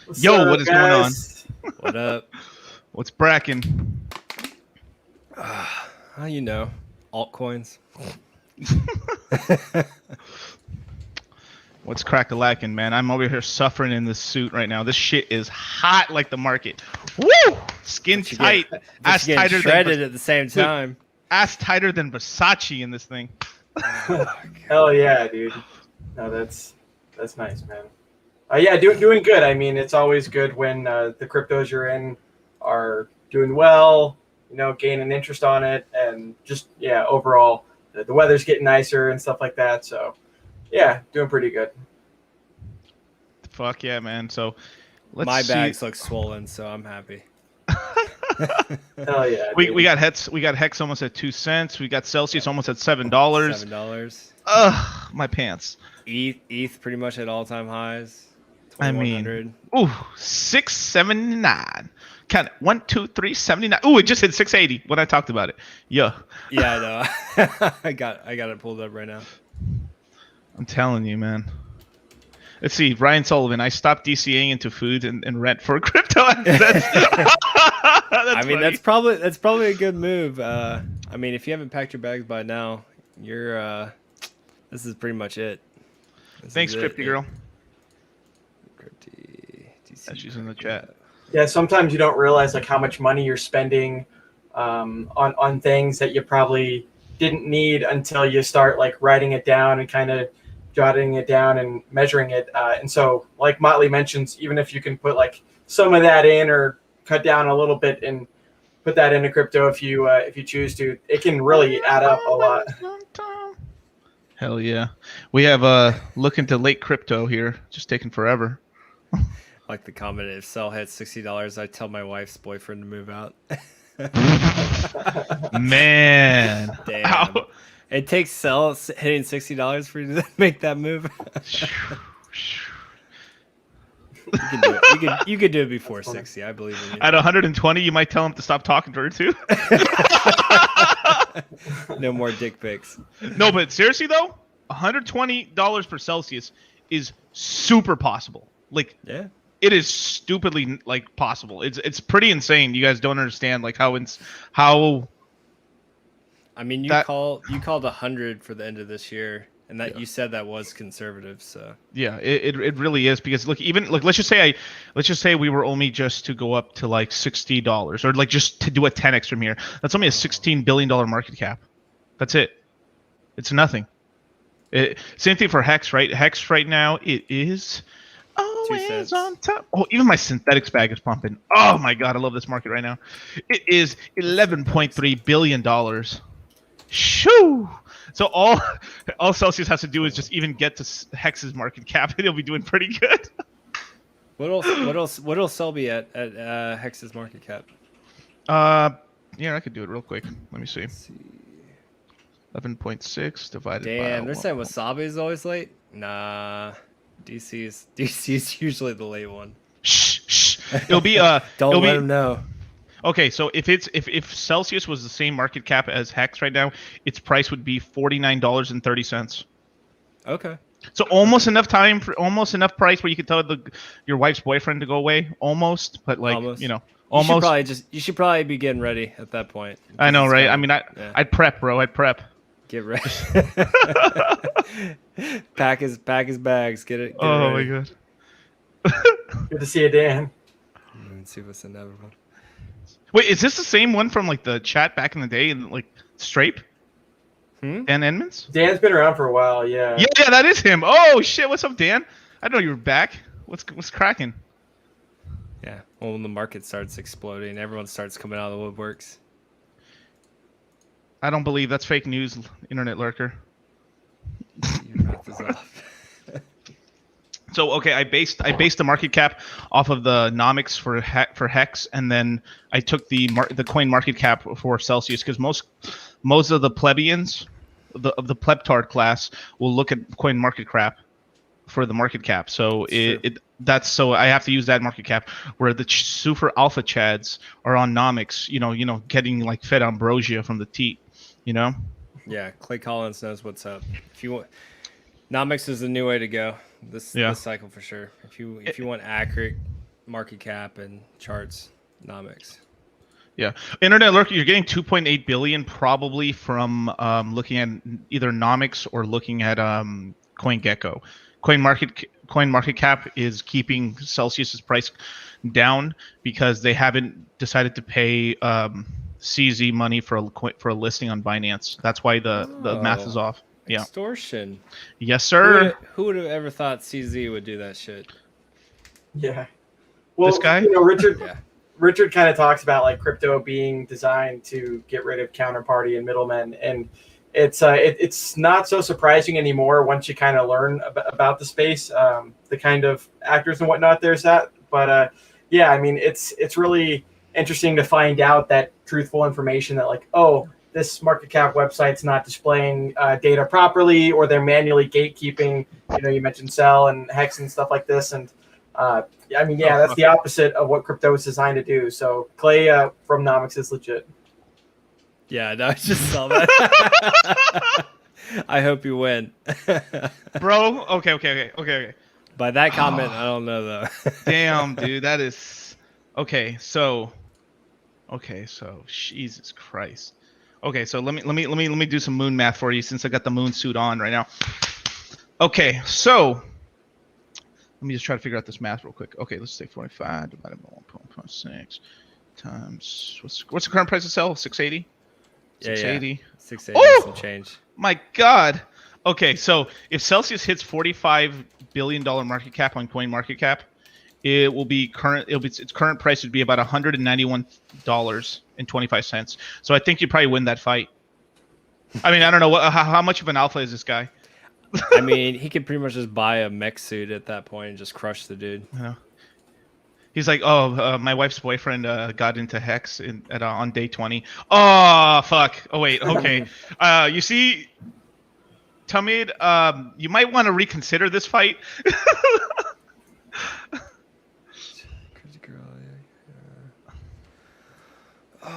What's Yo, up, what is going on? guys? What up? What's bracking? How you know? Altcoins. What's crack-a-lacking, man? I'm over here suffering in this suit right now. This shit is hot like the market. Woo! Skin But you tight. get- Ass you get tighter shredded than at the same Dude. time. ass tighter than Versace in this thing. Hell yeah, dude. No, that's nice, man. Yeah, doing good. I mean, it's always good when the cryptos you're in are doing well, gaining interest on it, and just, yeah, overall, the weather's getting nicer and stuff like that. So, yeah, doing pretty good. Fuck yeah, man. So let's My see. bags look swollen, so I'm happy. Hell yeah. We got Hex almost at 2 cents. We got Celsius almost at $7. $7. Ugh, my pants. ETH pretty much at all-time highs. I mean, 2100. ooh, 679. Count it. 1, 2, 3, 79. Ooh, it just hit 680 when I talked about it. Yeah. Yeah, I know. I got it pulled up right now. I'm telling you, man. Let's see, Ryan Sullivan. I stopped DCAing into food and rent for crypto. I mean, that's probably a good move. I mean, if you haven't packed your bags by now, you're this is pretty much it. Thanks, Crypty girl. Crypty, DC, Yeah, she's in the chat. Yeah, sometimes you don't realize like how much money you're spending on things that you probably didn't need until you start like writing it down and kind of jotting it down and measuring it. And so, like Motley mentions, even if you can put like some of that in or cut down a little bit and put that into crypto if you choose to, it can really add up a lot. Hell yeah. We have look into late crypto here. Just taking forever. Like the comment, if sell hits $60, I tell my wife's boyfriend to move out. Man. Damn. Ow. It takes sell hitting $60 for you to make that move. You can do it. You could do it before 60. I believe in you. At 120, you might tell him to stop talking to her too. No more dick pics. No, but seriously though, $120 per Celsius is super possible. Like, Yeah. it is stupidly like possible. It's pretty insane. You guys don't understand like how I mean, you called 100 for the end of this year, and that you said that was conservative. So yeah, it really is, because look, even like let's just say we were only just to go up to like $60, or like just to do a 10x from here. That's only a $16 billion market cap. That's it. It's nothing. Same thing for Hex, right? Hex right now it is always on top. Oh, even my synthetics bag is pumping. Oh my god, I love this market right now. It is $11.3 billion. Shoo! So all Celsius has to do is just even get to Hex's market cap, and he'll be doing pretty good. What'll sell be at Hex's market cap? Yeah, I could do it real quick. Let me see. 11.6 divided by. Damn, they're saying Wasabi is always late. Nah, DC is usually the late one. Shh. It'll be Don't let them know. Okay, so if Celsius was the same market cap as Hex right now, its price would be $49.30. Okay. So almost enough price where you could tell your wife's boyfriend to go away. Almost, but like almost. You should probably be getting ready at that point. I know, right? I mean, I'd prep, bro. I'd prep. Get ready. pack his bags. Get it. Oh ready. my god. Good to see you, Dan. Let's see what's inevitable. Wait, is this the same one from like the chat back in the day and like Strape? Dan Edmonds? Dan's been around for a while, yeah. Yeah, that is him. Oh shit, what's up, Dan? I didn't know you were back. What's cracking? Yeah. Well, when the market starts exploding, everyone starts coming out of the woodworks. I don't believe that's fake news, internet lurker. Your mouth is off. So okay, I based the market cap off of the Nomics for Hex, and then I took the coin market cap for Celsius, because most of the plebeians of the plebtard class will look at coin market cap for the market cap. So so I have to use that market cap, where the super alpha chads are on Nomics, getting like fed ambrosia from the teat, Yeah, Clay Collins knows what's up. If you want, Nomics is the new way to go this cycle for sure. If you want accurate market cap and charts, Nomics. Yeah, Internet Lurker, you're getting 2.8 billion probably from looking at either Nomics or looking at CoinGecko. CoinMarketCap is keeping Celsius's price down because they haven't decided to pay CZ money for a listing on Binance. That's why the math is off. Yeah. Extortion. Yes, sir. Who would have ever thought CZ would do that shit? Yeah. Well, This guy? you know, Richard. Yeah. Richard kind of talks about like crypto being designed to get rid of counterparty and middlemen, and it's not so surprising anymore once you kind of learn about the space, the kind of actors and whatnot there's at. But yeah, I mean, it's really interesting to find out that truthful information that like, oh, this market cap website's not displaying data properly, or they're manually gatekeeping. You know, you mentioned CEL and Hex and stuff like this, and I mean, yeah, that's the opposite of what crypto is designed to do. So Clay from Nomics is legit. Yeah, no, I just saw that. I hope you win. Bro, okay. By that comment, I don't know though. Damn, dude, that is okay. So Jesus Christ. Okay, so let me do some moon math for you since I got the moon suit on right now. Okay, so let me just try to figure out this math real quick. Okay, let's say 45 divided by 1.6 times what's the current price of CEL? 680. 680. Yeah. 680 some change. My God. Okay, so if Celsius hits $45 billion market cap on CoinMarketCap, it will be its current price would be about $191.25. So I think you probably win that fight. I mean, I don't know how much of an alpha is this guy. I mean, he could pretty much just buy a mech suit at that point and just crush the dude. Yeah. He's like, oh, my wife's boyfriend got into Hex on day 20. Oh, fuck. Oh, wait. Okay. You see, Tamid, you might want to reconsider this fight.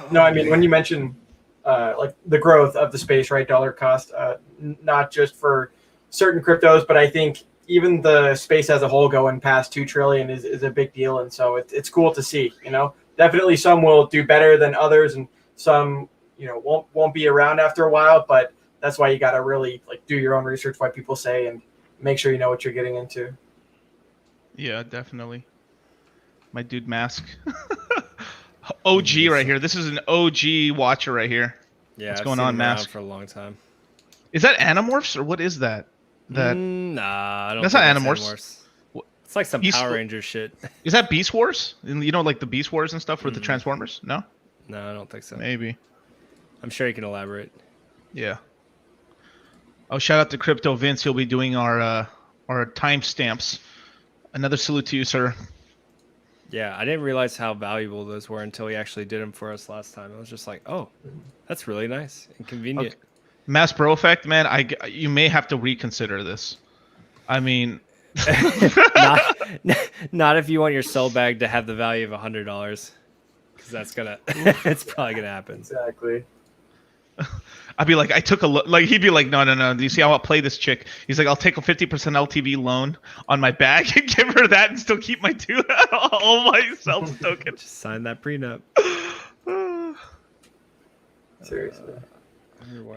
No, I mean, when you mention like the growth of the space, right? Dollar cost, not just for certain cryptos, but I think even the space as a whole going past 2 trillion is a big deal. And so it's cool to see, you know, definitely some will do better than others and some, you know, won't be around after a while, but that's why you got to really like do your own research, what people say, and make sure you know what you're getting into. Yeah, definitely. My dude Mask. OG right here. This is an OG watcher right here. Yeah, what's I've going seen on, him around Mask? for a long time. Is that Animorphs or what is that? Nah, I don't. That's think not that's Animorphs. It's like some Power Ranger shit. Is that Beast Wars? You know, like the Beast Wars and stuff with the Transformers? No? No, I don't think so. Maybe. I'm sure you can elaborate. Yeah. Oh, shout out to Crypto Vince. He'll be doing our timestamps. Another salute to you, sir. Yeah, I didn't realize how valuable those were until he actually did them for us last time. I was just like, oh, that's really nice and convenient. Okay. Mass Bro Effect, man, you may have to reconsider this. I mean... not if you want your sell bag to have the value of $100. Because that's gonna... it's probably going to happen. Exactly. I'd be like, I took a look. Like, he'd be like, no. Do you see how I'll play this chick? He's like, I'll take a 50% LTV loan on my bag and give her that and still keep my all my CEL tokens. Just sign that prenup. Seriously.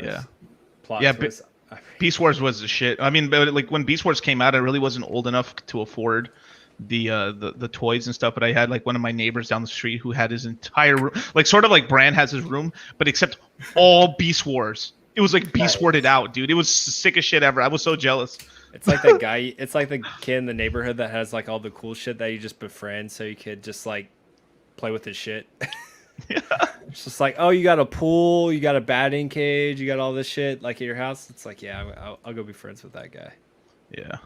Yeah. Plot Yeah, twist. Beast Wars was the shit. I mean, but like when Beast Wars came out, I really wasn't old enough to afford the toys and stuff. But I had like one of my neighbors down the street who had his entire room, like sort of like Brand has his room, but except all Beast Wars. It was like Beast Warded out, dude. It was the sickest shit ever. I was so jealous. It's like that guy. It's like the kid in the neighborhood that has like all the cool shit that you just befriend, so you could just like play with his shit. Yeah. It's just like, oh, you got a pool, you got a batting cage, you got all this shit like at your house. It's like, yeah, I'll go be friends with that guy. Yeah.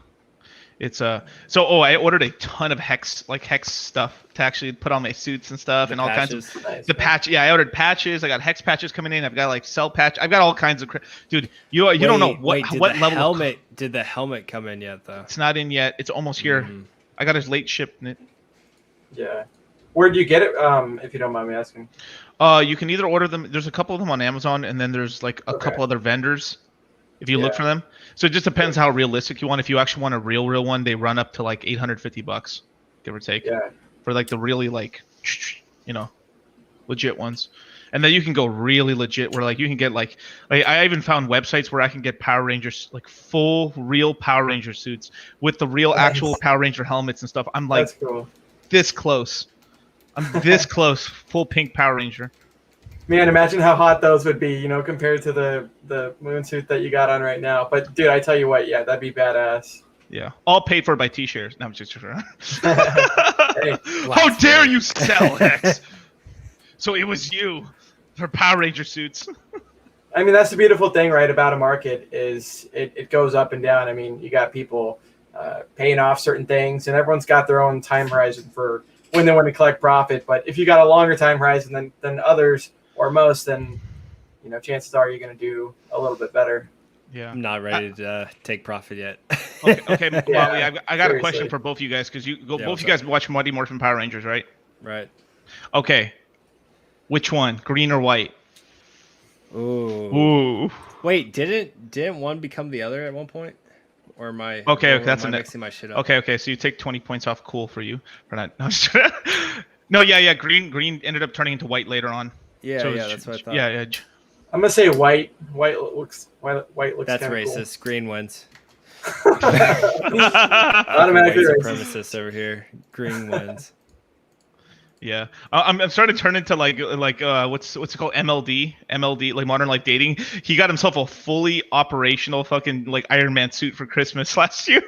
It's I ordered a ton of Hex stuff to actually put on my suits and stuff and all patches. kinds of patch. Yeah, I ordered patches. I got Hex patches coming in. I've got like CEL patch. I've got all kinds of dude. You don't know what level helmet did the helmet come in yet though? It's not in yet. It's almost here. I got his late shipment. Yeah. Where'd you get it? If you don't mind me asking. You can either order them. There's a couple of them on Amazon, and then there's like a couple other vendors. If you look for them, so it just depends how realistic you want. If you actually want a real one, they run up to like $850, give or take, for like the really like, you know, legit ones. And then you can go really legit where like you can get like I even found websites where I can get Power Rangers, like full real Power Ranger suits with the real actual Power Ranger helmets and stuff. I'm like That's cool. this close. I'm this close. Full pink Power Ranger. Man, imagine how hot those would be, you know, compared to the moon suit that you got on right now. But dude, I tell you what, yeah, that'd be badass. Yeah, all paid for by T-shares. No, I'm just sure. Hey, how dare you sell Hex? So it was you for Power Ranger suits. I mean, that's the beautiful thing, right, about a market is it goes up and down. I mean, you got people paying off certain things, and everyone's got their own time horizon for when they want to collect profit. But if you got a longer time horizon than others or most, then, you know, chances are you're going to do a little bit better. Yeah, I'm not ready to take profit yet. Okay, Yeah, Molly, I got a question seriously. for both of you guys because both what's you guys watch Mighty Morphin Power Rangers, right? Right. Okay, which one, green or white? Ooh. Ooh. Wait, didn't one become the other at one point? Or am I Okay, that's am I a mixing my shit up? Okay, so you take 20 points off. Cool for you for not. No, yeah. Green ended up turning into white later on. Yeah, So that's what I thought. Yeah. I'm gonna say white. White looks. That's kinda racist. Green wins. Cool. Automatically White racist. supremacist over here. Green wins. Yeah, I'm starting to turn into like what's it called, MLD, like Modern Life Dating. He got himself a fully operational fucking like Iron Man suit for Christmas last year.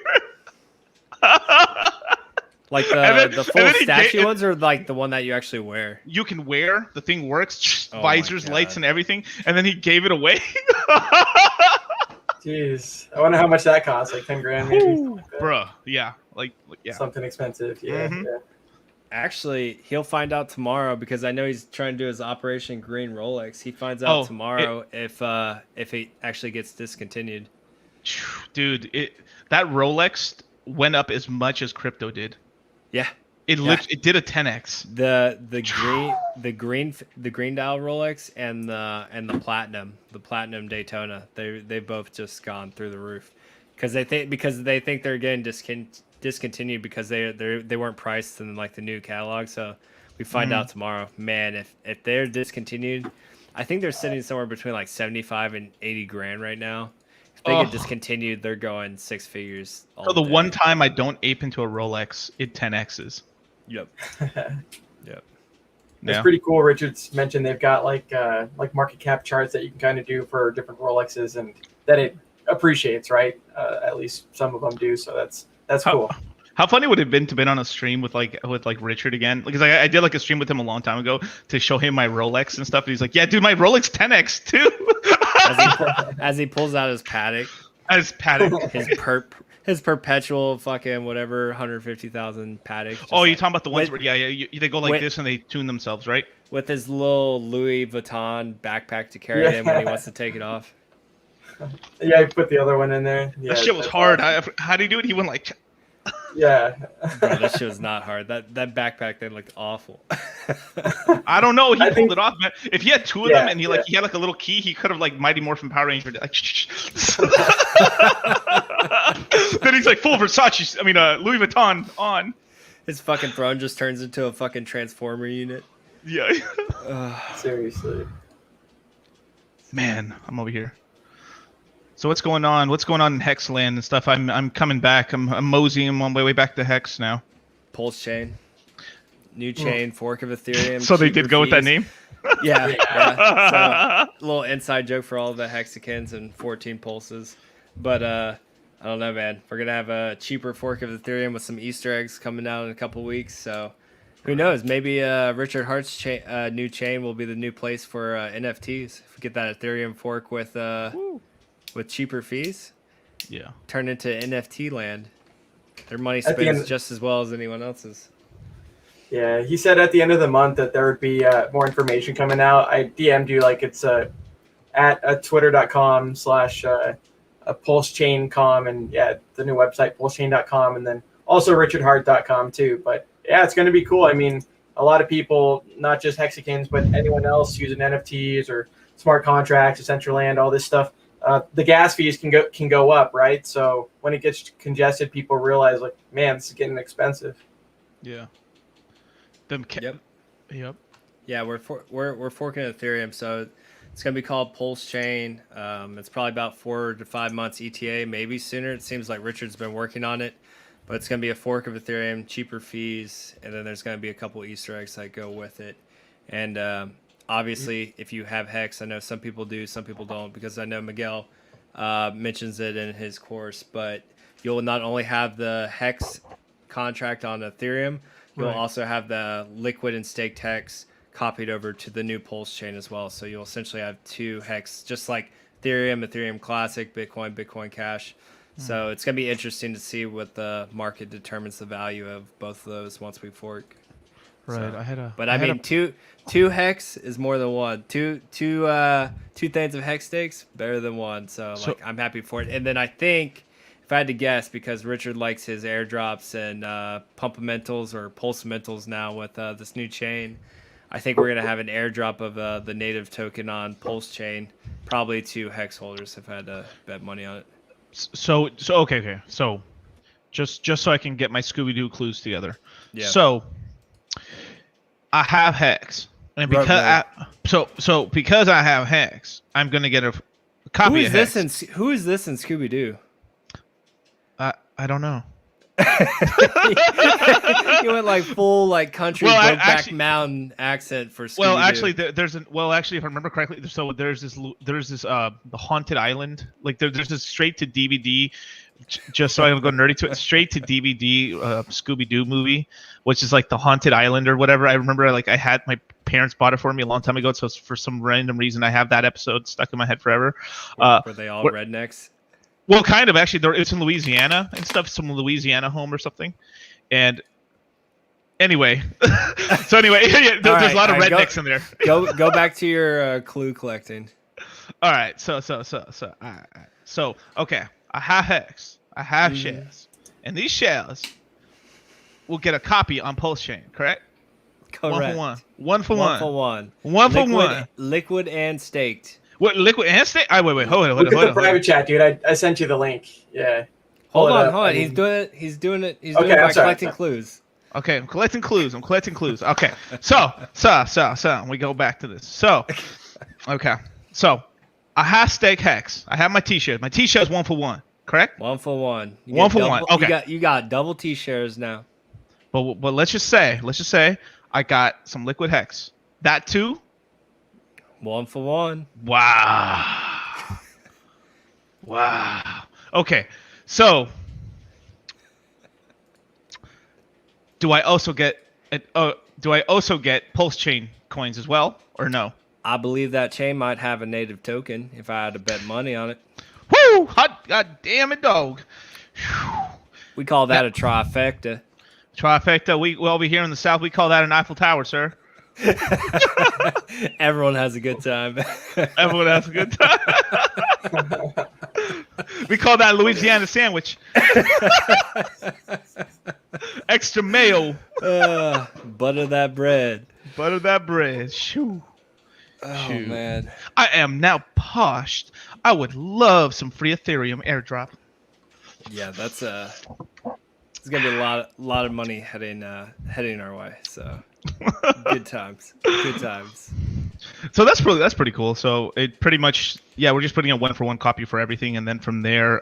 Like the full statue ones, or like the one that you actually wear? You can wear, the thing works, Oh visors, my lights, God. and everything, and then he gave it away. Jeez, I wonder how much that costs. Like 10 grand, maybe. Something like that. Bruh, yeah, like yeah. Something expensive. Yeah, Mhm. yeah. Actually, he'll find out tomorrow because I know he's trying to do his Operation Green Rolex. He finds out tomorrow if it actually gets discontinued. Dude, that Rolex went up as much as crypto did. Yeah. It did a 10x. The green dial Rolex and the platinum Daytona, they both just gone through the roof because they think they're getting discontinued because they weren't priced in like the new catalog. So we find out tomorrow. Man, if they're discontinued, I think they're sitting somewhere between like 75 and 80 grand right now. If they get discontinued, they're going six figures. So the one time I don't ape into a Rolex, it 10x's. Yep. Yep. It's pretty cool. Richard's mentioned they've got like market cap charts that you can kind of do for different Rolexes, and that it appreciates, right? At least some of them do. So that's cool. How funny would it have been to be on a stream with Richard again? Because I did like a stream with him a long time ago to show him my Rolex and stuff. And he's like, "Yeah, dude, my Rolex 10x too." as he pulls out his Paddock. His perpetual fucking whatever 150,000 Paddock. Oh, you're talking about the ones where they go like this and they tune themselves, right? With his little Louis Vuitton backpack to carry him when he wants to take it off. Yeah, I put the other one in there. Yeah, that shit was hard. Awesome. How do you do it? He went like. Yeah. Bro, that shit was not hard. That backpack thing looked awful. I don't know. He pulled it off, man. If he had two of them and he had like a little key, he could have like Mighty Morphin Power Ranger. Like, then he's like full Versace. I mean, Louis Vuitton on. His fucking throne just turns into a fucking transformer unit. Yeah. Seriously. Man, I'm over here. So what's going on? What's going on in Hexland and stuff? I'm coming back. I'm moseying on my way back to Hex now. Pulse chain, new chain, fork of Ethereum. So they did go with that name. Yeah. So, little inside joke for all the hexagons and 14 pulses. But I don't know, man. We're gonna have a cheaper fork of Ethereum with some Easter eggs coming out in a couple weeks. So who knows? Maybe Richard Hart's new chain will be the new place for NFTs. If we get that Ethereum fork with cheaper fees, turn into NFT land. Their money spends just as well as anyone else's. Yeah, he said at the end of the month that there would be more information coming out. I DM'd you, like it's at twitter.com/ pulsechain.com, and the new website pulsechain.com, and then also richardhart.com too. But yeah, it's going to be cool. I mean, a lot of people, not just Hexicans, but anyone else using NFTs or smart contracts, Decentraland, all this stuff. The gas fees can go up, right? So when it gets congested, people realize, like, man, this is getting expensive. Yeah. Yep. Yep. Yeah, we're forking Ethereum, so it's gonna be called Pulse Chain. It's probably about 4 to 5 months ETA, maybe sooner. It seems like Richard's been working on it, but it's gonna be a fork of Ethereum, cheaper fees, and then there's gonna be a couple Easter eggs that go with it. And obviously, if you have Hex, I know some people do, some people don't, because I know Miguel mentions it in his course. But you'll not only have the Hex contract on Ethereum, you'll also have the liquid and staked Hex copied over to the new Pulse chain as well. So you'll essentially have 2 Hex, just like Ethereum, Ethereum Classic, Bitcoin, Bitcoin Cash. So it's going to be interesting to see what the market determines the value of both of those once we fork. Right. So, two Hex is more than one. Two things of Hex stakes better than one. So like I'm happy for it. And then I think, if I had to guess, because Richard likes his airdrops and pumpamentals or pulsamentals now with this new chain, I think we're gonna have an airdrop of the native token on Pulse chain, probably to Hex holders if I had to bet money on it. So okay. So just so I can get my Scooby-Doo clues together. Yeah. So I have Hex, and because because I have Hex, I'm gonna get a copy of Hex. Who is this in Scooby-Doo? I don't know. You went like full like country back mountain accent for Scooby-Doo. Well, actually, if I remember correctly, so there's this the Haunted Island. Like there's this straight to DVD. Just so I don't go nerdy to it, straight to DVD Scooby-Doo movie, which is like the Haunted Island or whatever. I remember like I had my parents bought it for me a long time ago, so for some random reason I have that episode stuck in my head forever. Were they all rednecks? Well, kind of actually. It's in Louisiana and stuff, some Louisiana home or something. And anyway, there's a lot of rednecks in there. Go back to your clue collecting. All right, so okay. I have Hex. I have shares. And these shares will get a copy on Pulse Chain, correct? Correct. One for one. Liquid and staked. What, liquid and staked? Wait. Hold on. Look at the private chat, dude. I sent you the link. Yeah. Hold on. He's doing it by collecting clues. Okay, I'm collecting clues. Okay. So, we go back to this. So, okay. So, I have stake Hex. I have my T-shares. My T-shares 1 for 1, correct? 1 for 1. One for one. Okay. You got double T-shares now. But let's just say I got some liquid Hex. That too? 1 for 1. Wow. Okay. So, do I also get Pulse Chain coins as well, or no? I believe that chain might have a native token if I had to bet money on it. Woo! Hot, god damn it, dog. We call that a trifecta. Trifecta. We over here in the South, we call that an Eiffel Tower, sir. Everyone has a good time. Everyone has a good time. We call that Louisiana sandwich. Extra mayo. Butter that bread. Shoo. Oh, man. I am now poshed. I would love some free Ethereum airdrop. Yeah, it's gonna be a lot of money heading our way. So good times. So that's pretty cool. So it pretty much, we're just putting a 1 for 1 copy for everything, and then from there,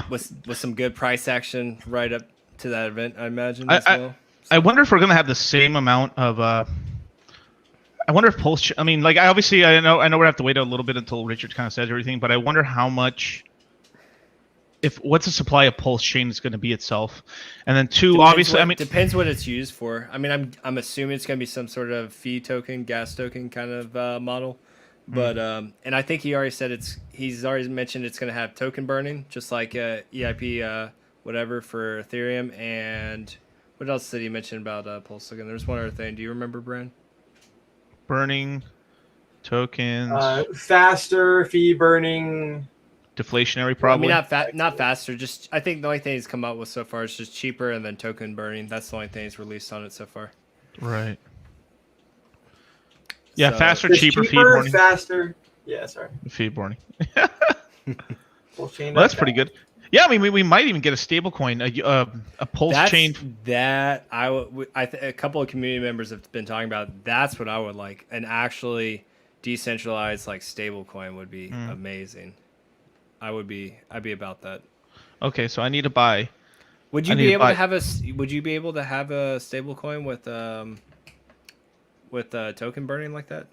with some good price action right up to that event, I imagine. As well. I wonder if we're gonna have the same amount of. I wonder if Pulse. I mean, like, obviously, I know we're gonna have to wait a little bit until Richard kind of says everything, but I wonder how much. What's the supply of Pulse Chain is going to be itself, and then depends what it's used for. I mean, I'm assuming it's going to be some sort of fee token, gas token kind of model, but and I think he already said he's already mentioned it's going to have token burning, just like EIP whatever for Ethereum. And what else did he mention about Pulse token? There's one other thing. Do you remember, Brand? Burning tokens, faster fee burning. Deflationary, probably. I mean, not faster. Just I think the only thing he's come up with so far is just cheaper and then token burning. That's the only thing he's released on it so far. Right. Yeah, So, faster, cheaper, feed burning. Faster. Yeah, sorry. Feed burning. Full chain. Well, that's pretty good. Yeah, I mean, we might even get a stablecoin, a pulse chain. A couple of community members have been talking about. That's what I would like. An actually decentralized like stablecoin would be amazing. I'd be about that. Okay, so I need to buy. Would you be able to have a stablecoin with token burning like that?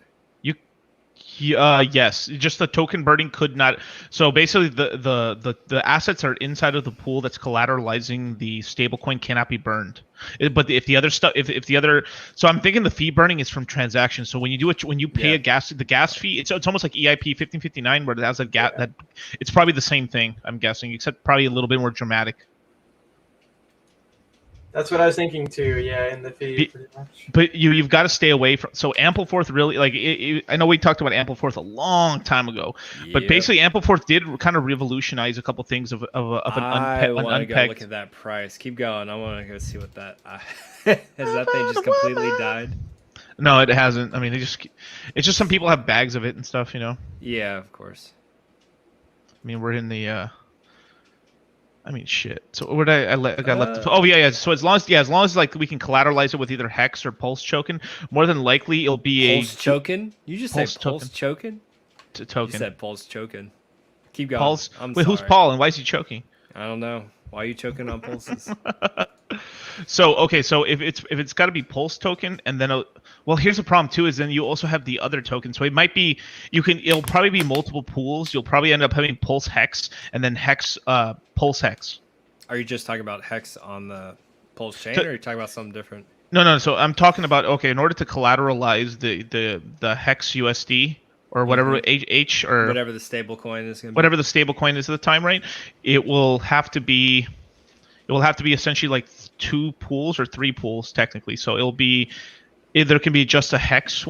Yes, just the token burning could not. So basically, the assets are inside of the pool that's collateralizing the stablecoin cannot be burned. But if the other stuff, if the other, so I'm thinking the fee burning is from transactions. So when you do it, when you pay the gas fee, it's almost like EIP 1559 where it has a that it's probably the same thing. I'm guessing, except probably a little bit more dramatic. That's what I was thinking too. Yeah, in the feed, pretty much. But you've got to stay away from. So AMPL really like. I know we talked about AMPL a long time ago, but basically AMPL did kind of revolutionize a couple things of an I want to go look at that price. Keep going. I want to go see what that. Has that thing just completely died? No, it hasn't. I mean, it's just some people have bags of it and stuff, you know. Yeah, of course. I mean, we're in the. I mean, shit. So what I got left? Oh yeah. So as long as like we can collateralize it with either Hex or Pulse Token, more than likely it'll be Pulse Token. You just said Pulse Token. Token. You said Pulse Token. Keep going. Pulse. Wait, who's Paul and why is he choking? I don't know. Why are you choking on pulses? So if it's got to be Pulse Token and then well, here's the problem too is then you also have the other token. So it might be it'll probably be multiple pools. You'll probably end up having Pulse Hex and then Hex Pulse Hex. Are you just talking about Hex on the Pulse chain, or are you talking about something different? No. So I'm talking about in order to collateralize the Hex USD or whatever H or whatever the stable coin is going to be. Whatever the stable coin is at the time, right? It will have to be essentially like 2 pools or 3 pools technically. So there can be just a Hex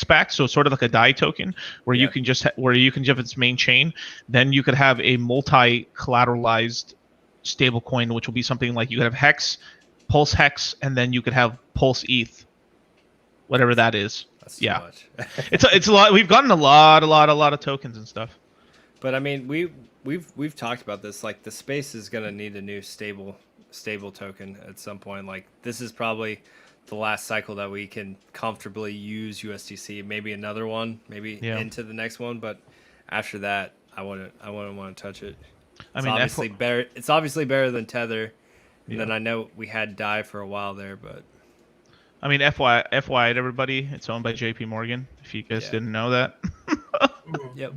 back, so sort of like a DAI token where you can just have its main chain. Then you could have a multi-collateralized stable coin, which will be something like you could have Hex, Pulse Hex, and then you could have Pulse ETH, whatever that is. That's too much. it's a lot. We've gotten a lot of tokens and stuff. But I mean, we've talked about this. Like the space is gonna need a new stable token at some point. Like this is probably the last cycle that we can comfortably use USDC. Maybe another one, into the next one. But after that, I wouldn't want to touch it. It's obviously better. It's obviously better than Tether. And then I know we had DAI for a while there, but. I mean, FYI, everybody, it's owned by JP Morgan. If you guys didn't know that. Yep.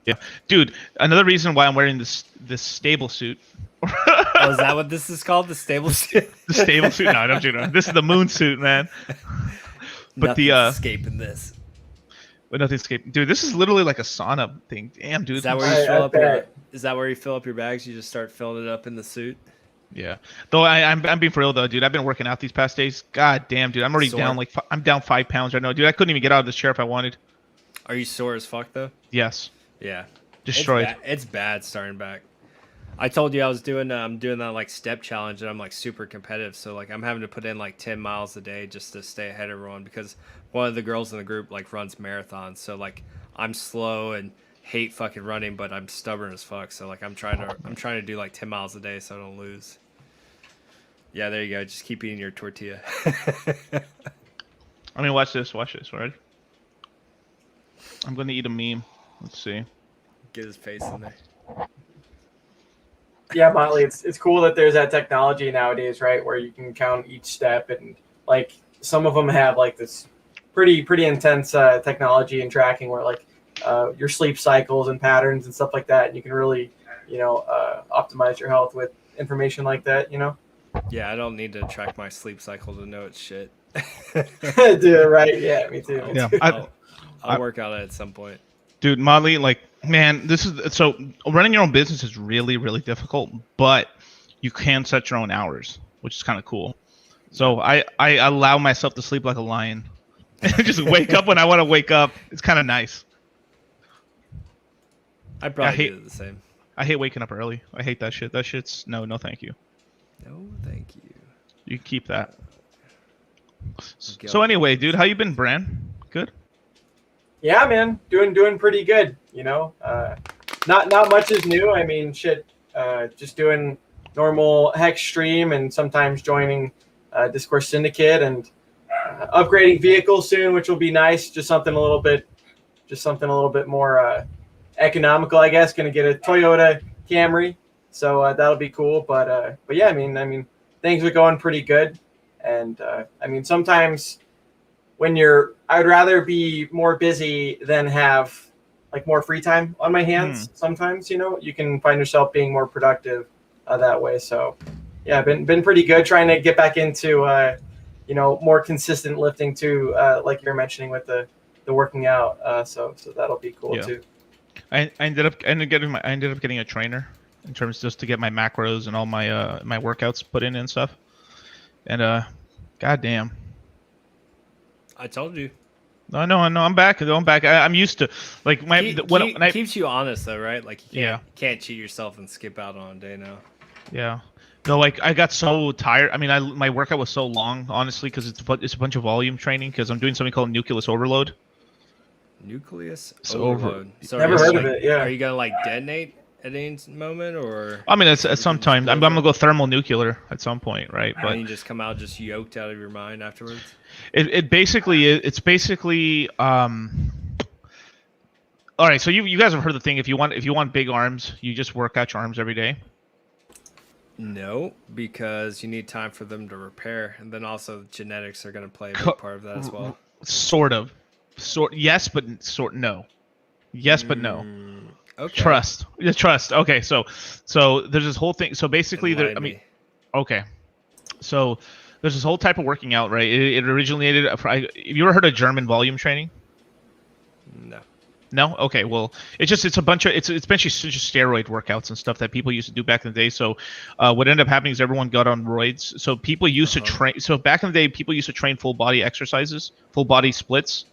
Yeah, dude. Another reason why I'm wearing this stable suit. Oh, is that what this is called? The stable suit? The stable suit? No, don't you know? This is the moon suit, man. But nothing's escaping this. But nothing's escaping, dude. This is literally like a sauna thing. Damn, dude. Is that where you fill up is that where you fill up your bags? You just start filling it up in the suit? Yeah, though I'm being for real though, dude. I've been working out these past days. God damn, dude, I'm already down I'm down 5 pounds right now, dude. I couldn't even get out of this chair if I wanted. Are you sore as fuck though? Yes. Yeah. Destroyed. It's bad starting back. I told you I'm doing that like step challenge and I'm like super competitive, so like I'm having to put in like 10 miles a day just to stay ahead of everyone because one of the girls in the group like runs marathons, so like I'm slow and hate fucking running, but I'm stubborn as fuck. So like I'm trying to do like 10 miles a day so I don't lose. Yeah, there you go. Just keep eating your tortilla. I mean, watch this, right? I'm gonna eat a meme. Let's see. Get his face in there. Yeah, Motley, it's cool that there's that technology nowadays, right? Where you can count each step, and like some of them have like this pretty intense technology and tracking where like your sleep cycles and patterns and stuff like that, and you can really optimize your health with information like that, you know. Yeah, I don't need to track my sleep cycle to know it's shit. Dude, right? Yeah, me too. I'll work on it at some point. Dude, Motley, like, man, so running your own business is really, really difficult, but you can set your own hours, which is kind of cool. So I allow myself to sleep like a lion. Just wake up when I want to wake up. It's kind of nice. I probably do the same. I hate waking up early. I hate that shit. That shit's no thank you. No, thank you. You can keep that. So anyway, dude, how you been, Bran? Good? Yeah, man. Doing pretty good, you know. not much is new. I mean, shit, just doing normal Hex stream and sometimes joining Discourse Syndicate and upgrading vehicles soon, which will be nice. Just something a little bit more economical, I guess. Going to get a Toyota Camry, so that'll be cool. But yeah, I mean, things are going pretty good, and I mean, sometimes when I'd rather be more busy than have like more free time on my hands. Sometimes, you can find yourself being more productive that way. So yeah, been pretty good trying to get back into more consistent lifting too, like you're mentioning with the working out. So that'll be cool too. I ended up getting a trainer in terms just to get my macros and all my my workouts put in and stuff. And goddamn, I told you. No, I'm back. I'm used to like keeps you honest though, right? Like you can't cheat yourself and skip out on a day now. Yeah. No, like I got so tired. I mean, my workout was so long, honestly, because it's a bunch of volume training. Because I'm doing something called nucleus overload. Nucleus overload. So never heard of it. Yeah. Are you gonna like detonate at any moment, or? I mean, it's sometimes I'm gonna go thermonuclear at some point, right? But you just come out just yoked out of your mind afterwards. It's basically all right. So you guys have heard the thing. If you want big arms, you just work out your arms every day. No, because you need time for them to repair, and then also genetics are going to play a big part of that as well. Sort of. Yes, but no. Yes, but no. Okay. Trust. Okay, so there's this whole thing. So basically, okay. So there's this whole type of working out, right? It originated. Have you ever heard of German volume training? No. No? Okay, well, it's basically just steroid workouts and stuff that people used to do back in the day. So what ended up happening is everyone got on roids. So people used to train. So back in the day, people used to train full body exercises, full body splits.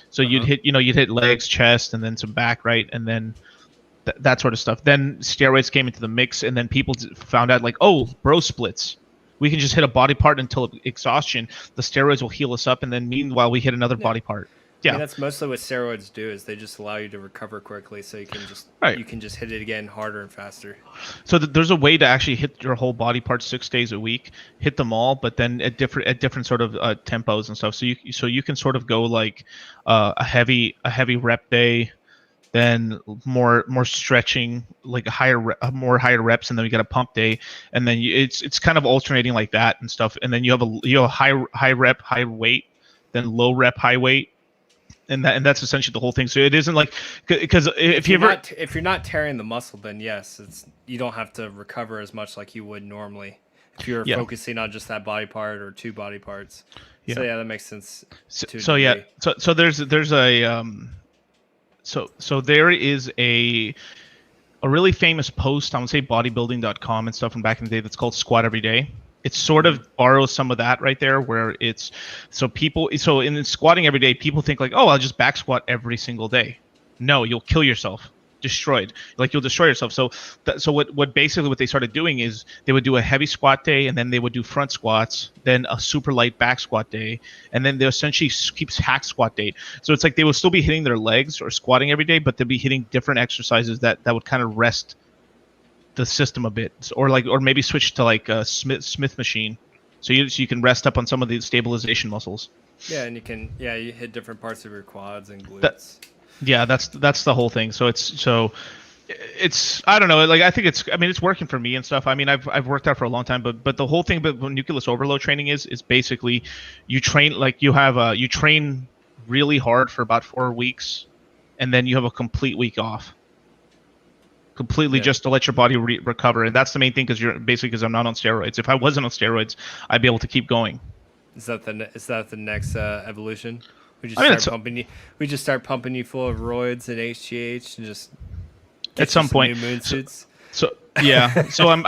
So you'd hit legs, chest, and then some back, right? And then that sort of stuff. Then steroids came into the mix, and then people found out like, oh, bro splits. We can just hit a body part until exhaustion. The steroids will heal us up, and then meanwhile we hit another body part. Yeah, I mean, that's mostly what steroids do. Is they just allow you to recover quickly, so you can just hit it again harder and faster. So there's a way to actually hit your whole body part 6 days a week, hit them all, but then at different sort of tempos and stuff. So you can sort of go like a heavy rep day, then more stretching, like more higher reps, and then we get a pump day, and then it's kind of alternating like that and stuff. And then you have a high rep, high weight, then low rep, high weight. And that's essentially the whole thing. So it isn't like because if you're not tearing the muscle, then yes, you don't have to recover as much like you would normally if you're focusing on just that body part or 2 body parts. Yeah. So yeah, that makes sense. So there is a really famous post on say bodybuilding.com and stuff from back in the day that's called Squat Every Day. It sort of borrows some of that right there, where it's so in squatting every day, people think like, oh, I'll just back squat every single day. No, you'll kill yourself, destroyed. Like you'll destroy yourself. So what they started doing is they would do a heavy squat day, and then they would do front squats, then a super light back squat day, and then they essentially keeps hack squat day. So it's like they will still be hitting their legs or squatting every day, but they'll be hitting different exercises that would kind of rest the system a bit, or maybe switch to like a Smith machine, so you can rest up on some of the stabilization muscles. Yeah, and you hit different parts of your quads and glutes. That's the whole thing. So it's I don't know, like I think it's working for me and stuff. I mean, I've worked out for a long time, but the whole thing about nucleus overload training is basically you train like you train really hard for about 4 weeks, and then you have a complete week off. Completely just to let your body recover, and that's the main thing because I'm not on steroids. If I wasn't on steroids, I'd be able to keep going. Is that the next evolution? We just start pumping you full of roids and HGH and just at some point. New moon suits. So yeah, so I'll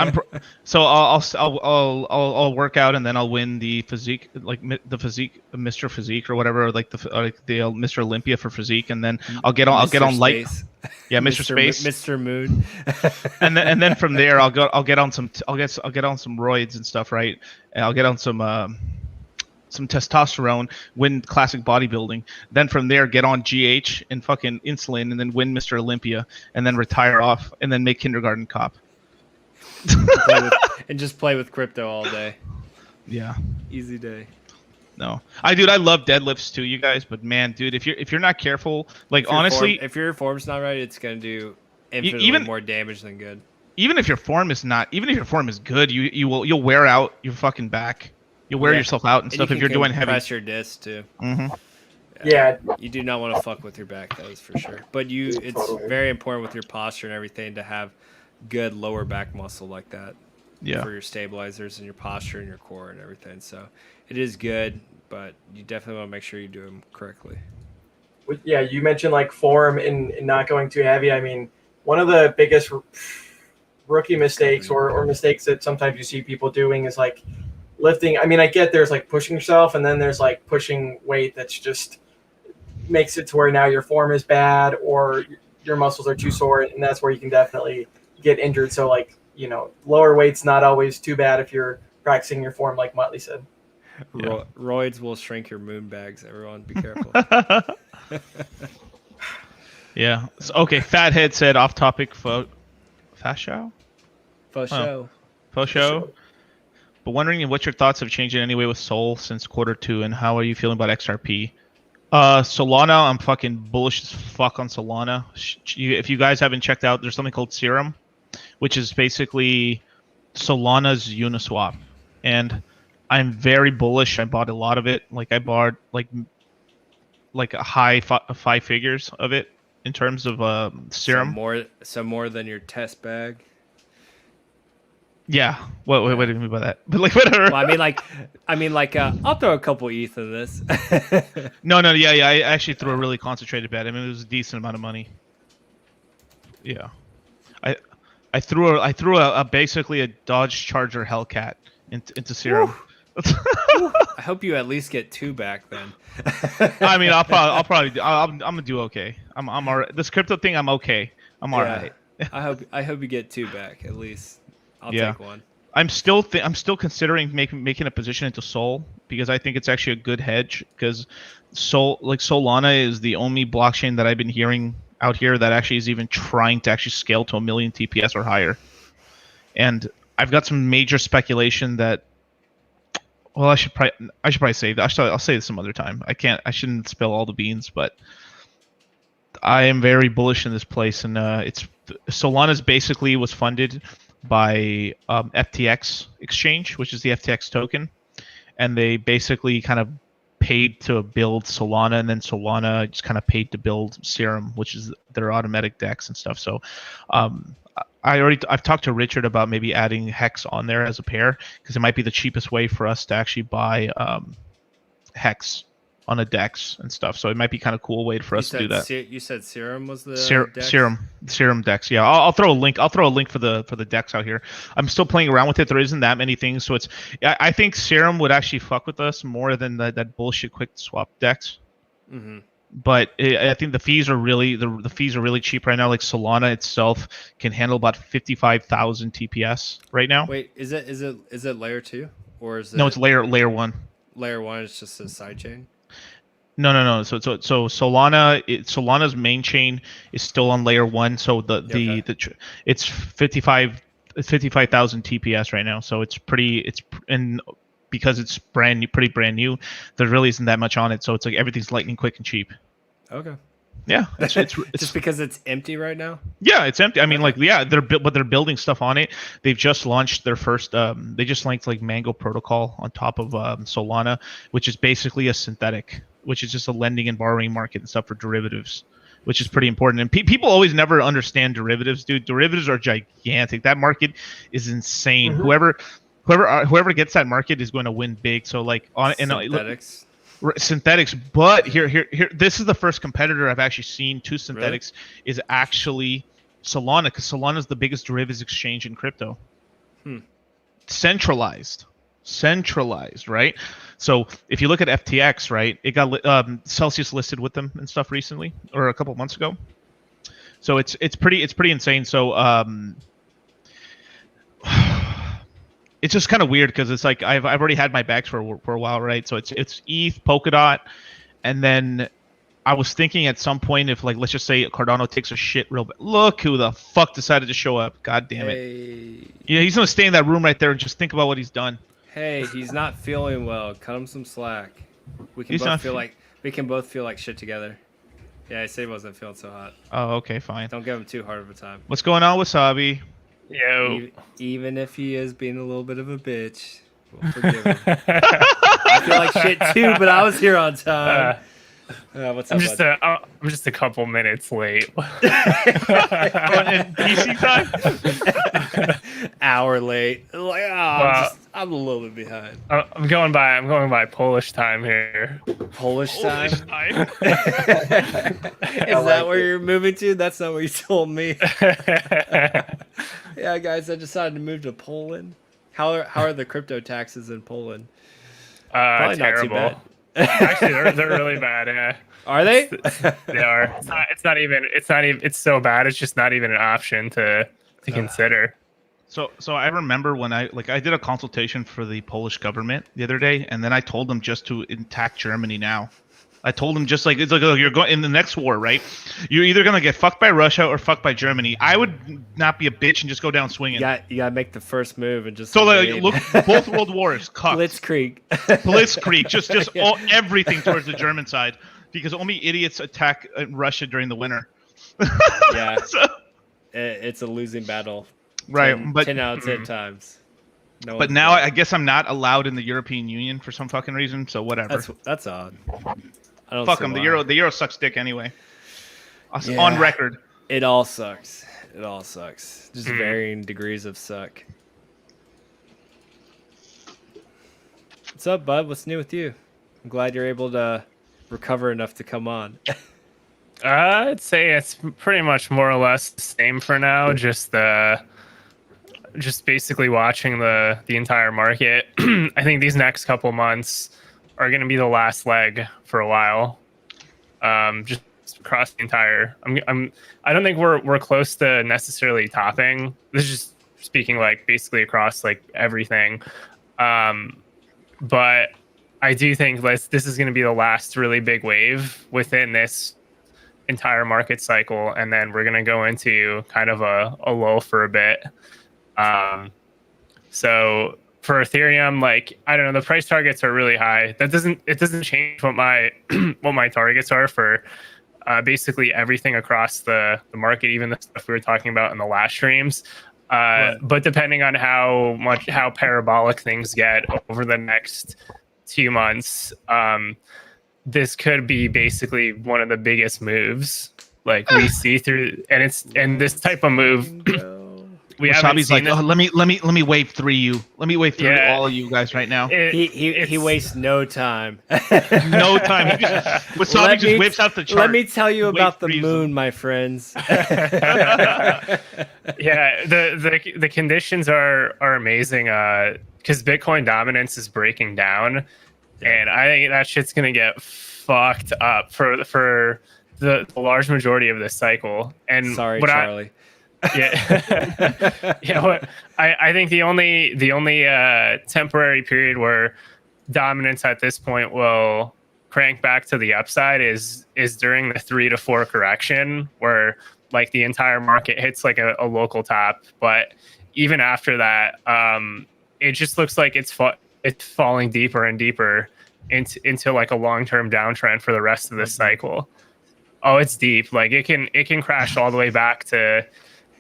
work out, and then I'll win the physique, like the physique, Mr. Physique or whatever, like the Mr. Olympia for physique, and then I'll get on light. Yeah, Mr. Space, Mr. Moon, and then from there I'll get on some roids and stuff, right? And I'll get on some some testosterone, win classic bodybuilding. Then from there, get on GH and fucking insulin, and then win Mr. Olympia, and then retire off, and then make Kindergarten Cop. And just play with crypto all day. Yeah. Easy day. No, I love deadlifts too, you guys. But man, dude, if you're not careful, like honestly, if your form's not right, it's gonna do infinitely more damage than good. Even if your form is good, you'll wear out your fucking back. You'll wear yourself out and stuff if you're doing heavy. Press your disc too. Mm-hmm. Yeah. You do not want to fuck with your back, that is for sure. But it's very important with your posture and everything to have good lower back muscle like that. Yeah. For your stabilizers and your posture and your core and everything. So it is good, but you definitely want to make sure you do them correctly. Yeah, you mentioned like form and not going too heavy. I mean, one of the biggest rookie mistakes or mistakes that sometimes you see people doing is like lifting. I mean, I get there's like pushing yourself, and then there's like pushing weight that's just makes it to where now your form is bad or your muscles are too sore, and that's where you can definitely get injured. So like, you know, lower weight's not always too bad if you're practicing your form, like Motley said. Yeah. Roids will shrink your moon bags, everyone. Be careful. Yeah. So, okay, Fathead said off topic for Fashow? For show. For show. But wondering what your thoughts have changed in any way with Sol since Q2, and how are you feeling about XRP? Solana, I'm fucking bullish as fuck on Solana. If you guys haven't checked out, there's something called Serum, which is basically Solana's Uniswap. And I'm very bullish. I bought a lot of it. Like I bought like a high five figures of it in terms of Serum. Some more than your test bag. Yeah. What do you mean by that? But like whatever. Well, I mean like I'll throw a couple ETH in this. No, yeah. I actually threw a really concentrated bet. I mean, it was a decent amount of money. Yeah. I threw a basically a Dodge Charger Hellcat into Serum. I hope you at least get 2 back then. I mean, I'm gonna do okay. I'm alright. This crypto thing, I'm okay. I'm alright. I hope you get 2 back at least. I'll take 1. I'm still considering making a position into Sol, because I think it's actually a good hedge, because Solana is the only blockchain that I've been hearing out here that actually is even trying to actually scale to 1 million TPS or higher. And I've got some major speculation that, well, I should probably say that. I'll say this some other time. I shouldn't spill all the beans, but I am very bullish in this place, and Solana's basically was funded by FTX exchange, which is the FTX token, and they basically kind of paid to build Solana, and then Solana just kind of paid to build Serum, which is their automatic DEX and stuff. So I've talked to Richard about maybe adding Hex on there as a pair, because it might be the cheapest way for us to actually buy Hex on a DEX and stuff. So it might be kind of cool way for us to do that. You said Serum was the DEX? Serum DEX. Yeah, I'll throw a link. I'll throw a link for the DEX out here. I'm still playing around with it. There isn't that many things, so I think Serum would actually fuck with us more than that bullshit quick swap DEX. Mm-hmm. But I think the fees are really the fees are really cheap right now. Like Solana itself can handle about 55,000 TPS right now. Wait, is it layer 2 or is it? No, it's layer 1. Layer 1 is just a sidechain. No. So Solana's main chain is still on layer 1. So it's 55,000 TPS right now. So and because it's pretty brand new, there really isn't that much on it. So it's like everything's lightning quick and cheap. Okay. Yeah, it's just because it's empty right now. Yeah, it's empty. I mean, they're building stuff on it. They've just launched their first. They just launched like Mango Protocol on top of Solana, which is basically a synthetic, which is just a lending and borrowing market and stuff for derivatives, which is pretty important. And people always never understand derivatives, dude. Derivatives are gigantic. That market is insane. Mm-hmm. Whoever gets that market is going to win big. So like synthetics. Synthetics, but here, this is the first competitor I've actually seen to synthetics is actually Solana, because Solana is the biggest derivatives exchange in crypto. Centralized, right? So if you look at FTX, right, it got Celsius listed with them and stuff recently, or a couple of months ago. So it's pretty insane. So it's just kind of weird because it's like I've already had my bags for a while, right? So it's ETH, Polkadot, and then I was thinking at some point if like let's just say Cardano takes a shit real bad. Look who the fuck decided to show up. God damn it. Hey. Yeah, he's gonna stay in that room right there and just think about what he's done. Hey, he's not feeling well. Cut him some slack. We can both feel like shit together. Yeah, I said he wasn't feeling so hot. Oh, okay, fine. Don't give him too hard of a time. What's going on, Wasabi? Yo. Even if he is being a little bit of a bitch, we'll forgive him. I feel like shit too, but I was here on time. What's up, I'm just a couple minutes late. PC time? Hour late. Like, I'm a little bit behind. I'm going by Polish time here. Polish time? Is time? that where you're moving to? That's not what you told me. Yeah, guys, I decided to move to Poland. How are the crypto taxes in Poland? Probably Terrible. not too bad. Actually, they're really bad. Yeah. Are they? They are. It's so bad. It's just not even an option to consider. So I remember when I did a consultation for the Polish government the other day, and then I told them just to attack Germany now. I told them just like it's like oh, you're going in the next war, right? You're either gonna get fucked by Russia or fucked by Germany. I would not be a bitch and just go down swinging. You gotta make the first move and just. So like, look, both world wars, cucked. Blitzkrieg, just everything towards the German side because only idiots attack Russia during the winter. Yeah, so, it's a losing battle. Right, 10 out of 10 times. No but now I guess I'm not allowed in the European Union for some fucking reason. So whatever. That's odd. I don't Fuck see them. why. The euro sucks dick anyway. Yeah. On record. It all sucks. Just varying degrees of suck. What's up, bud? What's new with you? I'm glad you're able to recover enough to come on. I'd say it's pretty much more or less the same for now. Just basically watching the entire market. I think these next couple months are going to be the last leg for a while. Just across the entire. I don't think we're close to necessarily topping. This is just speaking like basically across like everything. But I do think this is going to be the last really big wave within this entire market cycle, and then we're going to go into kind of a lull for a bit. So for Ethereum, like I don't know, the price targets are really high. It doesn't change what my what my targets are for basically everything across the market, even the stuff we were talking about in the last streams. Right. But depending on how parabolic things get over the next 2 months, this could be basically one of the biggest moves like we see through, and this type of move. We haven't seen like, oh, let me wave through you. Let me wave through all of you guys right now. He wastes no time. No time. Wasabi just whips out the chart. Let me tell you about the moon, my friends. Yeah, the conditions are amazing. Because Bitcoin dominance is breaking down, and I think that shit's gonna get fucked up for the large majority of this cycle. And sorry, Charlie. Yeah, yeah. I think the only temporary period where dominance at this point will crank back to the upside is during the 3 to 4 correction, where like the entire market hits like a local top. But even after that, it just looks like it's falling deeper and deeper into like a long-term downtrend for the rest of this cycle. Oh, it's deep. Like it can crash all the way back to.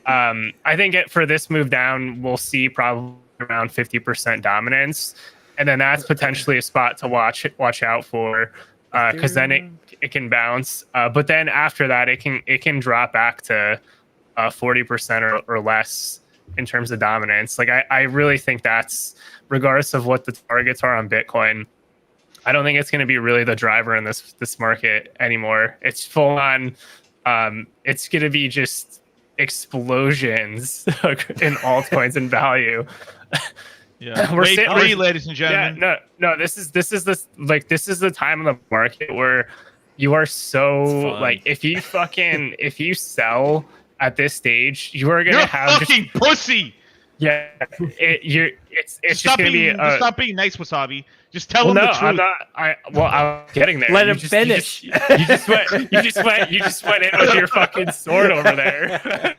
I think for this move down, we'll see probably around 50% dominance, and then that's potentially a spot to watch out for, because then it can bounce. But then after that, it can drop back to 40% or less in terms of dominance. Like I really think that's, regardless of what the targets are on Bitcoin, I don't think it's going to be really the driver in this market anymore. It's full on. It's going to be just explosions in altcoins and value. Yeah, wait, ladies and gentlemen. Yeah, no. This is the time of the market where you are so like if you sell at this stage, you are gonna have fucking pussy. Yeah, it's just Stop gonna being, be. stop being nice, Wasabi. Just tell Well, him no, the truth. I'm not. I'm getting there. Let You him just- finish. You just went in with your fucking sword over there,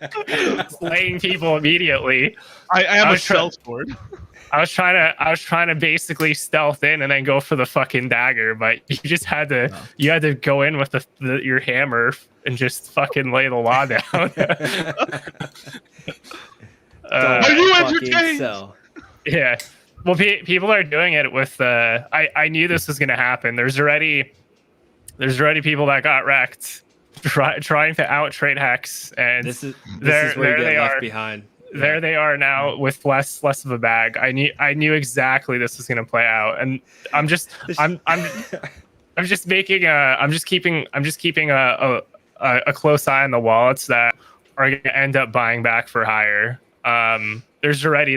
slaying people immediately. I have I a was try- cell sword. I was trying to basically stealth in and then go for the fucking dagger, but you just had to. No. You had to go in with your hammer and just fucking lay the law down. Are you Fucking entertained? sell. Yeah. Well, people are doing it with. I knew this was going to happen. There's already people that got wrecked trying to out trade Hex, and This is there where you they get left are. behind. There they are now with less of a bag. I knew exactly this was going to play out, and I'm just keeping a close eye on the wallets that are going to end up buying back for higher. There's already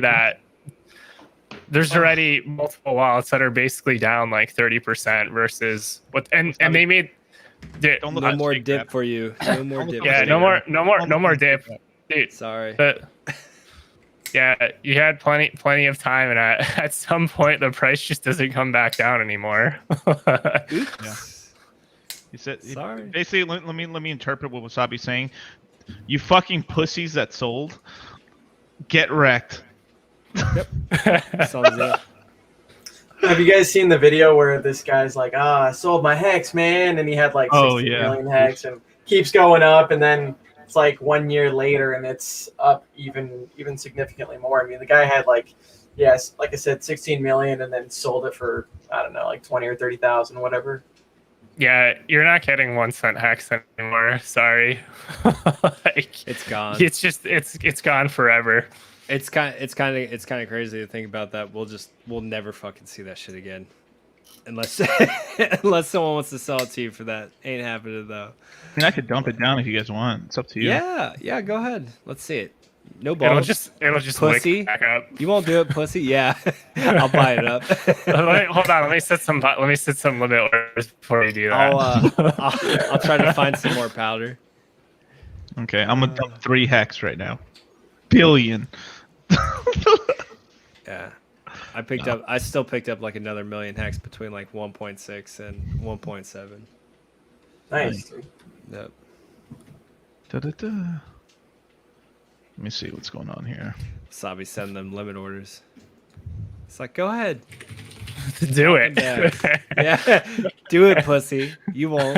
multiple wallets that are basically down like 30% versus what, and they made Don't look No at more Snake dip Grab. for you. No more dip. yeah, for no more dip, dude. Sorry. Yeah, you had plenty of time, and at some point the price just doesn't come back down anymore. Oops. He said, Sorry. basically, let me interpret what Wasabi's saying. You fucking pussies that sold, get wrecked. Sums up. Have you guys seen the video where this guy's like, I sold my Hex, man, and he had like 16 million Hex and keeps going up, and then it's like 1 year later and it's up even significantly more. I mean, the guy had like I said, 16 million and then sold it for, I don't know, like 20 or 30,000, whatever. Yeah, you're not getting 1 cent Hex anymore. Sorry. It's gone. It's gone forever. It's kind of crazy to think about that. We'll never fucking see that shit again, unless someone wants to sell it to you for that. Ain't happening though. I mean, I could dump it down if you guys want. It's up to you. Yeah, go ahead. Let's see it. No balls. It'll just Pussy. lick back up. You won't do it, pussy. Yeah, I'll buy it up. Hold on. Let me set some limit orders before you do that. I'll try to find some more powder. Okay, I'm gonna dump 3 Hex right now. Billion. Yeah, I still picked up like another million Hex between like 1.6 and 1.7. Nice. Yep. Da-da-da. Let me see what's going on here. Sabi send them limit orders. It's like, go ahead. Do it. Yeah, do it, pussy. You won't.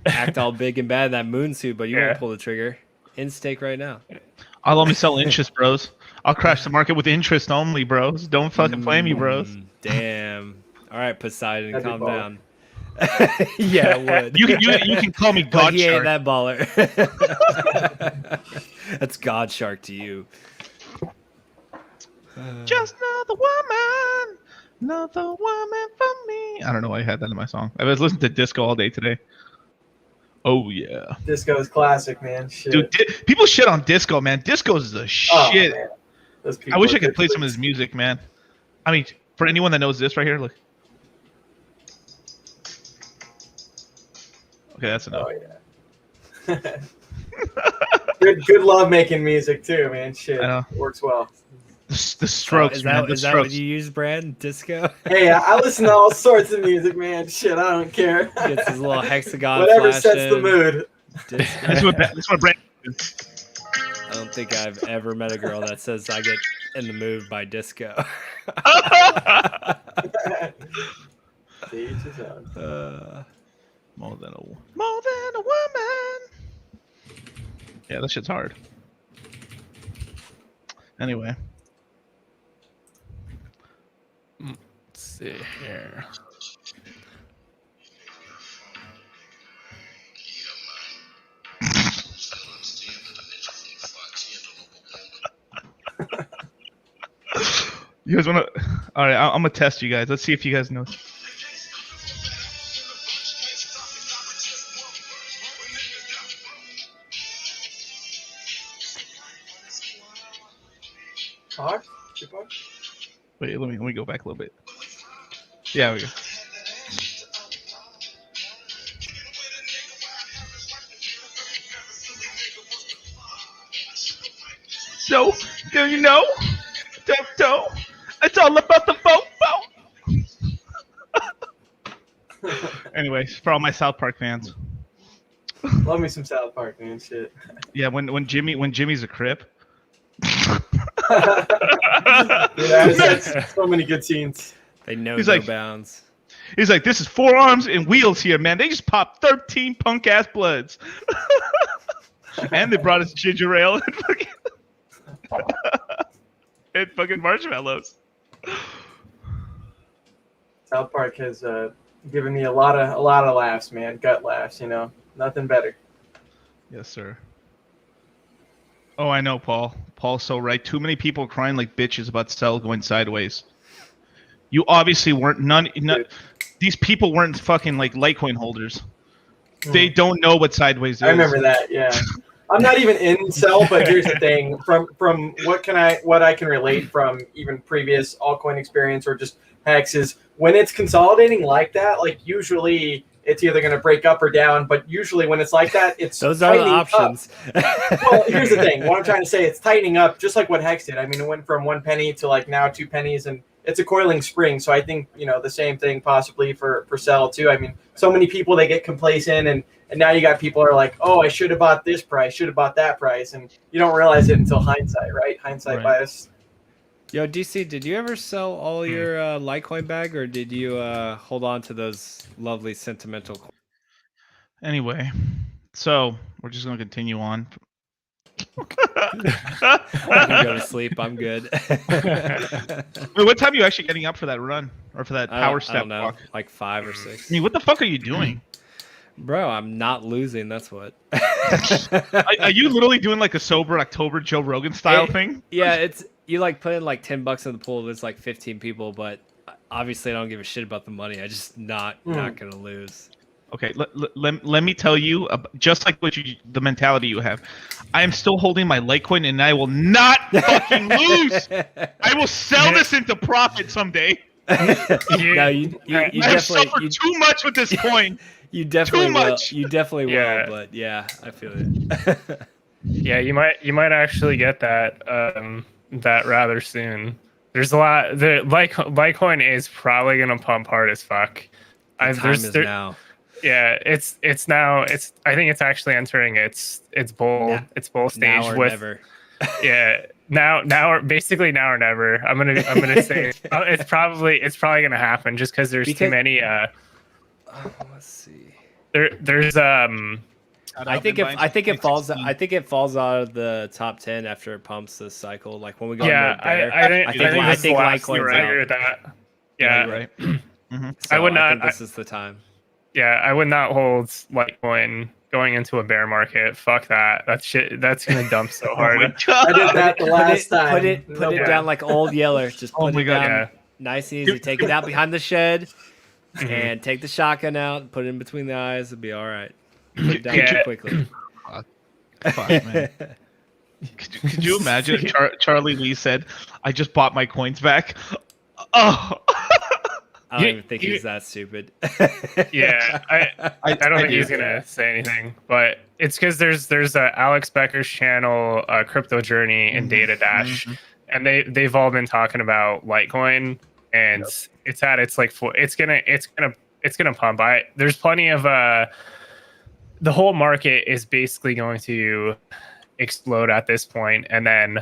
Act all big and bad in that moon suit, but you won't pull the trigger. In stake right now. I'll only sell interest, bros. I'll crash the market with interest only, bros. Don't fucking play me, bros. Damn. All right, Poseidon, That'd be calm baller. down. Yeah, it would. You can call me But God he ain't Shark. that baller. That's God Shark to you. Just another woman for me. I don't know why I had that in my song. I was listening to disco all day today. Oh yeah, Disco is classic, man. Shit. dude. People shit on disco, man. Disco is the shit. Man. Those I people wish are I could good play some of flicks. his music, man. I mean, for anyone that knows this right here, look. Okay, that's enough. Oh yeah. good love making music too, man. Shit, I know. works well. The strokes, Is man. that The what strokes. you use, Brad? Disco? Hey, I listen to all sorts of music, man. Shit, I don't care. Gets his little hexagon Whatever flash sets the in. mood. Disco. That's what Brand. I don't think I've ever met a girl that says I get in the mood by disco. To each his own. More than a woman. Yeah, that shit's hard. Anyway. Let's see here. You guys want to? All right, I'm gonna test you guys. Let's see if you guys know. Talk? Talk? Wait, let me go back a little bit. Yeah, we go. So, do you know? Don't. It's all about the boat. Anyways, for all my South Park fans. Love me some South Park, man. Shit. Yeah, when Jimmy's a Crip. Yeah, so many good scenes. They know He's no like- bounds. He's like, this is 4 arms and wheels here, man. They just popped 13 punk ass bloods. And they brought us ginger ale and fucking marshmallows. South Park has given me a lot of laughs, man. Gut laughs, you know. Nothing better. Yes, sir. Oh, I know, Paul. Paul's so right. Too many people crying like bitches about CEL going sideways. You obviously weren't none. These people weren't fucking like Litecoin holders. They don't know what sideways is. I remember that. Yeah. I'm not even in CEL, but here's the thing: from what I can relate from even previous altcoin experience or just Hex is when it's consolidating like that. Like usually it's either going to break up or down, but usually when it's like that, it's Those are the tightening options. Well, here's the thing: what I'm trying to say, it's tightening up, just like what Hex did. I mean, it went from 1 penny to like now 2 pennies, and it's a coiling spring. So I think the same thing possibly for CEL too. I mean, so many people they get complacent and now you got people are like, oh, I should have bought this price, should have bought that price, and you don't realize it until hindsight, right? Hindsight bias. Yo, DC, did you ever sell all your Litecoin bag, or did you hold on to those lovely sentimental coins? Anyway, so we're just gonna continue on. I can go to sleep. I'm good. Wait, what time are you actually getting up for that run or for that power I step don't know, walk? like 5 or 6. I mean, what the fuck are you doing? Bro, I'm not losing. That's what. Are you literally doing like a sober October Joe Rogan style thing? Yeah, it's you like put in like $10 in the pool. There's like 15 people, but obviously I don't give a shit about the money. I just not gonna lose. Okay, let me tell you, just like the mentality you have, I am still holding my Litecoin and I will not fucking lose. I will sell this into profit someday. No, you I have definitely suffered too much with this coin. you definitely too will. much. You definitely Yeah. will. But yeah, I feel it. Yeah, you might actually get that that rather soon. There's a lot. The Litecoin is probably gonna pump hard as fuck. The time is now. Yeah, it's now. I think it's actually entering its bull stage Now or with never. yeah. Now or basically now or never. I'm gonna say it's probably gonna happen just because there's too many. Let's see. There's I think it falls out of the top 10 after it pumps this cycle. Like when we go yeah. into a bear, I think this is the last Litecoin's year I agree out. with that. Yeah, Yeah, right. So I would not. think this is the time. Yeah, I would not hold Litecoin going into a bear market. Fuck that. That shit. That's gonna dump so hard. I did that the last time. Put it down like old Yeller. Just put it down Yeah. nice and easy. Take it out behind the shed and take the shotgun out. Put it in between the eyes. It'll be all right. Put it down too quickly. Fuck, man. Could you imagine if Charlie Lee said, I just bought my coins back? Oh. I don't even think he's that stupid. Yeah, I don't think he's gonna say anything, but it's because there's Alex Becker's channel, Crypto Journey and Data Dash, and they've all been talking about Litecoin, and it's at its like it's gonna pump. There's plenty of the whole market is basically going to explode at this point, and then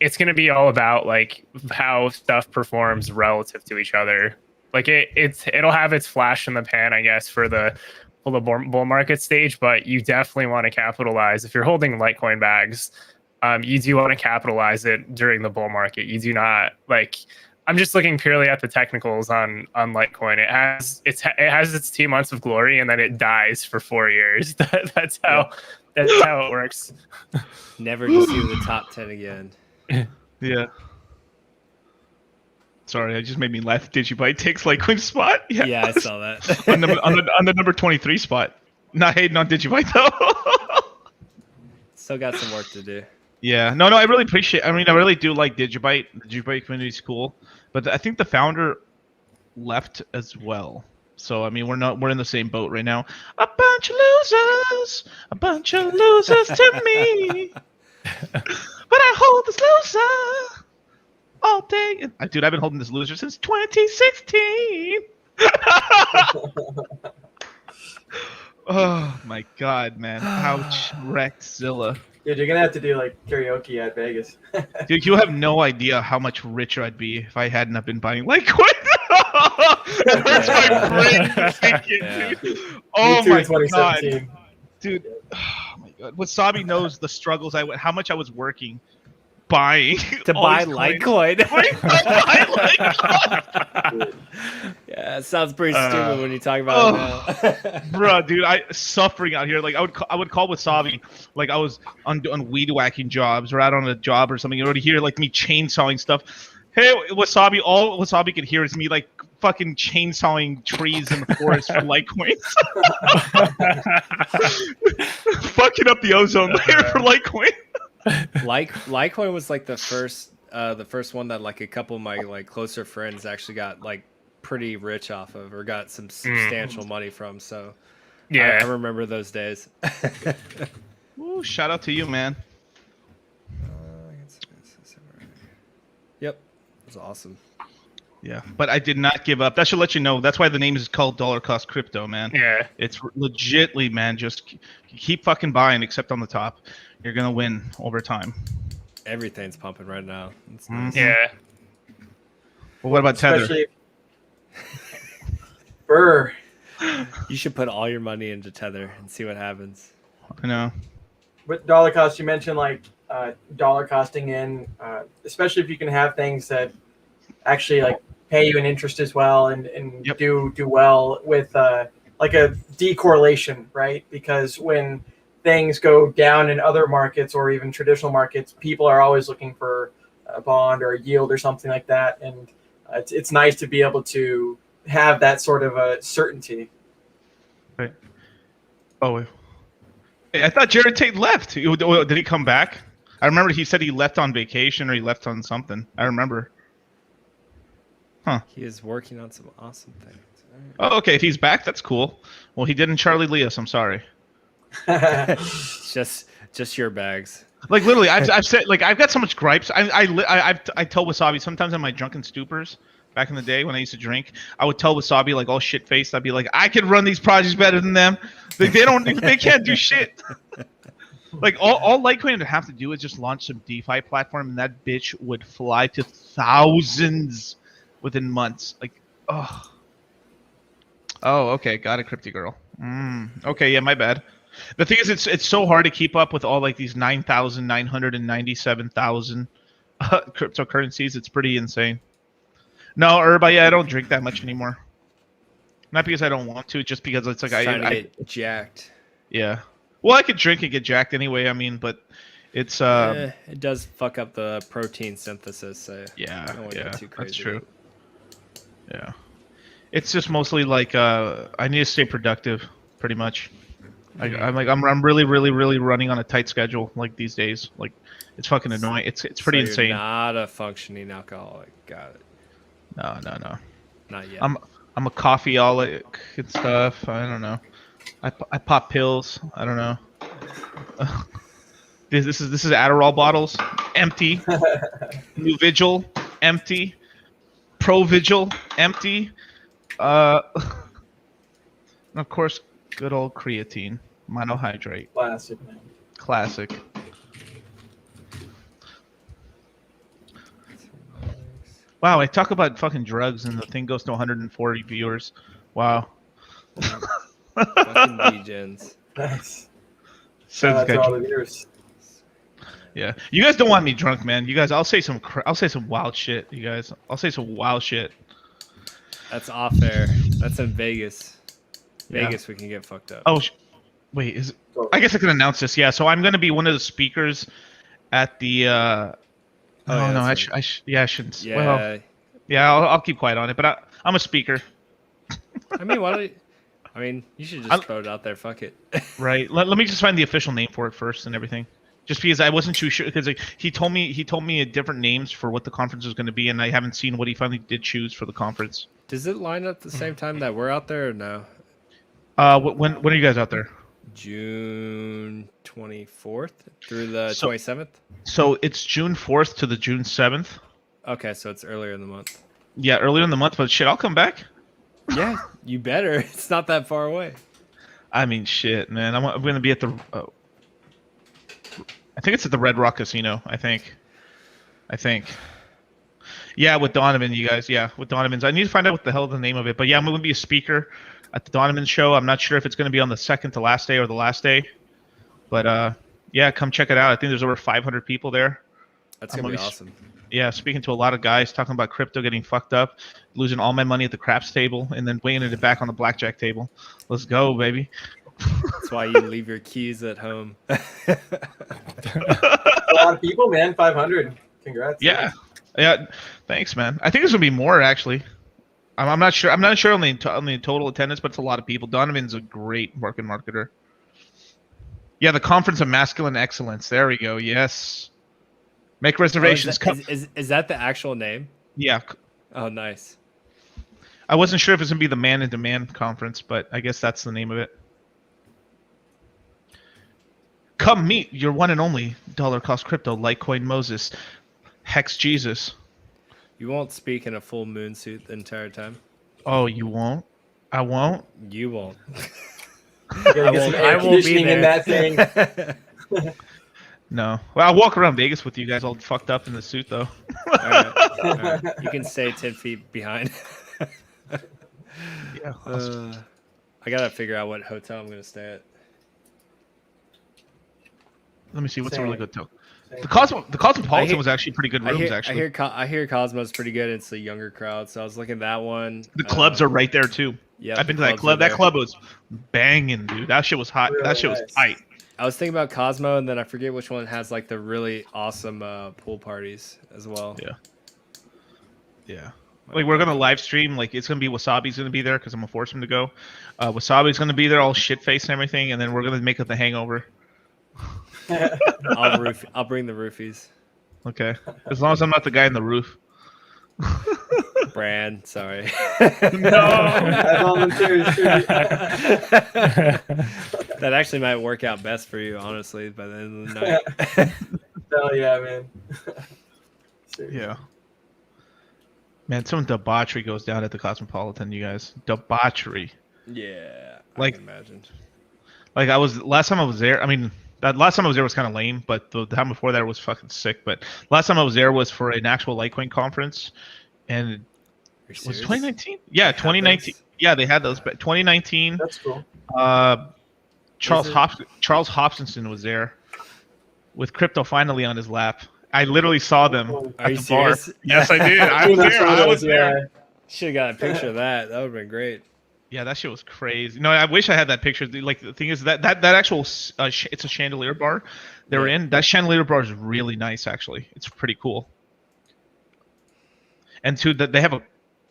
it's going to be all about like how stuff performs relative to each other. Like it'll have its flash in the pan, I guess, for the bull market stage, but you definitely want to capitalize. If you're holding Litecoin bags, you do want to capitalize it during the bull market. You do not like. I'm just looking purely at the technicals on Litecoin. It has its 2 months of glory, and then it dies for 4 years. That's how it works. Never to see the top 10 again. Yeah. Sorry, I just made me laugh. Digibyte takes Litecoin spot. Yeah, I saw that. on the number 23 spot. Not hating on Digibyte though. Still got some work to do. Yeah, no, I really appreciate. I mean, I really do like Digibyte. The Digibyte community is cool, but I think the founder left as well. So I mean, we're in the same boat right now. A bunch of losers to me. But I hold this loser all day. Dude, I've been holding this loser since 2016. Oh my god, man! Ouch, wrecked Zilla. Dude, you're gonna have to do like karaoke at Vegas. Dude, you have no idea how much richer I'd be if I hadn't have been buying Litecoin. That's my brain thinking, dude. Oh Me too, my in 2017. god, dude. Oh my god. Wasabi knows the struggles I went. How much I was working, buying To all buy these coins. Litecoin. Buy Litecoin. Yeah, it sounds pretty stupid when you talk about it now. Bro, dude, I suffering out here. Like I would call Wasabi, like I was on weed whacking jobs or out on a job or something. You would hear like me chainsawing stuff. Hey, Wasabi, all Wasabi could hear is me like fucking chainsawing trees in the forest for Litecoins. Fucking up the ozone layer for Litecoin. Litecoin was like the first one that like a couple of my like closer friends actually got like pretty rich off of or got some substantial money from. So Yeah. I remember those days. Ooh, shout out to you, man. Yep, it was awesome. Yeah, but I did not give up. That should let you know. That's why the name is called Dollar Cost Crypto, man. Yeah. It's legitly, man. Just keep fucking buying, except on the top. You're gonna win over time. Everything's pumping right now. It's nice. Yeah. Well, what about Tether? Especially Burr. You should put all your money into Tether and see what happens. I know. With dollar cost, you mentioned like dollar costing in, especially if you can have things that actually like pay you an interest as well and Yep. do well with like a decorrelation, right? Because when things go down in other markets or even traditional markets, people are always looking for a bond or a yield or something like that, and it's nice to be able to have that sort of a certainty. Right. Oh, wait. Hey, I thought Jared Tate left. Did he come back? I remember he said he left on vacation or he left on something. I remember. Huh. He is working on some awesome things. Oh, okay. If he's back, that's cool. Well, he didn't Charlie Leas. I'm sorry. Just your bags. Like literally, I've said like I've got so much gripes. I tell Wasabi sometimes on my drunken stupors back in the day when I used to drink, I would tell Wasabi like all shit faced. I'd be like, I could run these projects better than them. Like they can't do shit. Like all Litecoin would have to do is just launch some DeFi platform, and that bitch would fly to thousands within months. Like, oh, okay, got it, Crypty Girl. Okay, yeah, my bad. The thing is, it's so hard to keep up with all like these 9,997,000 cryptocurrencies. It's pretty insane. No, Herb, I don't drink that much anymore. Not because I don't want to, just because it's like Trying to get jacked. Yeah. Well, I could drink and get jacked anyway. I mean, but it's it does fuck up the protein synthesis. So yeah, I don't wanna get too crazy. that's true. Yeah, it's just mostly like I need to stay productive, pretty much. I'm really running on a tight schedule like these days. Like it's fucking annoying. It's pretty So insane. You're not a functioning alcoholic. Got it. No. Not yet. I'm a coffeeaholic and stuff. I don't know. I pop pills. I don't know. This is Adderall bottles, empty. New Vigil, empty. Pro Vigil, empty. And of course, good old creatine, monohydrate. Classic, man. Classic. Wow, I talk about fucking drugs and the thing goes to 140 viewers. Wow. Fucking degens. Nice. Sounds Shout out good. to all the viewers. Yeah, you guys don't want me drunk, man. You guys, I'll say some wild shit. You guys, I'll say some wild shit. That's off air. That's in Vegas. Yeah. Vegas, we can get fucked up. Oh, wait, I guess I can announce this. Yeah, so I'm gonna be one of the speakers at the. yeah, no, I that's right. shouldn't. Yeah. Well, yeah, I'll keep quiet on it. But I'm a speaker. I mean, why don't you? I mean, you should just throw it out there. Fuck it. Right. Let me just find the official name for it first and everything. Just because I wasn't too sure, because he told me different names for what the conference was going to be, and I haven't seen what he finally did choose for the conference. Does it line up the same time that we're out there or no? When are you guys out there? June 24th through the 27th. So it's June 4th to the June 7th. Okay, so it's earlier in the month. Yeah, earlier in the month, but shit, I'll come back. Yeah, you better. It's not that far away. I mean, shit, man. I'm going to be at the... I think it's at the Red Rock Casino, I think. Yeah, with Donovan, you guys. Yeah, with Donovan's. I need to find out what the hell the name of it. But yeah, I'm going to be a speaker at the Donovan show. I'm not sure if it's going to be on the second to last day or the last day. But yeah, come check it out. I think there's over 500 people there. That's going to be awesome. Yeah, speaking to a lot of guys, talking about crypto, getting fucked up, losing all my money at the craps table, and then weighing it back on the blackjack table. Let's go, baby. That's why you leave your keys at home. A lot of people, man. 500. Congrats. Yeah. Thanks, man. I think there's gonna be more actually. I'm not sure. I'm not sure on the total attendance, but it's a lot of people. Donovan's a great marketer. Yeah, the Conference of Masculine Excellence. There we go. Yes. Make reservations. Is that the actual name? Yeah. Oh, nice. I wasn't sure if it's gonna be the Man in Demand conference, but I guess that's the name of it. Come meet your one and only dollar cost crypto Litecoin Moses, Hex Jesus. You won't speak in a full moon suit the entire time. Oh, you won't? I won't? You won't. I won't be there. In that thing. No. Well, I'll walk around Vegas with you guys all fucked up in the suit, though. All right. You can stay 10 feet behind. Yeah. I got to figure out what hotel I'm going to stay at. Let me see. What's a really good hotel? The Cosmopolitan was actually pretty good rooms, actually. I hear Cosmo's pretty good. It's a younger crowd, so I was looking at that one. The clubs are right there, too. Yeah, I've been to that club. That club was banging, dude. That shit was hot. Really that shit was tight. I was thinking about Cosmo, and then I forget which one has like the really awesome pool parties as well. Yeah. Like we're gonna live stream. Like it's gonna be Wasabi's gonna be there because I'm gonna force him to go. Wasabi's gonna be there, all shit faced and everything, and then we're gonna make it the Hangover. I'll bring the roofies. Okay, as long as I'm not the guy in the roof. Brand, sorry. No. I volunteer. That actually might work out best for you, honestly, by the end of the night. Hell yeah, man. Yeah. Man, some debauchery goes down at the Cosmopolitan, you guys. Debauchery. Yeah, like, I can imagine. Like last time I was there, I mean, that last time I was there was kind of lame, but the time before that was fucking sick. But last time I was there was for an actual Litecoin conference, and it was 2019. Yeah, 2019. Yeah, they had those. But 2019. That's cool. Charles Hopkinson was there with crypto finally on his lap. I literally saw them Are at you the bar. serious? Yes, I did. I was there. Should have got a picture of that. That would have been great. Yeah, that shit was crazy. No, I wish I had that picture. Like the thing is that actual it's a chandelier bar they're in. That chandelier bar is really nice, actually. It's pretty cool. And two, that they have a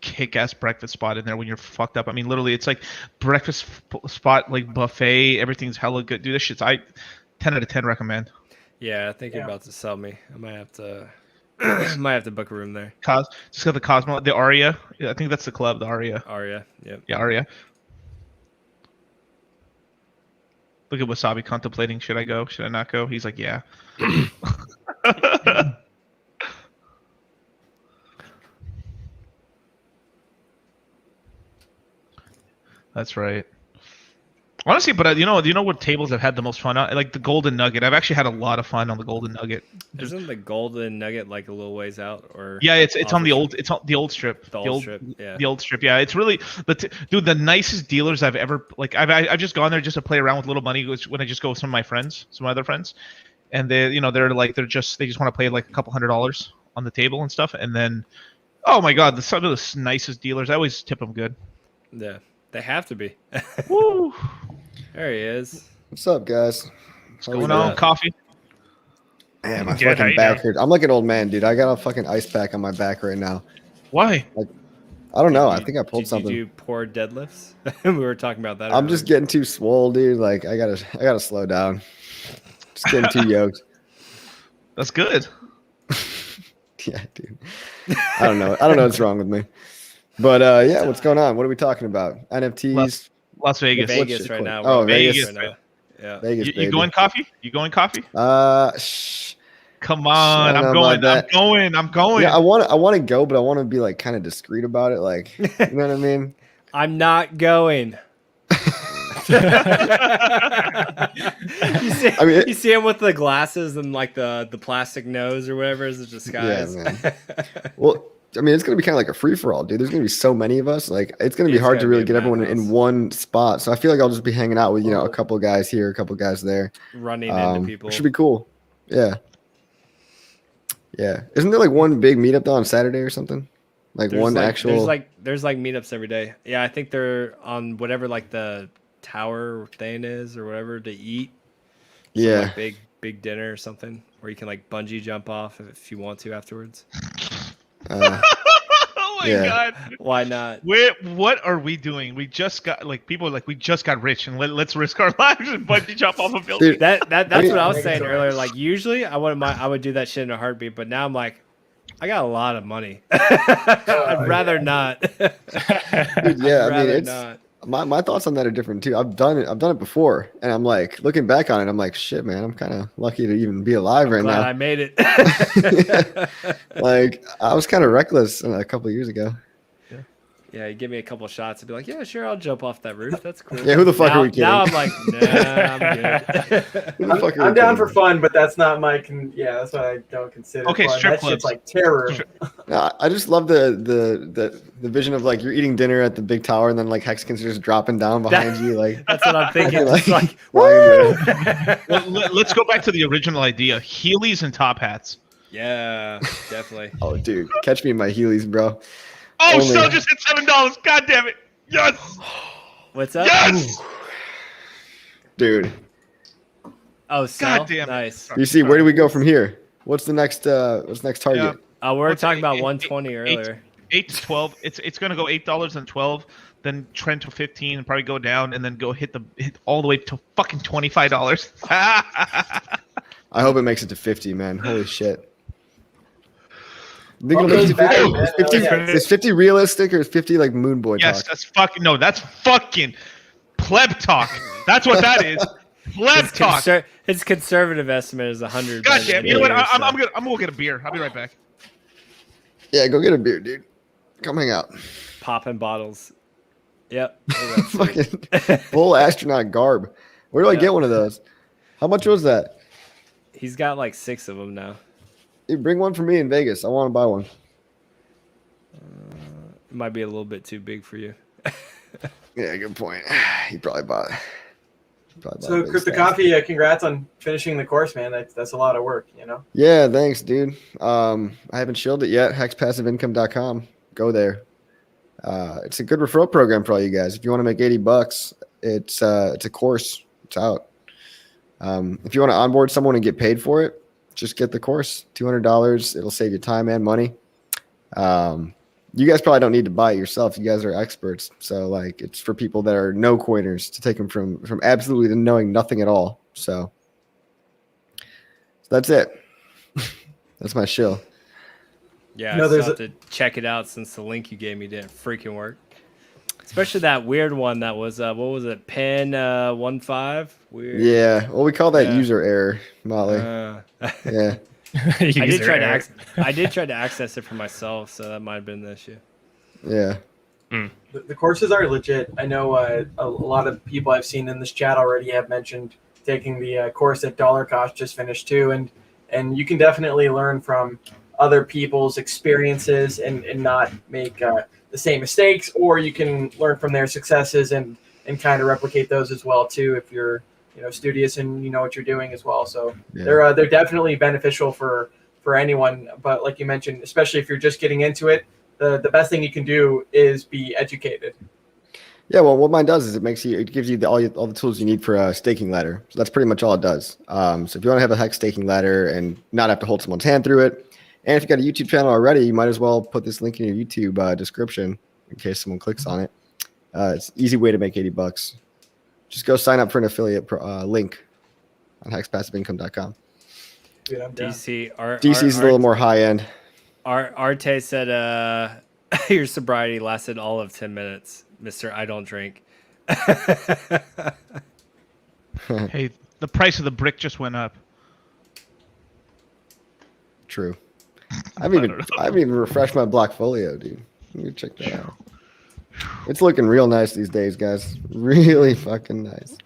kick-ass breakfast spot in there when you're fucked up. I mean, literally, it's like breakfast spot, like buffet. Everything's hella good. Dude, this shit's 10 out of 10 recommend. Yeah, I think you're about to sell me. I might have to book a room there. Just got the Cosmo, the Aria. Yeah, I think that's the club, the Aria. Aria, yep. Yeah, Aria. Look at Wasabi contemplating. Should I go? Should I not go? He's like, yeah. That's right. Honestly, but you know what tables I've had the most fun on? Like the Golden Nugget. I've actually had a lot of fun on the Golden Nugget. Isn't the Golden Nugget like a little ways out? Or yeah, it's on the old strip. The old strip. Yeah. The old strip. Yeah, it's really dude, the nicest dealers I've ever like. I've just gone there just to play around with little money when I just go with some of my friends, some other friends, and they just want to play like a couple $100 on the table and stuff, and then oh my god, some of the nicest dealers. I always tip them good. Yeah. They have to be. Woo. There he is. What's up, guys? What's going on? Coffee? Man, my fucking back hurts. I'm like an old man, dude. I got a fucking ice pack on my back right now. Why? Like, I don't know. I think I pulled something. Did you do poor deadlifts? We were talking about that. I'm just getting too swole, dude. Like, I gotta slow down. Just getting too yoked. That's good. Yeah, dude. I don't know what's wrong with me. But yeah, what's going on? What are we talking about? NFTs. Las Vegas. Vegas right now. Oh, Vegas. Right now. Yeah. Vegas, You baby. going coffee? You going coffee? Shh. Come I on, don't know I'm going. about I'm going. Yeah, I want to go, but I want to be like kind of discreet about it. Like, you know what I mean? I'm not going. you see, I mean, you see him with the glasses and like the plastic nose or whatever is a disguise. Yeah, man. Well, I mean, it's gonna be kind of like a free for all, dude. There's gonna be so many of us. Like, it's gonna be hard to really get everyone in one spot. So I feel like I'll just be hanging out with a couple guys here, a couple guys there, running into people. Which should be cool. Yeah. Yeah. Isn't there like one big meetup though on Saturday or something? Like actual. There's like meetups every day. Yeah, I think they're on whatever like the tower thing is or whatever to eat. Yeah. Like big dinner or something where you can like bungee jump off if you want to afterwards. Oh my god! Why not? What are we doing? We just got we just got rich and let's risk our lives and bungee jump off a building. Dude, that's what I was saying earlier. Like usually I would do that shit in a heartbeat, but now I'm like, I got a lot of money. I'd rather not. Dude, yeah, I mean, it's my thoughts on that are different too. I've done it before, and I'm like looking back on it, I'm like, shit, man, I'm kind of lucky to even be alive right now. I made it. Like I was kind of reckless a couple of years ago. Yeah, you give me a couple shots and be like, yeah, sure, I'll jump off that roof. That's cool. Yeah, who the fuck are we kidding? Now I'm like, nah, I'm good. I'm down for fun, but that's not that's what I don't consider. Okay, fun. strip That clubs. shit's like terror. I just love the vision of like you're eating dinner at the big tower and then like Hexicans are just dropping down behind you. Like that's what I'm thinking. It's like, woo! Well, let's go back to the original idea: Heelys and top hats. Yeah, definitely. Oh, dude, catch me in my Heelys, bro. Oh, so just hit $7. God damn it! Yes. What's up? Yes. Dude. Oh, God damn. Nice. You see, where do we go from here? What's the next target? Yeah. We were talking about 120 earlier. 8 to 12. It's gonna go $8 and 12, then trend to 15 and probably go down and then go hit all the way to fucking $25. I hope it makes it to 50, man. Holy shit. Is 50 realistic or is 50 like moon boy talk? Yes, that's fucking pleb talk. That's what that is. Pleb talk. His conservative estimate is 100. God damn. You know what? I'm gonna get a beer. I'll be right back. Yeah, go get a beer, dude. Come hang out. Popping bottles. Yep. Fucking full astronaut garb. Where do I get one of those? How much was that? He's got like 6 of them now. Dude, bring one for me in Vegas. I want to buy one. It might be a little bit too big for you. Yeah, good point. He probably bought. So, Crypto Coffee, congrats on finishing the course, man. That's a lot of work, you know. Yeah, thanks, dude. I haven't shilled it yet. HexPassiveIncome.com. Go there. It's a good referral program for all you guys. If you want to make $80, it's a course. It's out. If you want to onboard someone and get paid for it, just get the course. $200. It'll save you time and money. You guys probably don't need to buy it yourself. You guys are experts. So like it's for people that are no coiners to take them from absolutely knowing nothing at all. So that's it. That's my shill. Yeah, I still have to check it out since the link you gave me didn't freaking work. Especially that weird one that was what was it? Pen 15? Weird. Yeah. Well, we call that user error, Molly. Yeah. I did try to access it for myself, so that might have been the issue. Yeah. The courses are legit. I know a lot of people I've seen in this chat already have mentioned taking the course at dollar cost, just finished too, and you can definitely learn from other people's experiences and not make the same mistakes, or you can learn from their successes and kind of replicate those as well too if you're studious and you know what you're doing as well. So they're definitely beneficial for anyone, but like you mentioned, especially if you're just getting into it, the best thing you can do is be educated. Yeah, well, what mine does is it gives you all the tools you need for a staking ladder. So that's pretty much all it does. So if you want to have a Hex staking ladder and not have to hold someone's hand through it, and if you got a YouTube channel already, you might as well put this link in your YouTube description in case someone clicks on it. It's an easy way to make $80. Just go sign up for an affiliate link on hexpassiveincome.com. DC's a little more high end. Arte said your sobriety lasted all of 10 minutes, Mr. I don't drink. Hey, the price of the brick just went up. True. I haven't even refreshed my Blockfolio, dude. Let me check that out. It's looking real nice these days, guys. Really fucking nice.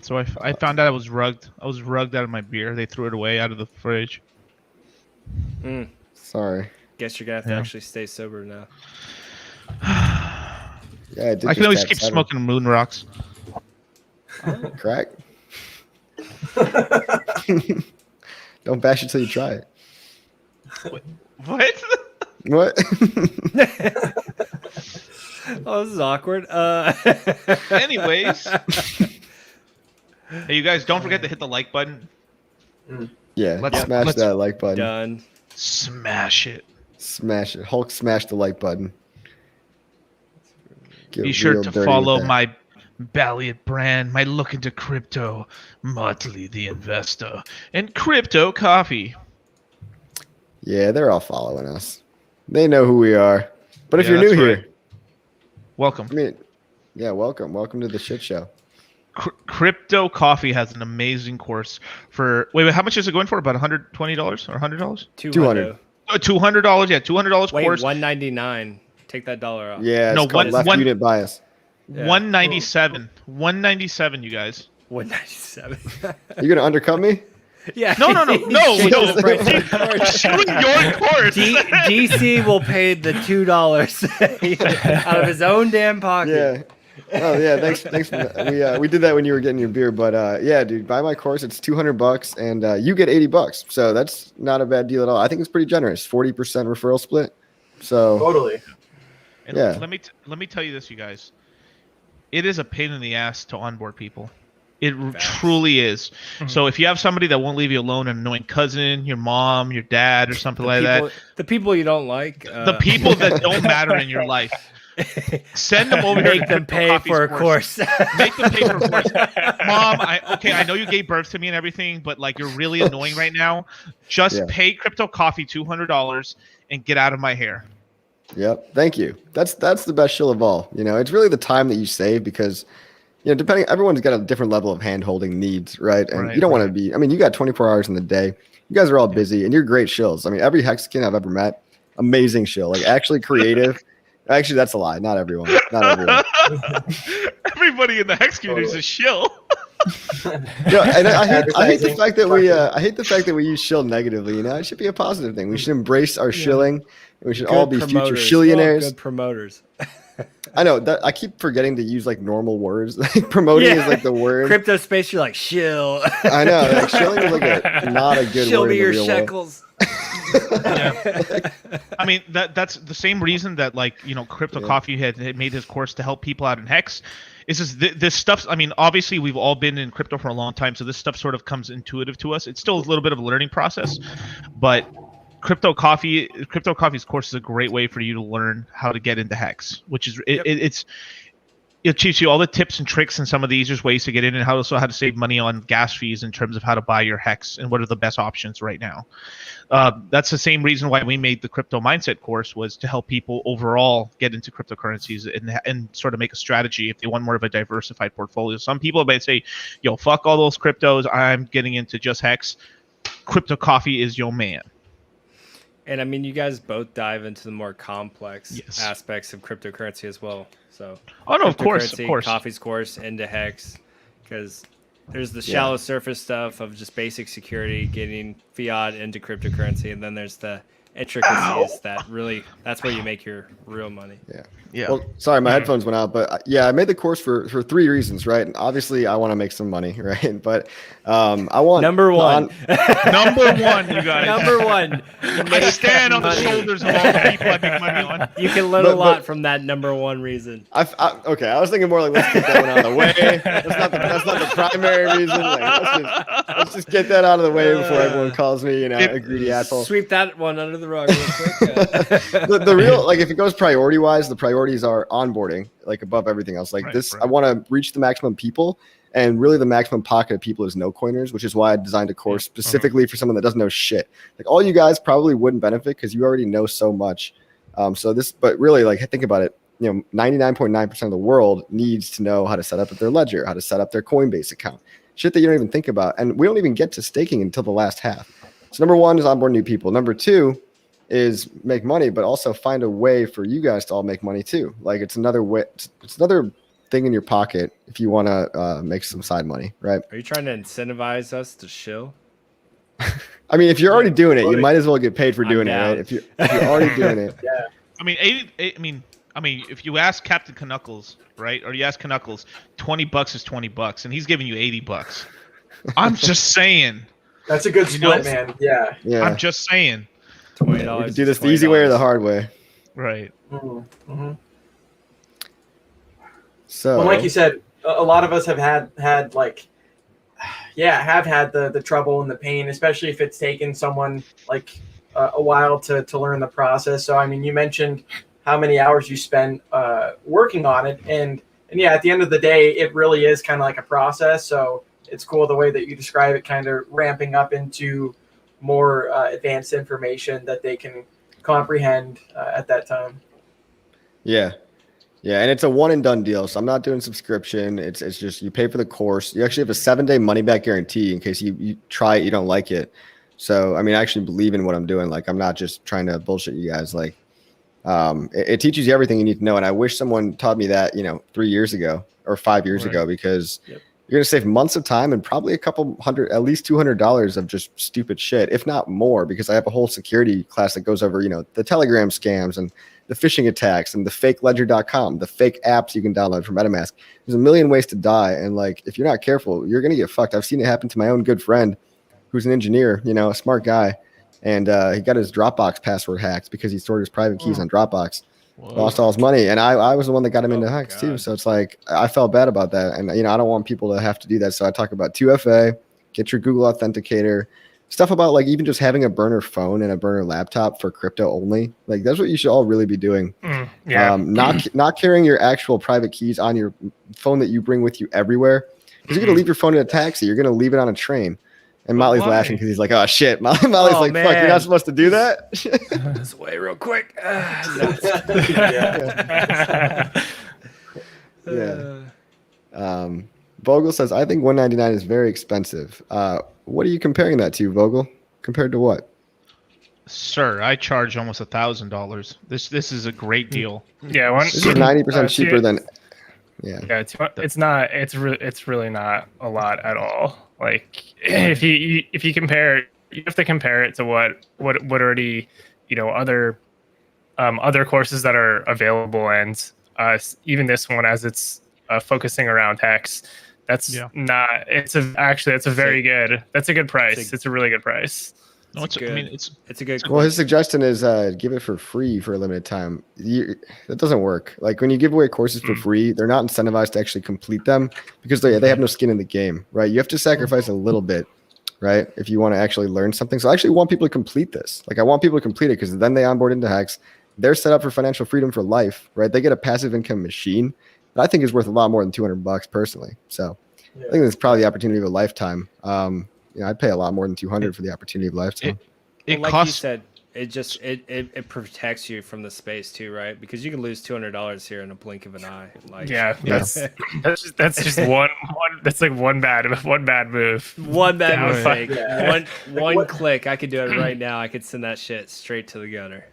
So I found out I was rugged. I was rugged out of my beer. They threw it away out of the fridge. Sorry. Guess you're gonna have to actually stay sober now. Yeah, I can always keep smoking moon rocks. Crack. Don't bash it till you try it. What? What? Oh, this is awkward. Anyways. Hey, you guys, don't forget to hit the like button. Yeah, Let's smash that like button. Done. Smash it. Smash it. Hulk smash the like button. Get Be sure real to dirty follow with that. my Balliot brand, my Look Into Crypto, Motley the Investor, and Crypto Coffee. Yeah, they're all following us. They know who we are. But if Yeah, you're new that's here, right. Welcome. I mean, yeah, welcome. Welcome to the shit show. Crypto Coffee has an amazing course for. Wait, how much is it going for? About $120 or $100? 200. $200. Yeah, $200 Wait, course. $199. Take that dollar off. Yeah, it's No, called left one- unit bias. Yeah. $197. $197, you guys. 197. You gonna undercut me? Yeah. No. Change No. the price of the course. Shoot your course. DC will pay the $2 out of his own damn pocket. Yeah. Oh yeah, thanks. We did that when you were getting your beer, but yeah, dude, buy my course. It's $200, and you get $80. So that's not a bad deal at all. I think it's pretty generous. 40% referral split. So Totally. And Yeah. let me tell you this, you guys. It is a pain in the ass to onboard people. It truly is. So if you have somebody that won't leave you alone, an annoying cousin, your mom, your dad, or something like that, The people you don't like. the people that don't matter in your life, send them over here. Make to them Crypto pay Coffee's for a course. Make them pay for a course. Mom, I know you gave birth to me and everything, but like you're really annoying right now. Just pay Crypto Coffee $200 and get out of my hair. Yep. Thank you. That's the best shill of all. You know, it's really the time that you save because, you know, everyone's got a different level of hand holding needs, right? And you don't want to be. I mean, you got 24 hours in the day. You guys are all busy, and you're great shills. I mean, every Hexakin I've ever met, amazing shill. Like actually creative. Actually, that's a lie. Not everyone. Not everyone. Everybody in the Hex community is a shill. Yeah, and I hate the fact that we use shill negatively. You know, it should be a positive thing. We should embrace our shilling. And we should all be future shillionaires. Good promoters. I know that I keep forgetting to use like normal words. Like promoting is like the word. Crypto space, you're like shill. I know. Like shilling is like not a good Shill word. me in the your real world. shekels. Yeah. I mean that's the same reason that like Crypto Coffee had made his course to help people out in Hex. Is this stuff? I mean, obviously we've all been in crypto for a long time, so this stuff sort of comes intuitive to us. It's still a little bit of a learning process, but Crypto Coffee's course is a great way for you to learn how to get into Hex, which is it teaches you all the tips and tricks and some of the easiest ways to get in, and how to save money on gas fees in terms of how to buy your Hex and what are the best options right now. That's the same reason why we made the Crypto Mindset course, was to help people overall get into cryptocurrencies and sort of make a strategy if they want more of a diversified portfolio. Some people might say, yo, fuck all those cryptos, I'm getting into just Hex. Crypto Coffee is your man. And I mean, you guys both dive into the more complex aspects of cryptocurrency as well. So, of course. Coffee's course into Hex, because there's the shallow surface stuff of just basic security, getting fiat into cryptocurrency, and then there's the intricacies that's where you make your real money. Yeah. Well, sorry, my headphones went out, but I made the course for 3 reasons, right? And obviously, I want to make some money, right? But I want number one, you guys. Number one, I stand on the shoulders of all the people I make money on. You can learn a lot from that number one reason. Okay, I was thinking more like, let's get that one out of the way. That's not the primary reason. Like, let's just get that out of the way before everyone calls me, a greedy asshole. Sweep that one under the rug real quick. The real, like, if it goes priority wise, the priorities are onboarding, like above everything else. Like I want to reach the maximum people, and really the maximum pocket of people is no coiners, which is why I designed a course specifically for someone that doesn't know shit. Like all you guys probably wouldn't benefit because you already know so much. But really, like, think about it. 99.9% of the world needs to know how to set up their ledger, how to set up their Coinbase account. shit that you don't even think about. And we don't even get to staking until the last half. So number one is onboard new people. Number two is make money, but also find a way for you guys to all make money too. Like it's another way, it's another thing in your pocket if you want to make some side money, right? Are you trying to incentivize us to shill? I mean, if you're already doing it, you might as well get paid for doing it, right? If you're already doing it. Yeah. I mean, if you ask Captain Knuckles, right, or you ask Knuckles, $20 is $20, and he's giving you $80. I'm just saying. That's a good split, man. Yeah. Yeah. I'm just saying. $20. You can do this the easy way or the hard way. Right. Mm-hmm. So, well, like you said, a lot of us have had like, have had the trouble and the pain, especially if it's taken someone like a while to learn the process. So, I mean, you mentioned how many hours you spend working on it. And yeah, at the end of the day, it really is kind of like a process. So it's cool the way that you describe it, kind of ramping up into more advanced information that they can comprehend at that time. yeah. Yeah, and it's a one and done deal. So I'm not doing subscription. It's just you pay for the course. You actually have a 7-day money back guarantee in case you try it, you don't like it. So I mean, I actually believe in what I'm doing. Like I'm not just trying to bullshit you guys. Like it teaches you everything you need to know. And I wish someone taught me that, 3 years ago or 5 years ago, because you're gonna save months of time and probably a couple hundred, at least $200 of just stupid shit, if not more, because I have a whole security class that goes over, the Telegram scams and the phishing attacks and the fake ledger.com, the fake apps you can download from Metamask. There's a million ways to die. And like, if you're not careful, you're going to get fucked. I've seen it happen to my own good friend who's an engineer, a smart guy. And he got his Dropbox password hacked because he stored his private keys on Dropbox. Whoa. Lost all his money. And I was the one that got him into hacks too. So it's like, I felt bad about that. And, I don't want people to have to do that. So I talk about 2FA, get your Google Authenticator, stuff about like even just having a burner phone and a burner laptop for crypto only. Like that's what you should all really be doing. Not carrying your actual private keys on your phone that you bring with you everywhere. Because you're going to leave your phone in a taxi. You're going to leave it on a train. And Molly's laughing because he's like, oh shit. Molly's like, man. fuck, you're not supposed to do that. This way real quick. Vogel says, I think $199 is very expensive. What are you comparing that to, Vogel? Compared to what? Sir, I charge almost $1,000. This is a great deal. Yeah, this is 90% cheaper than. Yeah, it's not. It's really not a lot at all. Like if you compare it, you have to compare it to what already other courses that are available, and even this one as it's focusing around Hex. That's not. It's a very good. That's a good price. It's a really good price. No, it's a good. Well, his suggestion is give it for free for a limited time. That doesn't work. Like when you give away courses for free, they're not incentivized to actually complete them because they have no skin in the game, right? You have to sacrifice a little bit, right? If you want to actually learn something. So I actually want people to complete this. Like I want people to complete it because then they onboard into Hex. They're set up for financial freedom for life, right? They get a passive income machine that I think is worth a lot more than $200 personally. So I think it's probably the opportunity of a lifetime. I'd pay a lot more than $200 for the opportunity of a lifetime. It like costs, you said, it protects you from the space too, right? Because you can lose $200 here in a blink of an eye. Like, that's just one. That's like one bad move. One bad mistake. One click. I could do it right now. I could send that shit straight to the gutter.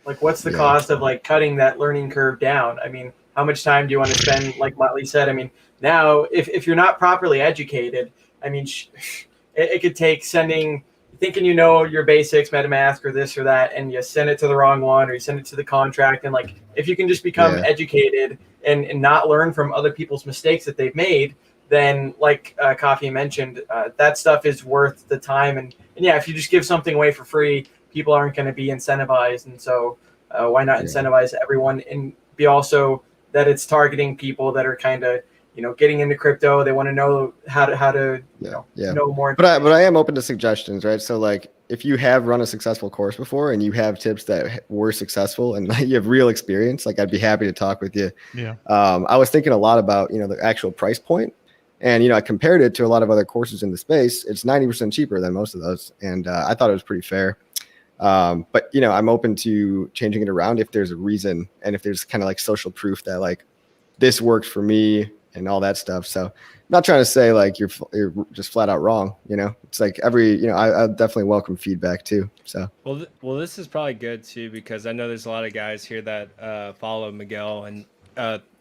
Like, what's the cost of like cutting that learning curve down? I mean, how much time do you want to spend? Like Motley said, I mean, now if you're not properly educated, I mean, it could take thinking your basics, MetaMask or this or that, and you send it to the wrong one or you send it to the contract. And like, if you can just become educated and not learn from other people's mistakes that they've made, then like Coffee mentioned, that stuff is worth the time. And if you just give something away for free, people aren't going to be incentivized. And so why not incentivize everyone and be also that it's targeting people that are kind of, getting into crypto. They want to know how to know more. But I am open to suggestions, right? So like if you have run a successful course before and you have tips that were successful and you have real experience, like I'd be happy to talk with you. Yeah. I was thinking a lot about, the actual price point, and, I compared it to a lot of other courses in the space. It's 90% cheaper than most of those. And I thought it was pretty fair. But I'm open to changing it around if there's a reason and if there's kind of like social proof that like this worked for me and all that stuff. So I'm not trying to say like you're just flat out wrong. It's like I definitely welcome feedback too. So Well, this is probably good too, because I know there's a lot of guys here that follow Miguel and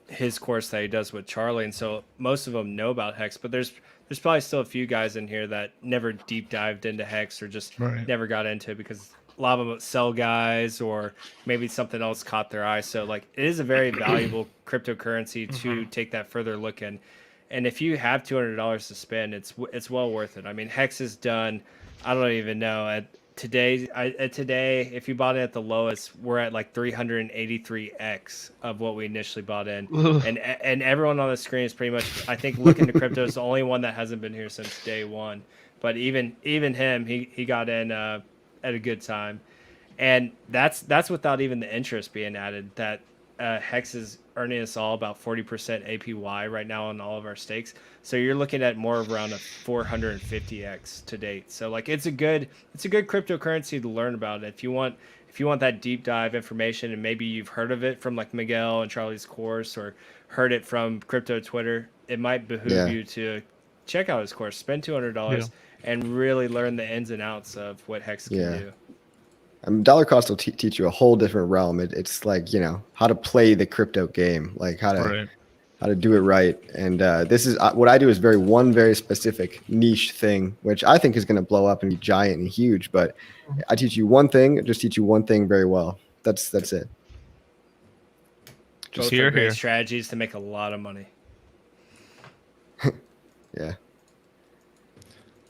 his course that he does with Charlie, and so most of them know about Hex, but there's probably still a few guys in here that never deep dived into Hex or just never got into it, because a lot of them sell guys or maybe something else caught their eye. So like it is a very valuable cryptocurrency to take that further look in. And if you have $200 to spend, it's well worth it. I mean, Hex is done. I don't even know at today. If you bought it at the lowest, we're at like 383x of what we initially bought in. And everyone on the screen is pretty much, I think, LookIntoCrypto is the only one that hasn't been here since day one. But even him, he got in at a good time, and that's without even the interest being added. That Hex is earning us all about 40% APY right now on all of our stakes. So you're looking at more around a 450x to date. So like it's a good cryptocurrency to learn about. If you want that deep dive information, and maybe you've heard of it from like Miguel and Charlie's course, or heard it from crypto Twitter, it might behoove you to check out his course, spend $200 and really learn the ins and outs of what Hex can do. Dollar cost will teach you a whole different realm. It's like, how to play the crypto game, like how to do it right. And this is what I do is very specific niche thing, which I think is going to blow up and be giant and huge. But I teach you one thing, just teach you one thing very well. That's it. Just great strategies to make a lot of money. Yeah.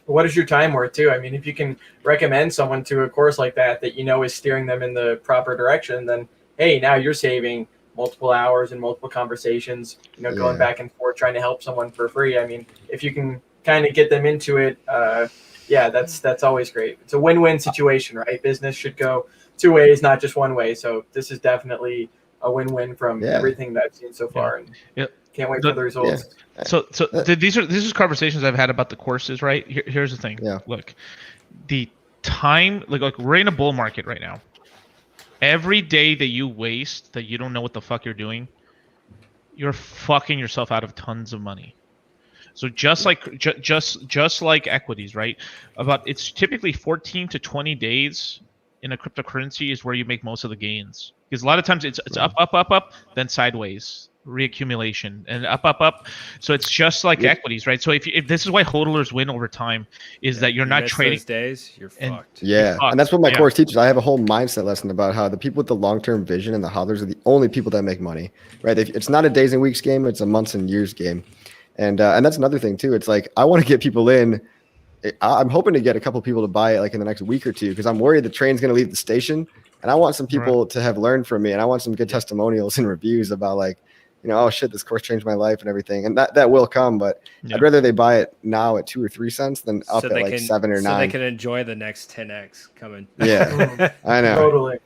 What is your time worth too? I mean, if you can recommend someone to a course like that is steering them in the proper direction, then hey, now you're saving multiple hours and multiple conversations, going back and forth trying to help someone for free. I mean, if you can kind of get them into it, that's always great. It's a win-win situation, right? Business should go two ways, not just one way. So this is definitely a win-win from everything that I've seen so far, and can't wait for the results. So these are conversations I've had about the courses, right? Here's the thing. Look, the time, like we're in a bull market right now. Every day that you waste that you don't know what the fuck you're doing, you're fucking yourself out of tons of money. So just like equities, right? It's typically 14 to 20 days in a cryptocurrency is where you make most of the gains. Because a lot of times it's up, then sideways, reaccumulation, and up. So it's just like equities, right? So if this is why hodlers win over time, is that you're not trading those days, you're fucked. And that's what my course teaches. I have a whole mindset lesson about how the people with the long-term vision and the hodlers are the only people that make money, right? It's not a days and weeks game; it's a months and years game. And that's another thing too. It's like I want to get people in. I'm hoping to get a couple people to buy it like in the next week or two, because I'm worried the train's going to leave the station, and I want some people to have learned from me, and I want some good testimonials and reviews about like, oh shit, this course changed my life and everything. And that will come, but I'd rather they buy it now at 2 or 3 cents than up at like 7 or 9. So they can enjoy the next 10x coming. Yeah, I know. Totally.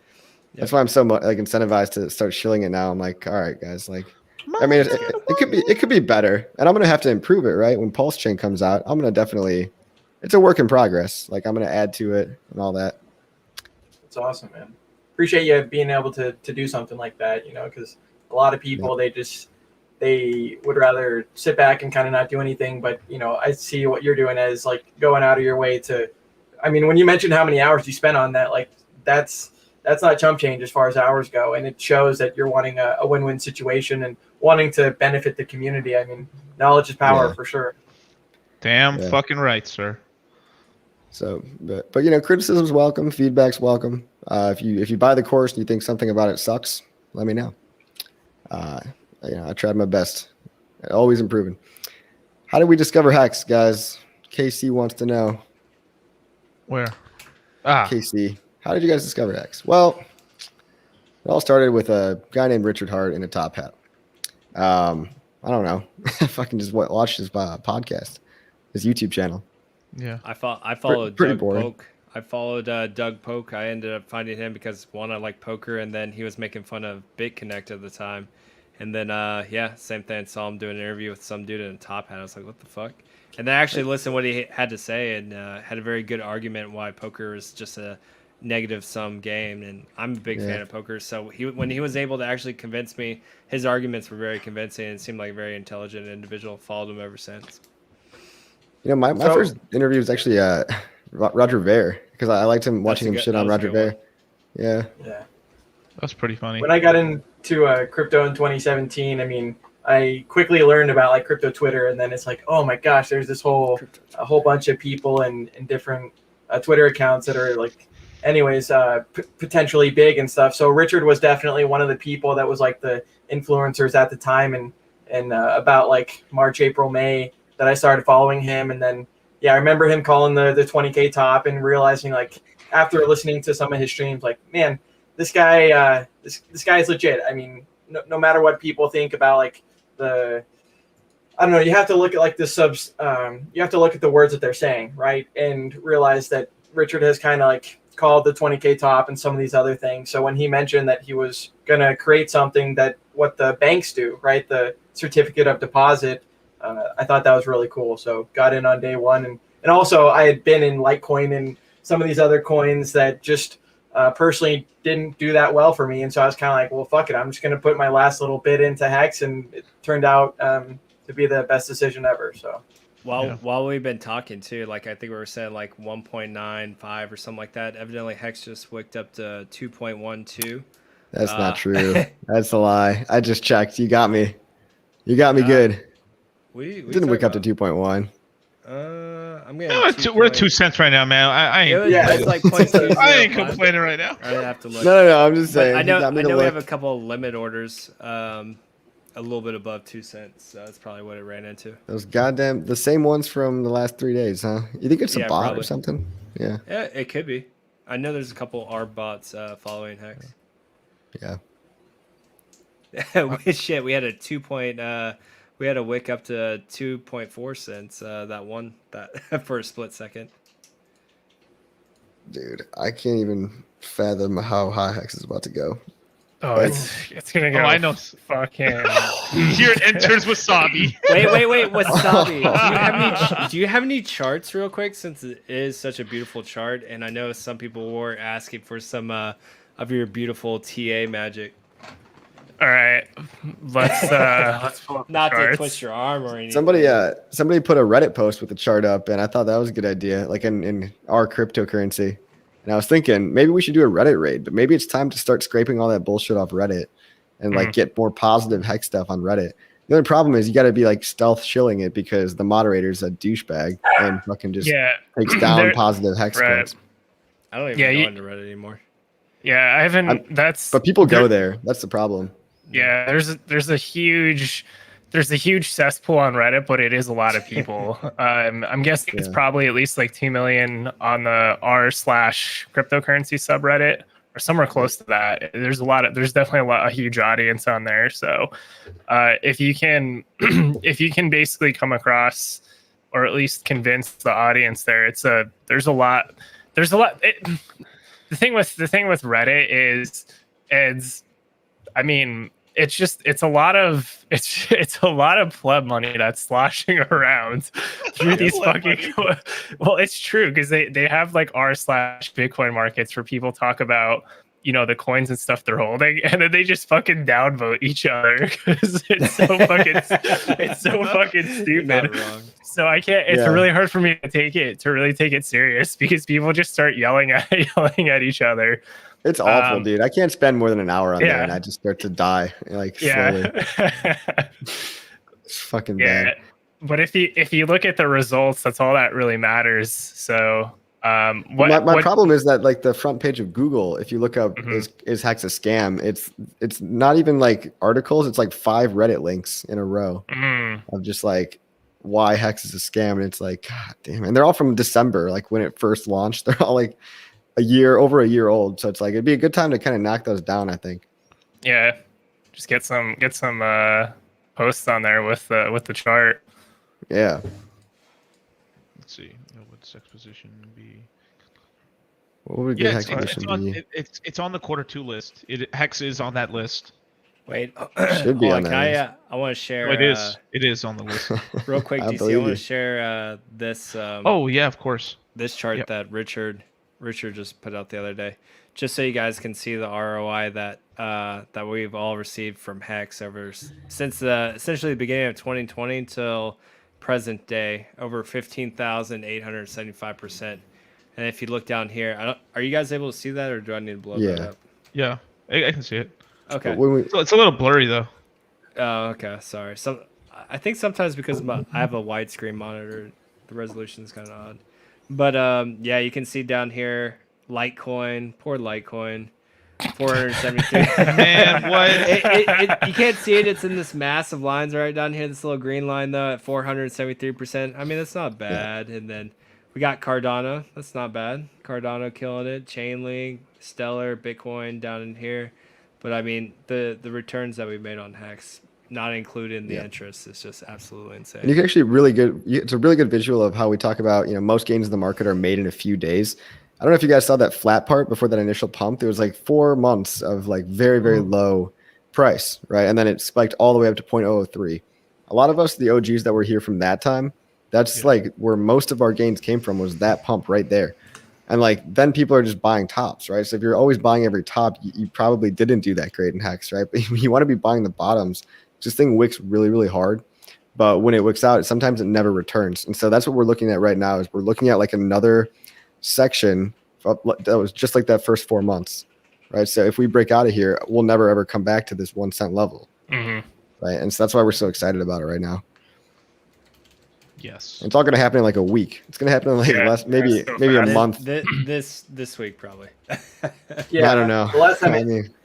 That's why I'm so like incentivized to start shilling it now. I'm like, all right, guys, like, I mean, it could be better, and I'm gonna have to improve it, right? When Pulse Chain comes out, I'm gonna definitely. It's a work in progress. Like I'm gonna add to it and all that. It's awesome, man. Appreciate you being able to do something like that, because a lot of people they would rather sit back and kind of not do anything. But I see what you're doing as like going out of your way to. I mean, when you mentioned how many hours you spent on that, like that's not chump change as far as hours go, and it shows that you're wanting a win-win situation and wanting to benefit the community. I mean, knowledge is power for sure. Damn fucking right, sir. So, but criticism's welcome, feedback's welcome. If you buy the course and you think something about it sucks, let me know. I tried my best, always improving. How did we discover Hex, guys? KC wants to know. Where? KC, how did you guys discover Hex? Well, it all started with a guy named Richard Hart in a top hat. I don't know. If I can just watch his podcast, his YouTube channel. Yeah, I followed pretty Doug boring. Polk. I followed Doug Polk. I ended up finding him because one, I like poker, and then he was making fun of BitConnect at the time. And then same thing. Saw him doing an interview with some dude in a top hat. I was like, what the fuck? And then I actually listened to what he had to say, and had a very good argument why poker is just a negative sum game, and I'm a big Yeah. fan of poker. So when he was able to actually convince me, his arguments were very convincing and seemed like a very intelligent individual. Followed him ever since. You know, my So- first interview was actually Roger Ver, because I liked him watching him That's a shit good- on that was a Roger good Ver. Yeah. Yeah. That's pretty funny. When I got into crypto in 2017, I mean, I quickly learned about like crypto Twitter, and then it's like, oh my gosh, there's this whole bunch of people and different Twitter accounts that are like, anyways, potentially big and stuff. So Richard was definitely one of the people that was like the influencers at the time, and about like March, April, May that I started following him, and then I remember him calling the 20K top and realizing like after listening to some of his streams, like, man, this guy this guy is legit. I mean, no matter what people think about like I don't know, you have to look at like the subs, you have to look at the words that they're saying, right? And realize that Richard has kind of like called the 20K top and some of these other things. So when he mentioned that he was going to create something that what the banks do, right? The certificate of deposit, I thought that was really cool. So got in on day one. And also I had been in Litecoin and some of these other coins that just personally didn't do that well for me. And so I was kind of like, well, fuck it. I'm just going to put my last little bit into Hex, and it turned out to be the best decision ever. So while we've been talking too, like I think we were saying like 1.95 or something like that. Evidently Hex just wicked up to 2.12. That's not true. That's a lie. I just checked. You got me. You got me good. We Didn't wake up to 2.1. I'm No, getting we're at 2 cents right now, man. I ain't. It's like 0.205. I ain't complaining right now. I have to look. No. I'm just But saying. I know you got me to we look. have a couple of limit orders, a little bit above 2 cents. So that's probably what it ran into. Those goddamn the same ones from the last 3 days, huh? You think it's a Yeah, bot probably. or something? Yeah. Yeah, it could be. I know there's a couple ARB bots following Hex. Yeah. Shit, we had a we had a wick up to 2.4 cents. That for a split second. Dude, I can't even fathom how high Hex is about to go. Oh, it's gonna go. Oh, I know. Fucking. Here enters Wasabi. Wait, Wasabi. Do you have any charts real quick, since it is such a beautiful chart? And I know some people were asking for some of your beautiful TA magic. All right, let's pull up the Not to charts. twist your arm or anything. Somebody put a Reddit post with the chart up, and I thought that was a good idea, like in our cryptocurrency. And I was thinking maybe we should do a Reddit raid, but maybe it's time to start scraping all that bullshit off Reddit and like get more positive Hex stuff on Reddit. The only problem is you got to be like stealth shilling it because the moderator's a douchebag and fucking just takes down positive Hex coins. I don't even go into Reddit anymore. Yeah, I haven't. But people go there. That's the problem. Yeah, there's a huge cesspool on Reddit, but it is a lot of people. I'm guessing it's probably at least like 2 million on the r/cryptocurrency subreddit or somewhere close to that. There's definitely a huge audience on there. So if you can basically come across or at least convince the audience there, there's a lot. The thing with Reddit is I mean, it's a lot of pleb money that's sloshing around through these fucking. Well, it's true because they have like r/Bitcoin markets where people talk about the coins and stuff they're holding, and then they just fucking downvote each other because it's so fucking stupid. So I can't. It's really hard for me to really take it serious because people just start yelling at each other. It's awful, dude. I can't spend more than an hour on there, and I just start to die slowly. It's fucking bad. But if you look at the results, that's all that really matters. So my problem is that like the front page of Google, if you look up is Hex a scam, it's not even like articles. It's like 5 Reddit links in a row of just like why Hex is a scam, and it's like, God damn. And they're all from December, like when it first launched. They're all like over a year old, so it's like it'd be a good time to kind of knock those down, I think. Yeah, just get some posts on there with the chart. Yeah. Let's see. What sex position be? What would good Hex position be? It's on the Q2 list. Hex is on that list. Wait, should be on that list. I want to share. Oh, it is. It is on the list. Real quick, DC. I want to share this. Oh yeah, of course. This chart that Richard Richard just put out the other day, just so you guys can see the ROI that that we've all received from Hex since essentially the beginning of 2020 till present day, over 15,875%. And if you look down here, are you guys able to see that, or do I need to blow that up? Yeah, I can see it. Okay. So it's a little blurry though. Oh, okay. Sorry. I think sometimes because I have a widescreen monitor, the resolution is kind of odd. But yeah, you can see down here, Litecoin, poor Litecoin, 473. Man, what? You can't see it. It's in this massive lines right down here. This little green line though at 473%. I mean, that's not bad. And then we got Cardano. That's not bad. Cardano killing it. Chainlink, Stellar, Bitcoin down in here. But I mean, the returns that we made on Hex, not including the interest, is just absolutely insane. And you can actually it's a really good visual of how we talk about, most gains in the market are made in a few days. I don't know if you guys saw that flat part before that initial pump. There was like 4 months of like very, very low price, right? And then it spiked all the way up to 0.003. A lot of us, the OGs that were here from that time, that's like where most of our gains came from, was that pump right there. And like then people are just buying tops, right? So if you're always buying every top, you probably didn't do that great in Hex, right? But you want to be buying the bottoms. This thing wicks really, really hard. But when it wicks out, sometimes it never returns. And so that's what we're looking at right now, is we're looking at like another section that was just like that first 4 months, right? So if we break out of here, we'll never, ever come back to this 1 cent level, right? And so that's why we're so excited about it right now. Yes. It's all going to happen in like a week. It's going to happen in like maybe a month. This week probably. Yeah, I don't know. The last time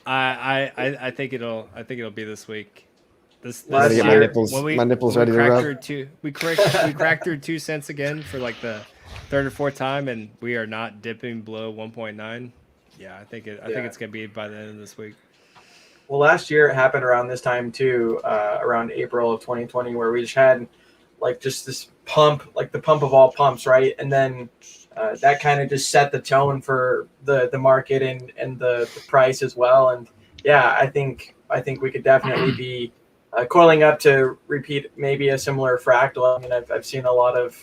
I think it'll be this week. This gotta get year, my nipples ready to rub. We cracked through 2 cents again for like the third or fourth time, and we are not dipping below 1.9. Yeah, I think it's gonna be by the end of this week. Well, last year it happened around this time too, around April of 2020, where we just had like just this pump, like the pump of all pumps, right? And then that kind of just set the tone for the market and the price as well. And yeah, I think we could definitely be coiling up to repeat maybe a similar fractal. I mean, I've seen a lot of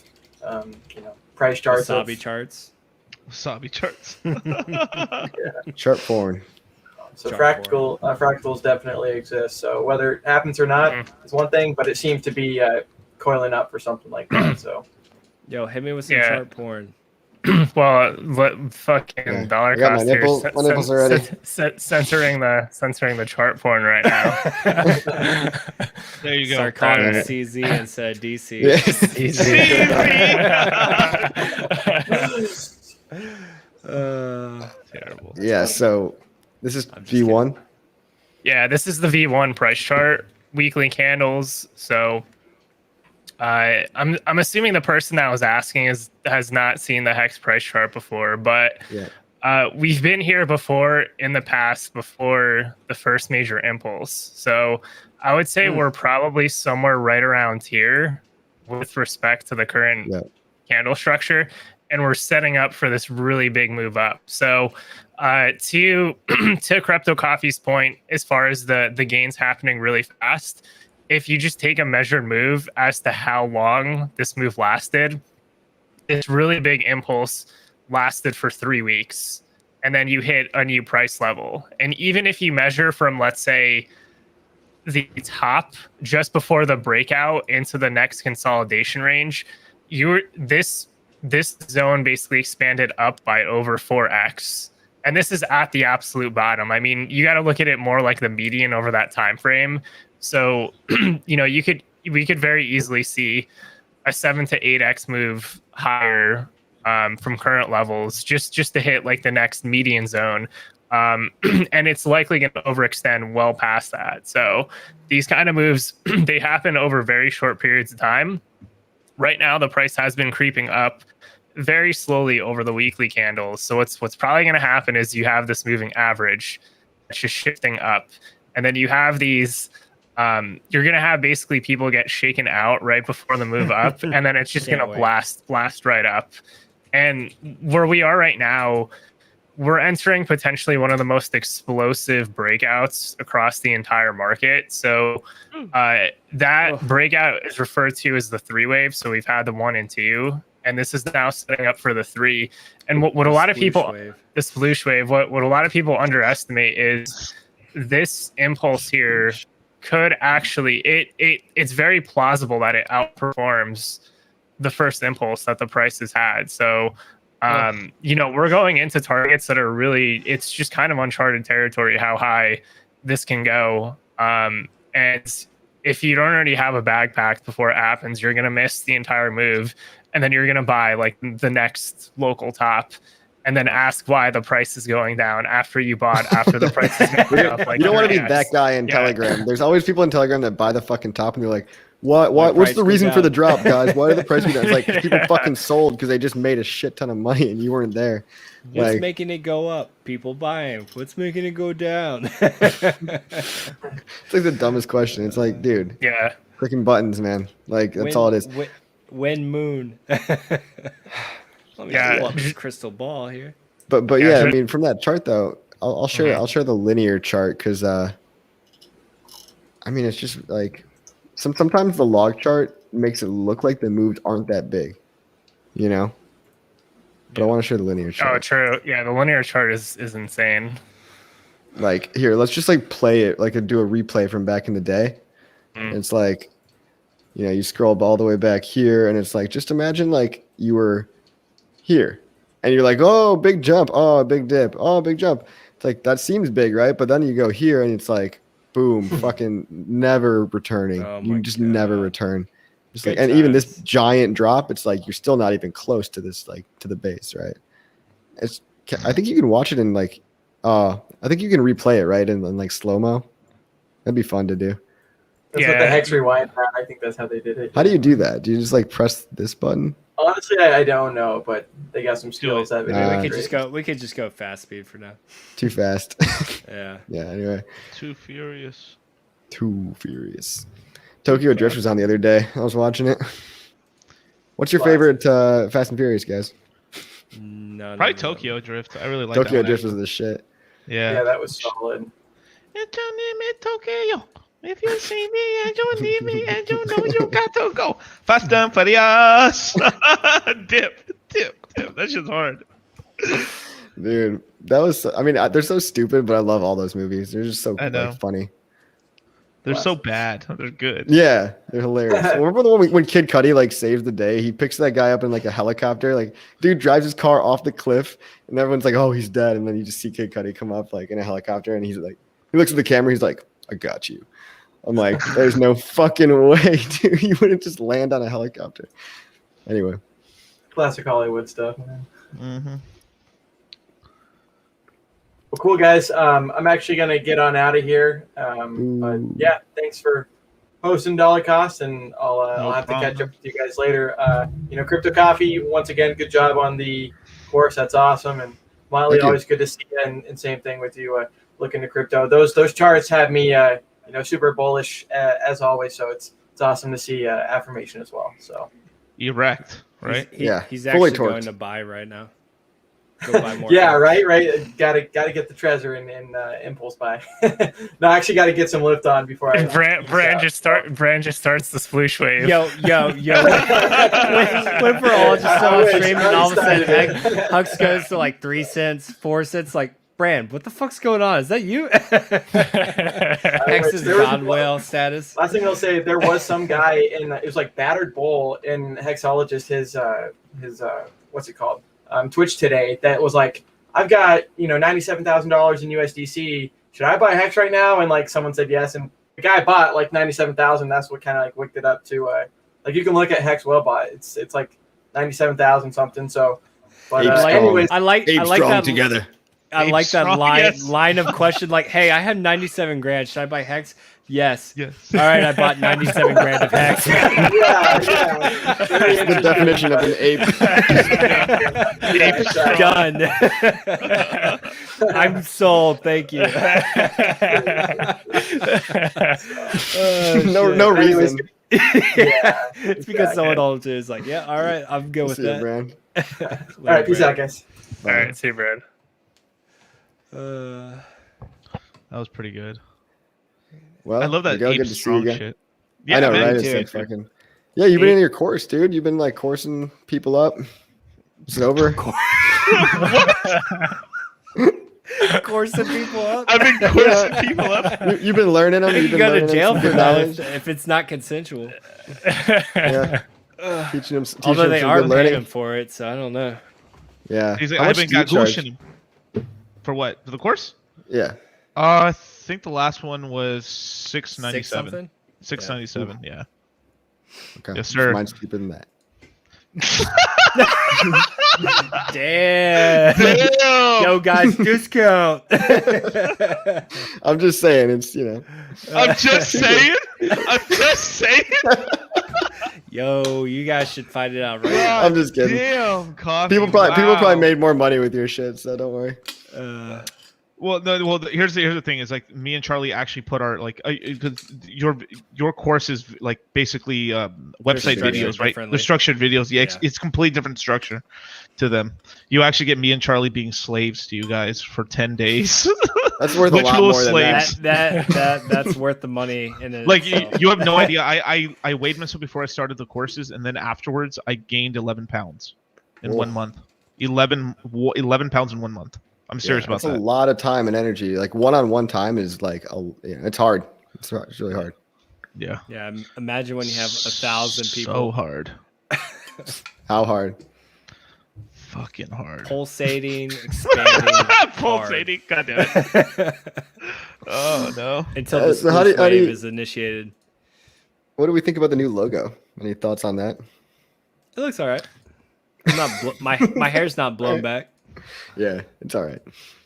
price charts, Wasabi charts. Chart porn. So fractals definitely exist. So whether it happens or not is one thing, but it seems to be coiling up for something like that. So, yo, hit me with some chart porn. Well, fucking dollar cost here. My nipples are ready. Censoring the chart porn right now. There you go. Start calling it CZ instead of DC. Terrible. Yeah. So this is V1. Yeah, this is the V1 price chart, weekly candles. So I'm assuming the person that was asking has not seen the Hex price chart before, but we've been here before in the past, before the first major impulse. So I would say we're probably somewhere right around here with respect to the current candle structure, and we're setting up for this really big move up. So to Crypto Coffee's point, as far as the gains happening really fast, if you just take a measured move as to how long this move lasted, this really big impulse lasted for 3 weeks, and then you hit a new price level. And even if you measure from, let's say, the top just before the breakout into the next consolidation range, this zone basically expanded up by over 4x. And this is at the absolute bottom. I mean, you got to look at it more like the median over that time frame. So, we could very easily see a 7 to 8x move higher from current levels just to hit like the next median zone. And it's likely going to overextend well past that. So these kind of moves, they happen over very short periods of time. Right now, the price has been creeping up very slowly over the weekly candles. So what's probably going to happen is you have this moving average that's just shifting up. And then you have these... you're going to have basically people get shaken out right before the move up, and then it's just going to blast right up. And where we are right now, we're entering potentially one of the most explosive breakouts across the entire market. So that breakout is referred to as the 3 wave. So we've had the 1 and 2, and this is now setting up for the 3. And what a lot of people, this sploosh wave, what a lot of people underestimate is this impulse here could actually, it's very plausible that it outperforms the first impulse that the price has had. So, you know, we're going into targets that are really, it's just kind of uncharted territory how high this can go. And if you don't already have a bag packed before it happens, you're going to miss the entire move. And then you're going to buy like the next local top and then ask why the price is going down after you bought, after the price is going up. Like, you don't want to be that guy in Telegram. There's always people in Telegram that buy the fucking top and they're like, what's the reason for the drop, guys? Why did the price be down? It's like people fucking sold because they just made a shit ton of money and you weren't there. What's Like, making it go up? People buying. What's making it go down? it's like the dumbest question. It's like, dude, yeah, clicking buttons, man. Like that's all it is. When moon. Let me pull up this crystal ball here. But yeah, I mean, from that chart though, I'll share I'll share the linear chart because I mean, it's just like sometimes the log chart makes it look like the moves aren't that big, you know. But I want to share the linear chart. Oh, true. Yeah, the linear chart is insane. Like here, let's just like play it, like do a replay from back in the day. It's like, you know, you scroll all the way back here, and it's like, just imagine like you were here, and you're like, oh, big jump, oh, big dip, oh, big jump. It's like that seems big, right? But then you go here, and it's like, boom, fucking never returning. You just never return. Just like, and even this giant drop, it's like you're still not even close to this, like to the base, right? It's. I think you can watch it in like, I think you can replay it, right, in like slow mo. That'd be fun to do. That's what the Hex Rewind had. I think that's how they did it. How do you do that? Do you just like press this button? Honestly, I don't know, but they got some skills that video. We could just go fast speed for now. Too fast. Yeah. Yeah. Anyway. Too furious. Too furious. Tokyo Drift was on the other day. I was watching it. What's your favorite Fast and Furious, guys? Probably Tokyo Drift. I really like Tokyo that Drift was the shit. Yeah, that was solid. It's your name is Tokyo. If you see me and you need me and you know you got to go. Fast and Furious. Dip. That shit's hard. Dude, that was, I mean, they're so stupid, but I love all those movies. They're just so like, funny. They're so bad. They're good. Yeah, they're hilarious. Remember the one when Kid Cudi like saves the day? He picks that guy up in like a helicopter. Like, dude drives his car off the cliff, and everyone's like, "Oh, he's dead." And then you just see Kid Cudi come up like in a helicopter, and he's like, he looks at the camera. He's like, "I got you." I'm like, "There's no fucking way, dude. You wouldn't just land on a helicopter." Anyway, classic Hollywood stuff, man. Mm-hmm. Well, cool, guys. I'm actually going to get on out of here. But yeah, thanks for hosting Dollar Cost, and I'll have to catch up with you guys later. Crypto Coffee, once again, good job on the course. That's awesome. And Molly, always good to see you. And same thing with you, Look Into Crypto. Those charts have me, super bullish as always. So it's awesome to see affirmation as well. So erect, right? He's actually going to buy right now. Go buy more. Yeah, right. Gotta get the treasure in impulse buy. No, I actually got to get some lift on before I. Brand just starts the sploosh wave. Yo. when we're all just on stream and all of a sudden Hux goes to like 3 cents, 4 cents, like, Brand, what the fuck's going on? Is that you? Hex is God whale status. Last thing I'll say, there was some guy it was like Battered Bull in Hexologist, his what's it called? Twitch today, that was like, I've got $97,000 in USDC. Should I buy Hex right now? And like someone said yes, and the guy bought like 97,000. That's what kind of like wicked it up to like you can look at Hex well bought. It's like 97,000 something. So, but anyways, I like that together. I like that line of question. Like, hey, I have 97 grand. Should I buy Hex? Yes. All right, I bought 97 grand of Hex. Yeah. That's the definition of an ape. Done. I'm sold. Thank you. No reason. Yeah, it's because someone told you. It's like, yeah, all right, I'm good with that. Brand. All right, peace out, guys. All right, see you, Brad. That was pretty good. Well, I love that ape strong shit. Yeah, I know, right? It's like fucking. Yeah, you've been in your course, dude. You've been like coursing people up. Is it over? Coursing people up. I've been coursing people up. You've been learning them. You You've been go to learning jail some for good that knowledge. if it's not consensual. Yeah. Teaching them. Although they some are good paying learning. him for it, so I don't know. Yeah. He's like, How I've much been do you charge? gagushing him. For what? For the course? Yeah. I think the last one was Six $697. something. $697. Yeah. Okay. Yes, sir. Mine's cheaper than that. Damn. Damn. Yo, guys, discount. I'm just saying, it's I'm just saying. I'm just saying. Yo, you guys should find it out right now. I'm just kidding. Damn, coffee. People probably made more money with your shit, so don't worry. Well, no. Well, here's the thing: is like me and Charlie actually put our because your course is like basically website videos, right? They're structured videos. Yeah, it's complete different structure to them. You actually get me and Charlie being slaves to you guys for 10 days. That's worth a lot more than that. That's worth the money. In like you have no idea. I weighed myself before I started the courses, and then afterwards I gained 11 pounds in 1 month. 11 pounds in 1 month. I'm serious about that. That's a lot of time and energy. Like one-on-one time is like it's hard. It's really hard. Yeah. Yeah. Imagine when you have 1,000 people. So hard. How hard? Fucking hard. Pulsating, expanding. Pulsating. God damn it. Oh no. Until the so wave is initiated. What do we think about the new logo? Any thoughts on that? It looks all right. I'm not my hair's not blown back. Yeah, it's all right.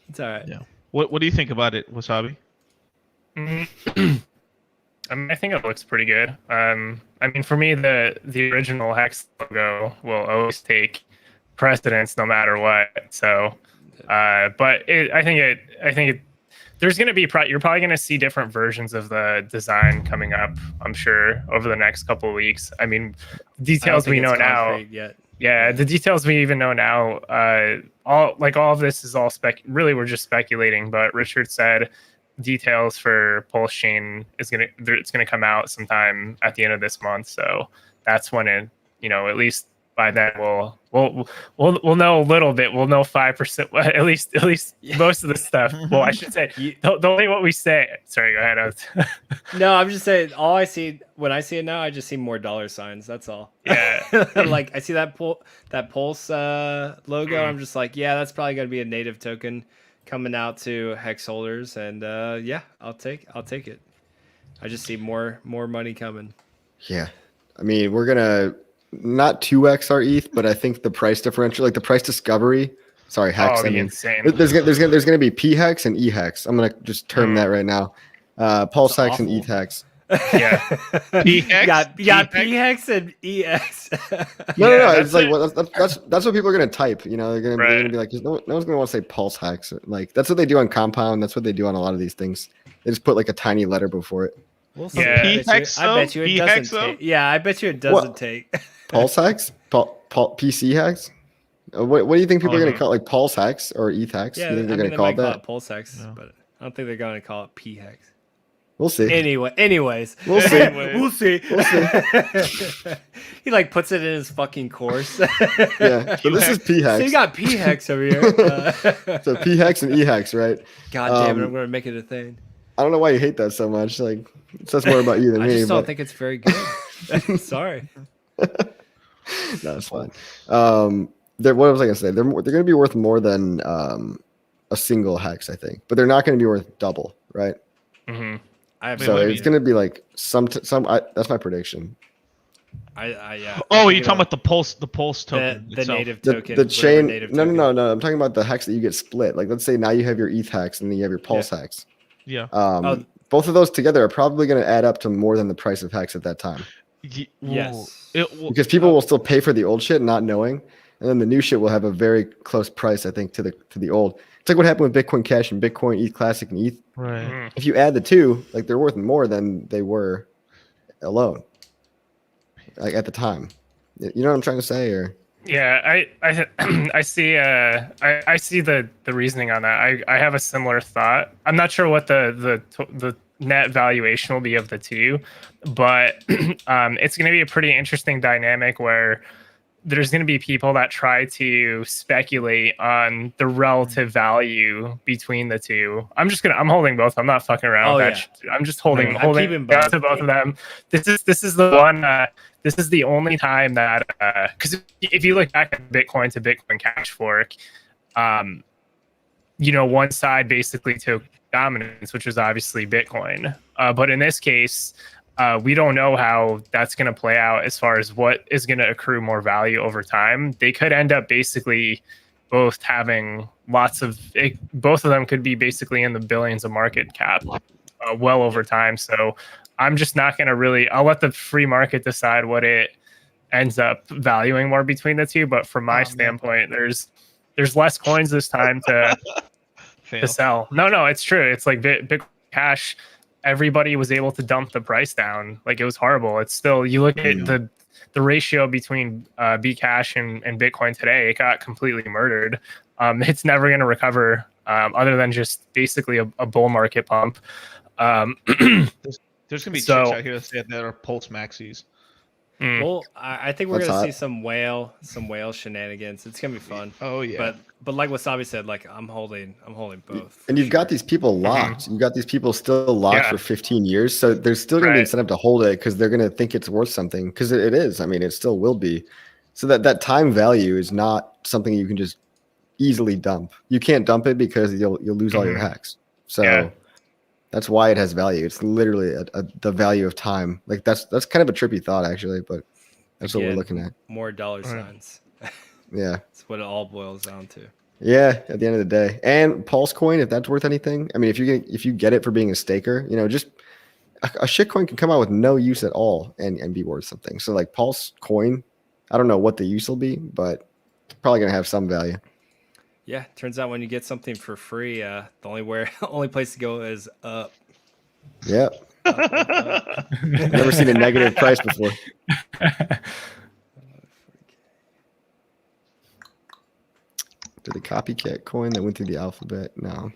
It's all right. Yeah. What do you think about it, Wasabi? I mean, I think it looks pretty good. I mean, for me, the original Hex logo will always take precedence no matter what. So, but I think there's going to be you're probably going to see different versions of the design coming up. I'm sure over the next couple of weeks. I mean, details we know now. Yet. Yeah, the details we even know now. All of this is all really we're just speculating. But Richard said details for Pulse Chain it's gonna come out sometime at the end of this month. So that's when at least by then we'll know a little bit. We'll know 5%, at least most of the stuff. Well, I should say the only what we say. Sorry, go ahead. No, I'm just saying. All I see when I see it now, I just see more dollar signs. That's all. Yeah. Like I see that Pulse logo. I'm just like, yeah, that's probably gonna be a native token coming out to Hex holders, and yeah, I'll take it. I just see more money coming. Yeah, I mean, we're gonna not 2x our ETH, but I think the price differential, like the price discovery. Sorry, Hex. I mean, insane. There's gonna be P-Hex and E-Hex. I'm gonna just term that right now. Pulse Hex and E-Hex. Yeah. P-Hex? You got P-Hex and E-Hex. No. It's like that's what people are gonna type. They're gonna be like, no one's gonna want to say Pulse Hex. Like that's what they do on Compound. That's what they do on a lot of these things. They just put like a tiny letter before it. We'll see. Yeah. I bet you it doesn't take. Yeah, I bet you it doesn't take. Pulse Hex? PC Hex? What do you think people are going to call it? Like Pulse Hex or ETH-Hex? Yeah, you think they're going to call it that? Pulse Hex, but I don't think they're going to call it P-Hex. We'll see. Anyways. We'll see. We'll see. He like puts it in his fucking course. Yeah, so this is P-Hex. So you got P-Hex over here. So P-Hex and E-Hex, right? God damn it, I'm going to make it a thing. I don't know why you hate that so much. Like, it says more about you than me. I just don't think it's very good. Sorry. No, it's fine. What was I gonna say? They're going to be worth more than a single hex, I think, but they're not going to be worth double, right? Mm-hmm. So it's going to be like some. That's my prediction. Yeah. Oh, you're talking about the pulse token, the native token, the chain. No. I'm talking about the hex that you get split. Like, let's say now you have your ETH hex and then you have your pulse hex. Yeah. Both of those together are probably going to add up to more than the price of hex at that time. Yes. Because people will still pay for the old shit not knowing, and then the new shit will have a very close price, I think, to the old. It's like what happened with Bitcoin Cash and Bitcoin ETH Classic and ETH. Right. If you add the two, like they're worth more than they were alone, like at the time. You know what I'm trying to say, or? Yeah, I see I see the reasoning on that. I have a similar thought. I'm not sure what the net valuation will be of the two, but it's going to be a pretty interesting dynamic where there's going to be people that try to speculate on the relative value between the two. I'm holding both. I'm not fucking around with that shit. I'm just holding keeping both. to both of them. This is the one. This is the only time that because if you look back at Bitcoin to Bitcoin Cash fork, one side basically took dominance, which was obviously Bitcoin. But in this case, we don't know how that's going to play out as far as what is going to accrue more value over time. They could end up basically both having both of them could be basically in the billions of market cap well over time. So I'm just not going to I'll let the free market decide what it ends up valuing more between the two. But from my standpoint, there's less coins this time to sell. No, it's true. It's like Bitcoin Cash. Everybody was able to dump the price down. Like, it was horrible. It's still, you look at the ratio between Bcash and Bitcoin today, it got completely murdered. It's never going to recover other than just basically a bull market pump. There's going to be chicks out here that are pulse maxis. Well, I think we're gonna see some whale shenanigans. It's gonna be fun. Oh yeah. But like Wasabi said, like I'm holding both. And you've got these people locked. You've got these people still locked for 15 years. So there's still gonna be incentive to hold it because they're gonna think it's worth something. Because it is. I mean, it still will be. So that time value is not something you can just easily dump. You can't dump it because you'll lose all your hacks. So that's why it has value. It's literally the value of time. Like that's kind of a trippy thought actually, but that's what we're looking at. More dollar signs. Yeah. That's what it all boils down to. Yeah, at the end of the day. And Pulse coin, if that's worth anything. I mean, if you get it for being a staker, just a shit coin can come out with no use at all and be worth something. So like Pulse coin, I don't know what the use will be, but it's probably gonna have some value. Yeah, turns out when you get something for free, the only place to go is up. Yep. Never seen a negative price before. Did the copycat coin that went through the alphabet? No.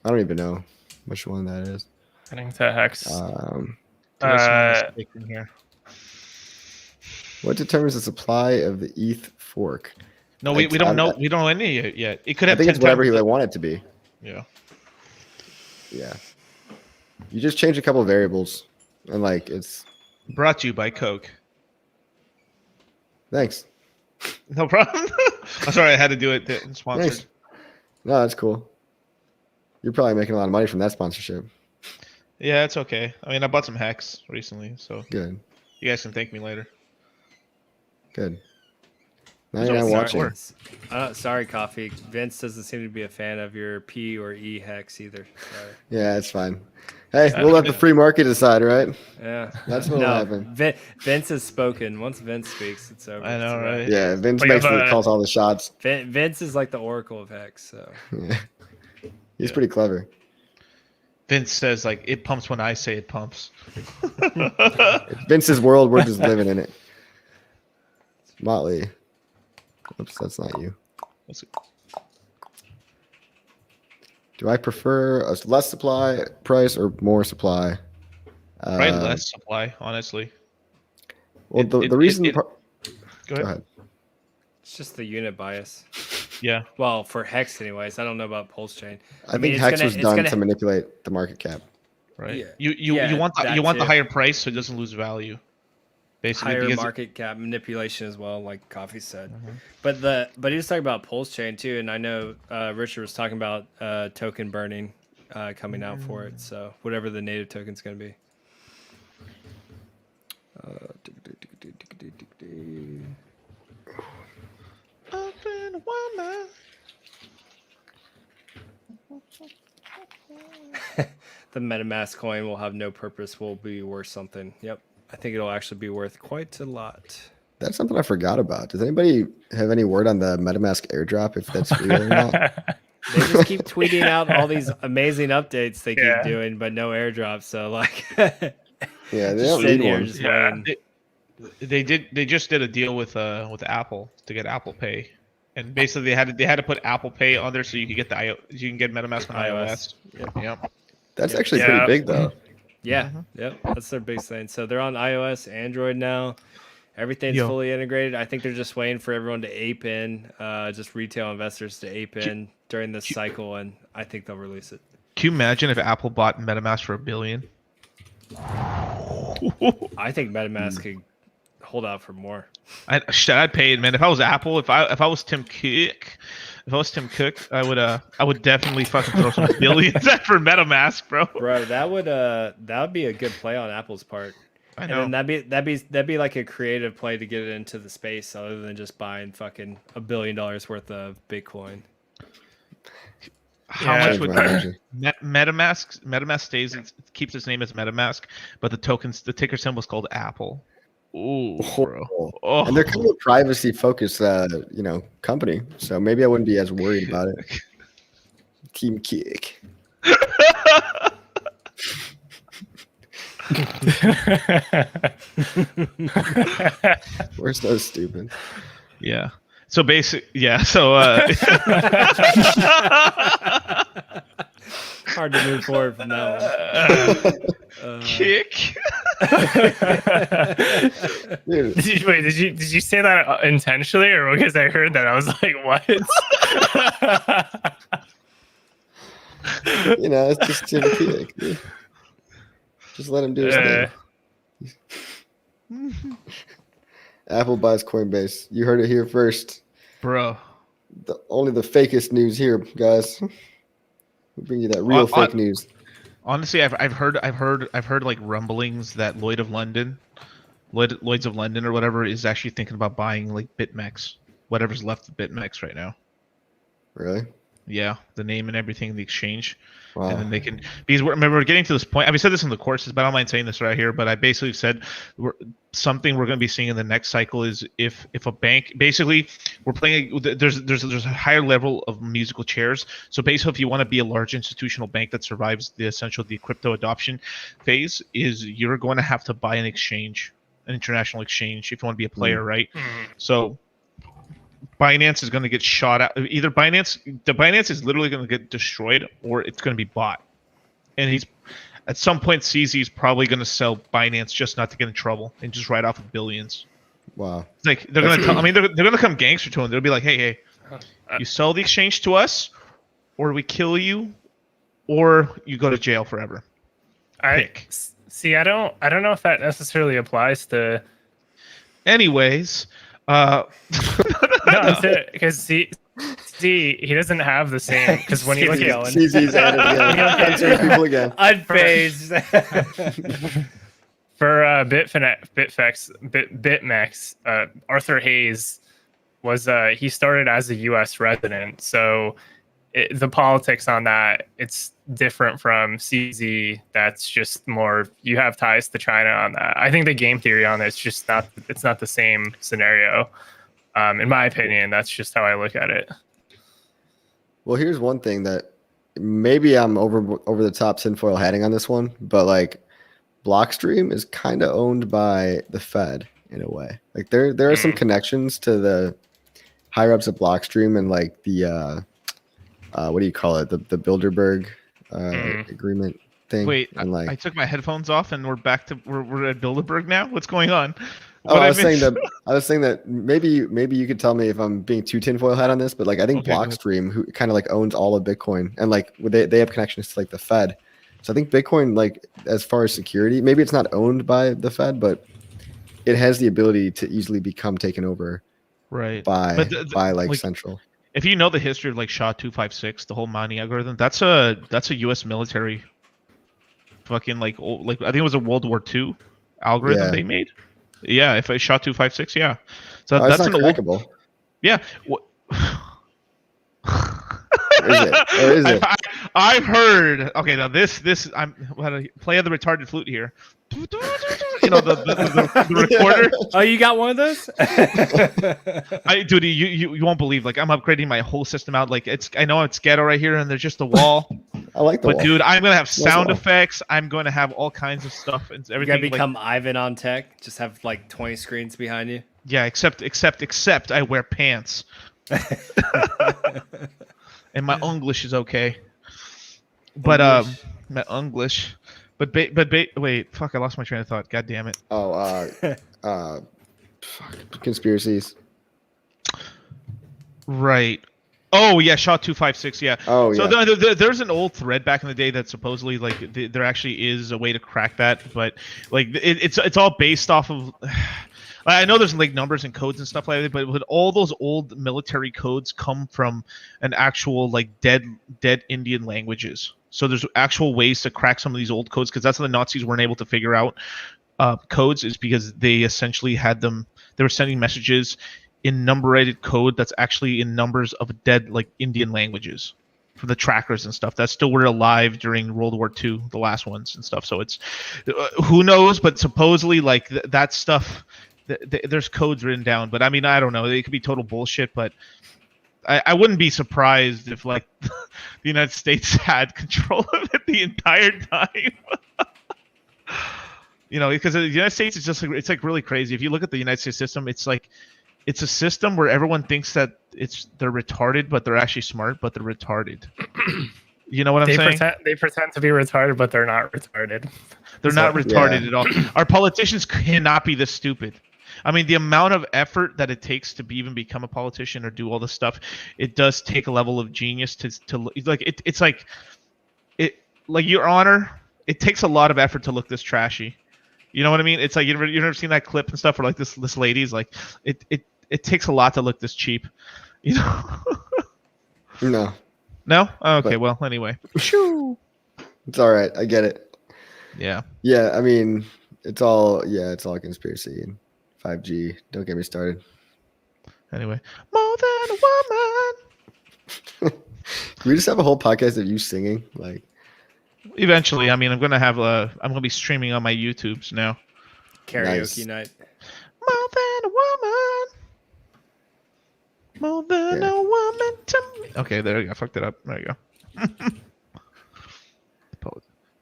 I don't even know which one that is. Heading to Hex. Here. What determines the supply of the ETH fork? No, we don't know. We don't know any yet. It could have. I think it's whatever they want it to be. Yeah. Yeah. You just change a couple of variables, and like it's brought to you by Coke. Thanks. No problem. I'm sorry, I had to do it. Sponsored. Thanks. No, that's cool. You're probably making a lot of money from that sponsorship. Yeah, it's okay. I mean, I bought some Hex recently, so good. You guys can thank me later. Good. Now you're not watching. Sorry, Coffee. Vince doesn't seem to be a fan of your P or E-Hex either. Sorry. Yeah, it's fine. Hey, we'll let the free market decide, right? Yeah. That's what will happen. Vince has spoken. Once Vince speaks, it's over. I know, right? Yeah, Vince basically calls all the shots. Vince is like the oracle of Hex, so. Yeah. He's pretty clever. Vince says, like, it pumps when I say it pumps. Vince's world, we're just living in it. Motley. Oops, that's not you. Do I prefer a less supply price or more supply? Probably less supply, honestly. Well, the reason. Go ahead. It's just the unit bias. Yeah. Well, for Hex, anyways. I don't know about Pulse Chain. I think Hex was done to manipulate the market cap. Right. Yeah. You want the higher price so it doesn't lose value. Basically, higher market cap manipulation as well, like Coffee said. But he was talking about Pulse Chain too, and I know Richard was talking about token burning coming out for it. So whatever the native token's going to be. The Metamask coin will have no purpose, will be worth something. Yep. I think it'll actually be worth quite a lot. That's something I forgot about. Does anybody have any word on the MetaMask airdrop, if that's real or not? They just keep tweeting out all these amazing updates they keep doing, but no airdrop. So like, yeah, they don't need one. They just did a deal with Apple to get ApplePay, and basically they had to put ApplePay on there so you can get MetaMask on iOS. Yep. That's Yep. actually Yeah. pretty big though. Yeah, Mhm. yep, that's their big thing. So they're on iOS, Android now. Everything's Yo. fully integrated. I think they're just waiting for everyone to ape in, just retail investors to ape in during this cycle, and I think they'll release it. Can you imagine if Apple bought MetaMask for $1 billion? I think MetaMask could hold out for more. I'd pay it, man. If I was Apple, if I was Tim Cook, I would definitely fucking throw some billions at for MetaMask, bro. Bro, that would be a good play on Apple's part. I And know. then that'd be like a creative play to get it into the space other than just buying fucking $1 billion worth of Bitcoin. How Yeah. much would Change my energy. MetaMask stays? It keeps its name as MetaMask, but the ticker symbol is called Apple. Ooh, bro. Oh. And they're kind of a privacy focused, company. So maybe I wouldn't be as worried about it. Team Kick. We're so stupid. Yeah. So So Hard to move forward from that one. kick. Dude, Did you say that intentionally or because I heard that I was like, what? it's just Team Kick. Dude. Just let him do his thing. Apple buys Coinbase. You heard it here first. Bro. Only the fakest news here, guys. We'll bring you that real fake news. Honestly, I've heard like rumblings that Lloyd's of London or whatever is actually thinking about buying like BitMEX, whatever's left of BitMEX right now. Really? Yeah, the name and everything, the exchange, Wow. and then they can because we're getting to this point. I said this in the courses, but I don't mind saying this right here. But I basically said something we're going to be seeing in the next cycle is if a bank basically we're playing. There's a higher level of musical chairs. So basically, if you want to be a large institutional bank that survives the crypto adoption phase, is you're going to have to buy an exchange, an international exchange, if you want to be a player, right? So Binance is going to get shot out. Either Binance is literally going to get destroyed, or it's going to be bought. And he's at some point CZ is probably going to sell Binance just not to get in trouble and just write off with billions. Wow. It's like they're going to come. I mean, they're going to come gangster to him. They'll be like, hey, you sell the exchange to us, or we kill you, or you go to jail forever. Pick. See. I don't know if that necessarily applies to. Anyways. No, because see, he doesn't have the same. Because when you look at CZ's at it again. Answering people again. Unfazed. for BitMEX, Arthur Hayes was he started as a U.S. resident, so the politics on that it's different from CZ. That's just more you have ties to China on that. I think the game theory on it's just not the same scenario. In my opinion, that's just how I look at it. Well, here's one thing that maybe I'm over the top tinfoil hatting on this one, but like Blockstream is kind of owned by the Fed in a way. Like there are some connections to the higher ups of Blockstream and like the what do you call it? The Bilderberg agreement thing. Wait, and like I took my headphones off and we're back to we're at Bilderberg now. What's going on? I was saying that maybe you could tell me if I'm being too tinfoil hat on this, but like I think Okay, Blockstream, who kind of like owns all of Bitcoin, and like they have connections to like the Fed. So I think Bitcoin, like as far as security, maybe it's not owned by the Fed, but it has the ability to easily become taken over Right. by like Central. If you know the history of like SHA-256, the whole mining algorithm, that's a U.S. military fucking like I think it was a World War II algorithm they made. Yeah, if I SHA-256, yeah. So that's not an old. crackable. Yeah. Is it? I've heard. Okay, now this I'm gonna play the retarded flute here. You know the recorder. Oh, you got one of those? Dude, you won't believe. Like I'm upgrading my whole system out. Like I know it's ghetto right here, and there's just a wall. I like the But wall. dude, I'm gonna have sound effects. I'm going to have all kinds of stuff and You everything. gotta become Ivan on tech. Just have like 20 screens behind you. Yeah, except I wear pants. And my English is okay. But Met English. But wait, fuck! I lost my train of thought. God damn it. Oh, conspiracies. Right. Oh yeah, SHA-256. Yeah. Oh So yeah. there's an old thread back in the day that supposedly like there actually is a way to crack that, but like it's all based off of. I know there's like numbers and codes and stuff like that, but all those old military codes come from an actual like dead Indian languages. So there's actual ways to crack some of these old codes because that's how the Nazis weren't able to figure out codes is because they essentially had them. They were sending messages in numerated code that's actually in numbers of dead like Indian languages from the trackers and stuff that still were alive during World War II, the last ones and stuff. So it's who knows, but supposedly like that stuff, there's codes written down. But I mean, I don't know. It could be total bullshit, but I wouldn't be surprised if like the United States had control of it the entire time. You know, because the United States is just like, it's like really crazy. If you look at the United States system, it's like it's a system where everyone thinks that they're retarded, but they're actually smart, but they're retarded. You know what I'm saying? They pretend to be retarded, but they're not retarded. They're not retarded at all. Our politicians cannot be this stupid. I mean, the amount of effort that it takes to even become a politician or do all this stuff, it does take a level of genius to like it's like Your Honor, it takes a lot of effort to look this trashy. You know what I mean? It's like you've never seen that clip and stuff where like this lady's like it takes a lot to look this cheap. You know? No. No? Oh, okay, well, anyway. Shoo. It's all right. I get it. Yeah. Yeah, I mean, it's all a conspiracy and 5G. Don't get me started. Anyway, more than a woman. Can we just have a whole podcast of you singing? Like, eventually, I mean, I'm gonna be streaming on my YouTubes now. Karaoke night. More than a woman. More than a woman to me. Okay, there you go. I fucked it up. There you go.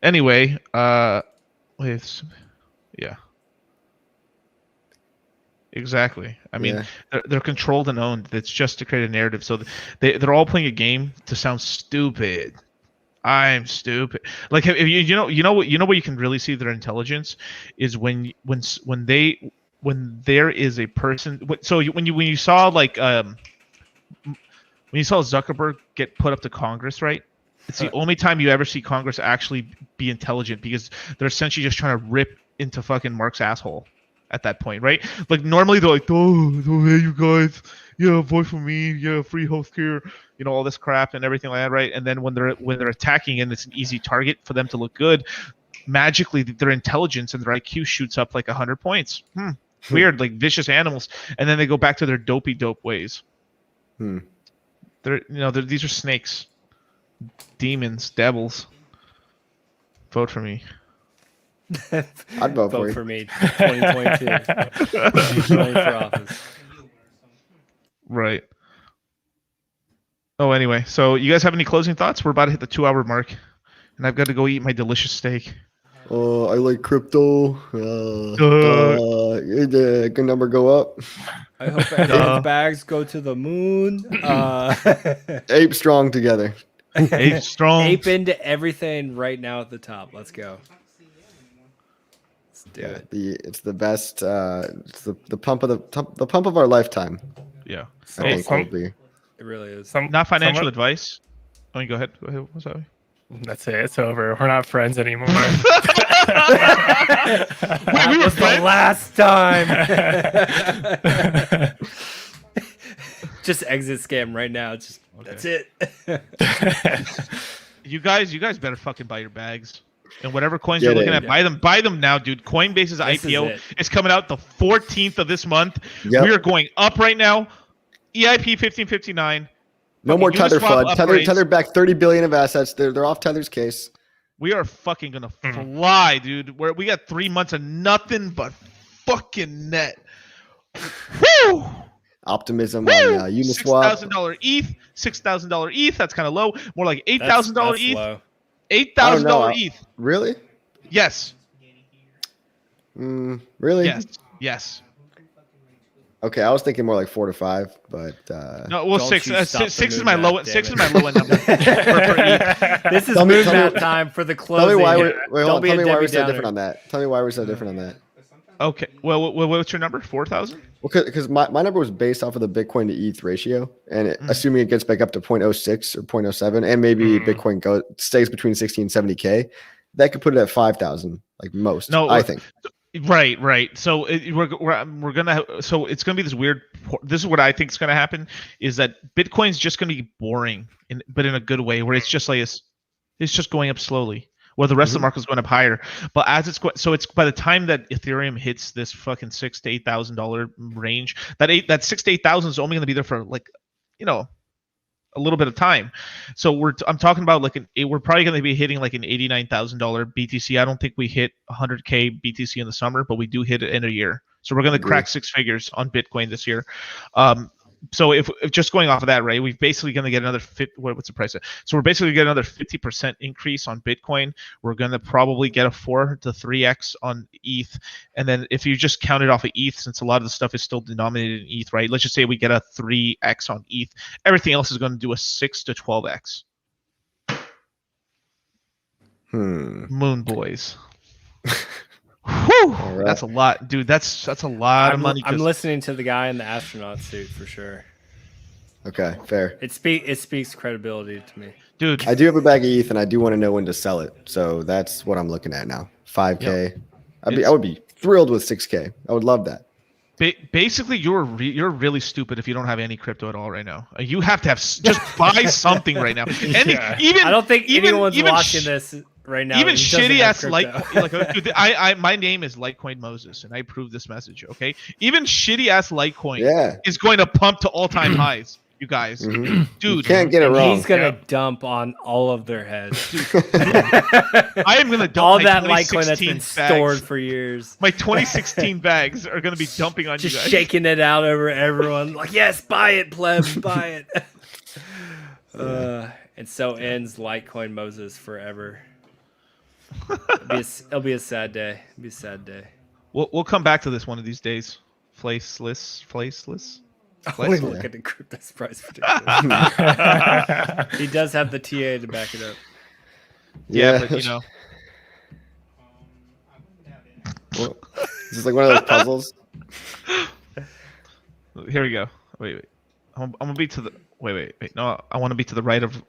Anyway, wait, yeah. Exactly. I mean, they're controlled and owned. It's just to create a narrative. So they're all playing a game to sound stupid. I'm stupid. Like if you know where you can really see their intelligence is when there is a person. So when you saw like when you saw Zuckerberg get put up to Congress, right? It's the only time you ever see Congress actually be intelligent because they're essentially just trying to rip into fucking Mark's asshole at that point, right? Like normally they're like, oh hey you guys, yeah, vote for me, yeah, free healthcare, you know, all this crap and everything like that, right? And then when they're attacking and it's an easy target for them to look good, magically their intelligence and their IQ shoots up like 100 points. Weird, like vicious animals, and then they go back to their dopey dope ways. These are snakes, demons, devils. Vote for me. I'd vote for me. 2022. Running for office. Right. Oh, anyway, so you guys have any closing thoughts? We're about to hit the 2-hour mark, and I've got to go eat my delicious steak. I like crypto. Good number go up. I hope everyone's bags go to the moon. Ape strong together. Ape strong. Ape into everything right now at the top. Let's go. Let's do it. It's the best. It's the pump of our lifetime. Yeah. I think will be. It really is. Not financial advice. Oh, go ahead. What's that? That's it. It's over. We're not friends anymore. That was the last time. Just exit scam right now. Just That's it. You guys better fucking buy your bags. And whatever coins you're looking at, buy them now, dude. Coinbase's IPO is coming out the 14th of this month. Yep. We are going up right now. EIP 1559. No more Tether FUD. Tether back 30 billion of assets. They're off Tether's case. We are fucking gonna fly, dude. We got 3 months of nothing but fucking net. Woo! Optimism on Uniswap. $6,000 ETH. $6,000 ETH. That's kind of low. More like $8,000 ETH. Low. $8,000 ETH. Really? Yes. Really? Yes. Okay, I was thinking more like 4 to 5, but No, well, Don't 6. you stop the 6 is moon my map, low. damn 6 it. is my low end number. for ETH. This is Tell me- moon tell me- map time for the tell closing. me why we're wait, Don't hold on, be tell a me why we're Debbie so Downer. different on that. Tell me why we're so different on that. Okay. Well, what's your number? 4,000. Well, because my number was based off of the Bitcoin to ETH ratio, and assuming it gets back up to 0.06 or 0.07, and maybe Bitcoin stays between 60 and 70K, that could put it at 5,000, like most. No, I think. Right. So we're gonna. So it's gonna be this weird. This is what I think is gonna happen. Is that Bitcoin's just gonna be boring, but in a good way, where it's just like it's just going up slowly. Where the rest of the market is going up higher, but as it's going, so it's by the time that Ethereum hits this fucking $6,000 to $8,000 range, that $6,000 to $8,000 is only going to be there for like, a little bit of time. So I'm talking about like we're probably going to be hitting like an $89,000 BTC. I don't think we hit 100K BTC in the summer, but we do hit it in a year. So we're going to crack 6 figures on Bitcoin this year. So if just going off of that, right, we're basically going to get another what's the price? So we're basically get another 50% increase on Bitcoin. We're going to probably get a 4 to 3x on ETH, and then if you just count it off of ETH, since a lot of the stuff is still denominated in ETH, right? Let's just say we get a 3x on ETH. Everything else is going to do a 6 to 12x. Moon boys. Whew, right. That's a lot, dude. That's a lot of money. I'm listening to the guy in the astronaut suit for sure. Okay, fair. It speaks credibility to me, dude. I do have a bag of ETH, and I do want to know when to sell it. So that's what I'm looking at now. 5K. I would be thrilled with 6K. I would love that. Basically, you're really stupid if you don't have any crypto at all right now. You have to have just buy something right now. Even I don't think anyone's even watching this right now. Even who doesn't shitty have ass crypto. dude, my name is Litecoin Moses, and I approve this message. Okay, even shitty ass Litecoin is going to pump to all time highs. You guys, dude, you can't get it wrong. He's gonna dump on all of their heads. I am gonna dump all my that Litecoin that's been bags. stored for years. My 2016 bags are gonna be dumping on Just you guys. shaking it out over everyone. Like, yes, buy it, plebs, buy it. And so ends Litecoin Moses forever. It'll be a sad day. It'll be a sad day. We'll come back to this one of these days. Flaceless. Only look at the crypto's price prediction. He does have the TA to back it up. Yeah, but Well, this is like one of those puzzles. Here we go. Wait. I'm gonna be to the wait. No, I want to be to the right of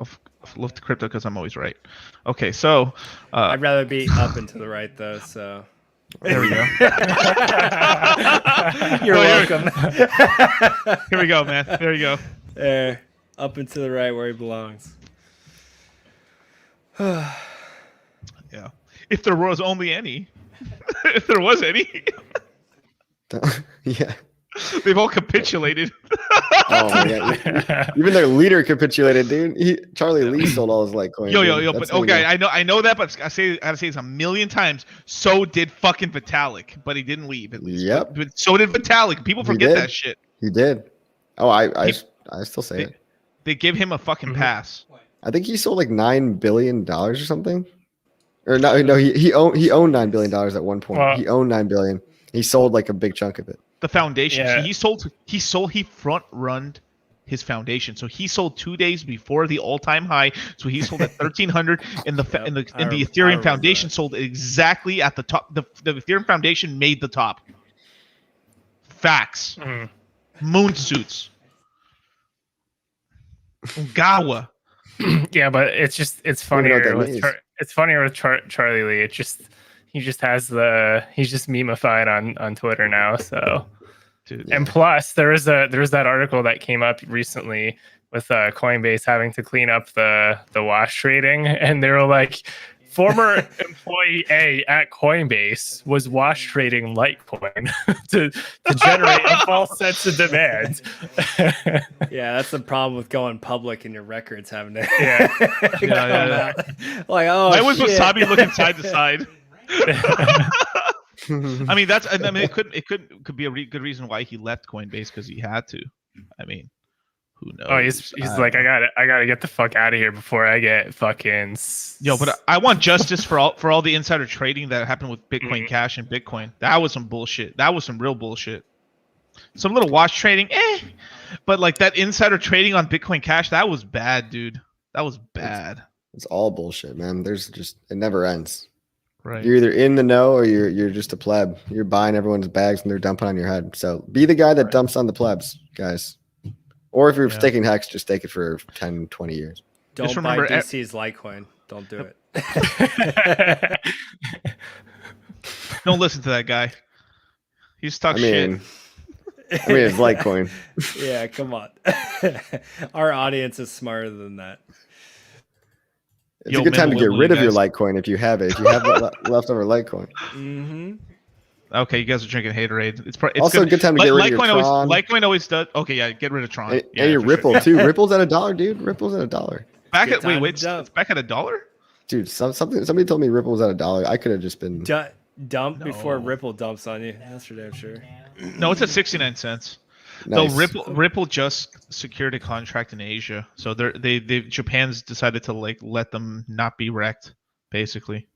LookIntoCrypto because I'm always right. Okay, so I'd rather be up and to the right though. So there we go. You're welcome. Here we go, man. There you go. There, up and to the right where he belongs. Yeah. If there was only any. If there was any. Yeah. They've all capitulated. Oh yeah. Even their leader capitulated, dude. Charlie Lee sold all his Litecoin. Yo. But okay, I know that, but I gotta say this a million times. So did fucking Vitalik, but he didn't leave at least. Yep. But so did Vitalik. People forget that shit. He did. Oh, I still say it. They give him a fucking pass. I think he sold like $9 billion or something. Or no, he owned $9 billion at one point. Well, he owned $9 billion. He sold like a big chunk of it. The foundation. Yeah. He front runned his foundation. So he sold 2 days before the all-time high. So he sold at 1,300, and the Ethereum Foundation sold exactly at the top. The Ethereum Foundation made the top. Facts. Moon suits. Ungawa. Yeah, but it's funnier it's funnier with Charlie Lee. He just memeified on Twitter now. So, dude, and plus there was that article that came up recently with Coinbase having to clean up the wash trading, and they were like, former employee A at Coinbase was wash trading Litecoin to generate a false sense of demand. Yeah, that's the problem with going public and your records having to. Yeah. Like, oh, why was shit. Wasabi looking side to side? I mean, it could be a good reason why he left Coinbase, because he had to. I mean, who knows? Oh, he's like, I gotta get the fuck out of here before I get fucking. Yo, but I want justice for all the insider trading that happened with Bitcoin Cash and Bitcoin. That was some bullshit. That was some real bullshit. Some little wash trading, but like that insider trading on Bitcoin Cash, that was bad, dude. That was bad. It's all bullshit, man. It never ends. Right. You're either in the know or you're just a pleb. You're buying everyone's bags and they're dumping on your head. So be the guy that dumps on the plebs, guys. Or if you're staking Hex, just stake it for 10, 20 years. Don't buy remember DC's Litecoin. Don't do it. Don't listen to that guy. He's talking shit. It's Litecoin. Yeah, come on. Our audience is smarter than that. It's a good time to get rid of your Litecoin if you have it. If you have leftover Litecoin. Mm-hmm. Okay, you guys are drinking haterade. It's also a good time to get rid of your Tron. Litecoin always does. Okay, yeah, get rid of Tron. And your Ripple too. Ripple's at $1, dude. Ripple's at $1. It's back at $1? Dude, somebody told me Ripple was at $1. I could have just been dump before Ripple dumps on you. That's for damn sure. No, it's at 69 cents. Nice. No, Ripple just secured a contract in Asia, so Japan's decided to like let them not be wrecked, basically.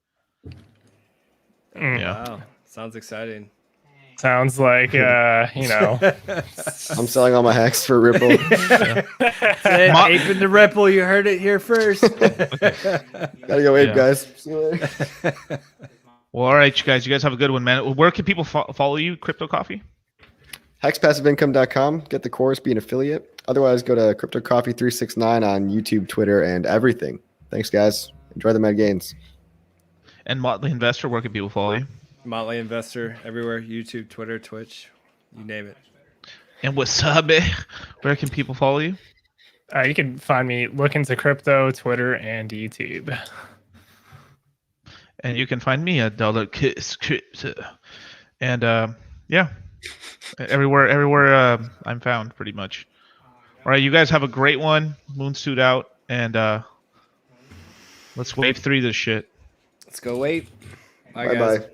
Yeah. Wow, sounds exciting. Sounds like I'm selling all my Hex for Ripple. Ape in the Ripple, you heard it here first. Gotta go ape, guys. See you later. Well, all right, you guys have a good one, man. Where can people follow you, Crypto Coffee? HexPassiveIncome.com. Get the course, be an affiliate. Otherwise, go to Crypto Coffee 369 on YouTube, Twitter, and everything. Thanks, guys. Enjoy the Med gains. And Motley Investor, where can people follow you? Motley Investor everywhere: YouTube, Twitter, Twitch, you name it. And Wasabi, where can people follow you? You can find me LookIntoCrypto, Twitter, and YouTube. And you can find me at $KissCrypto. And everywhere I'm found pretty much. All right, you guys have a great one. Moonsuit out, and let's wave 3 this shit. Let's go wait. Bye. Bye bye.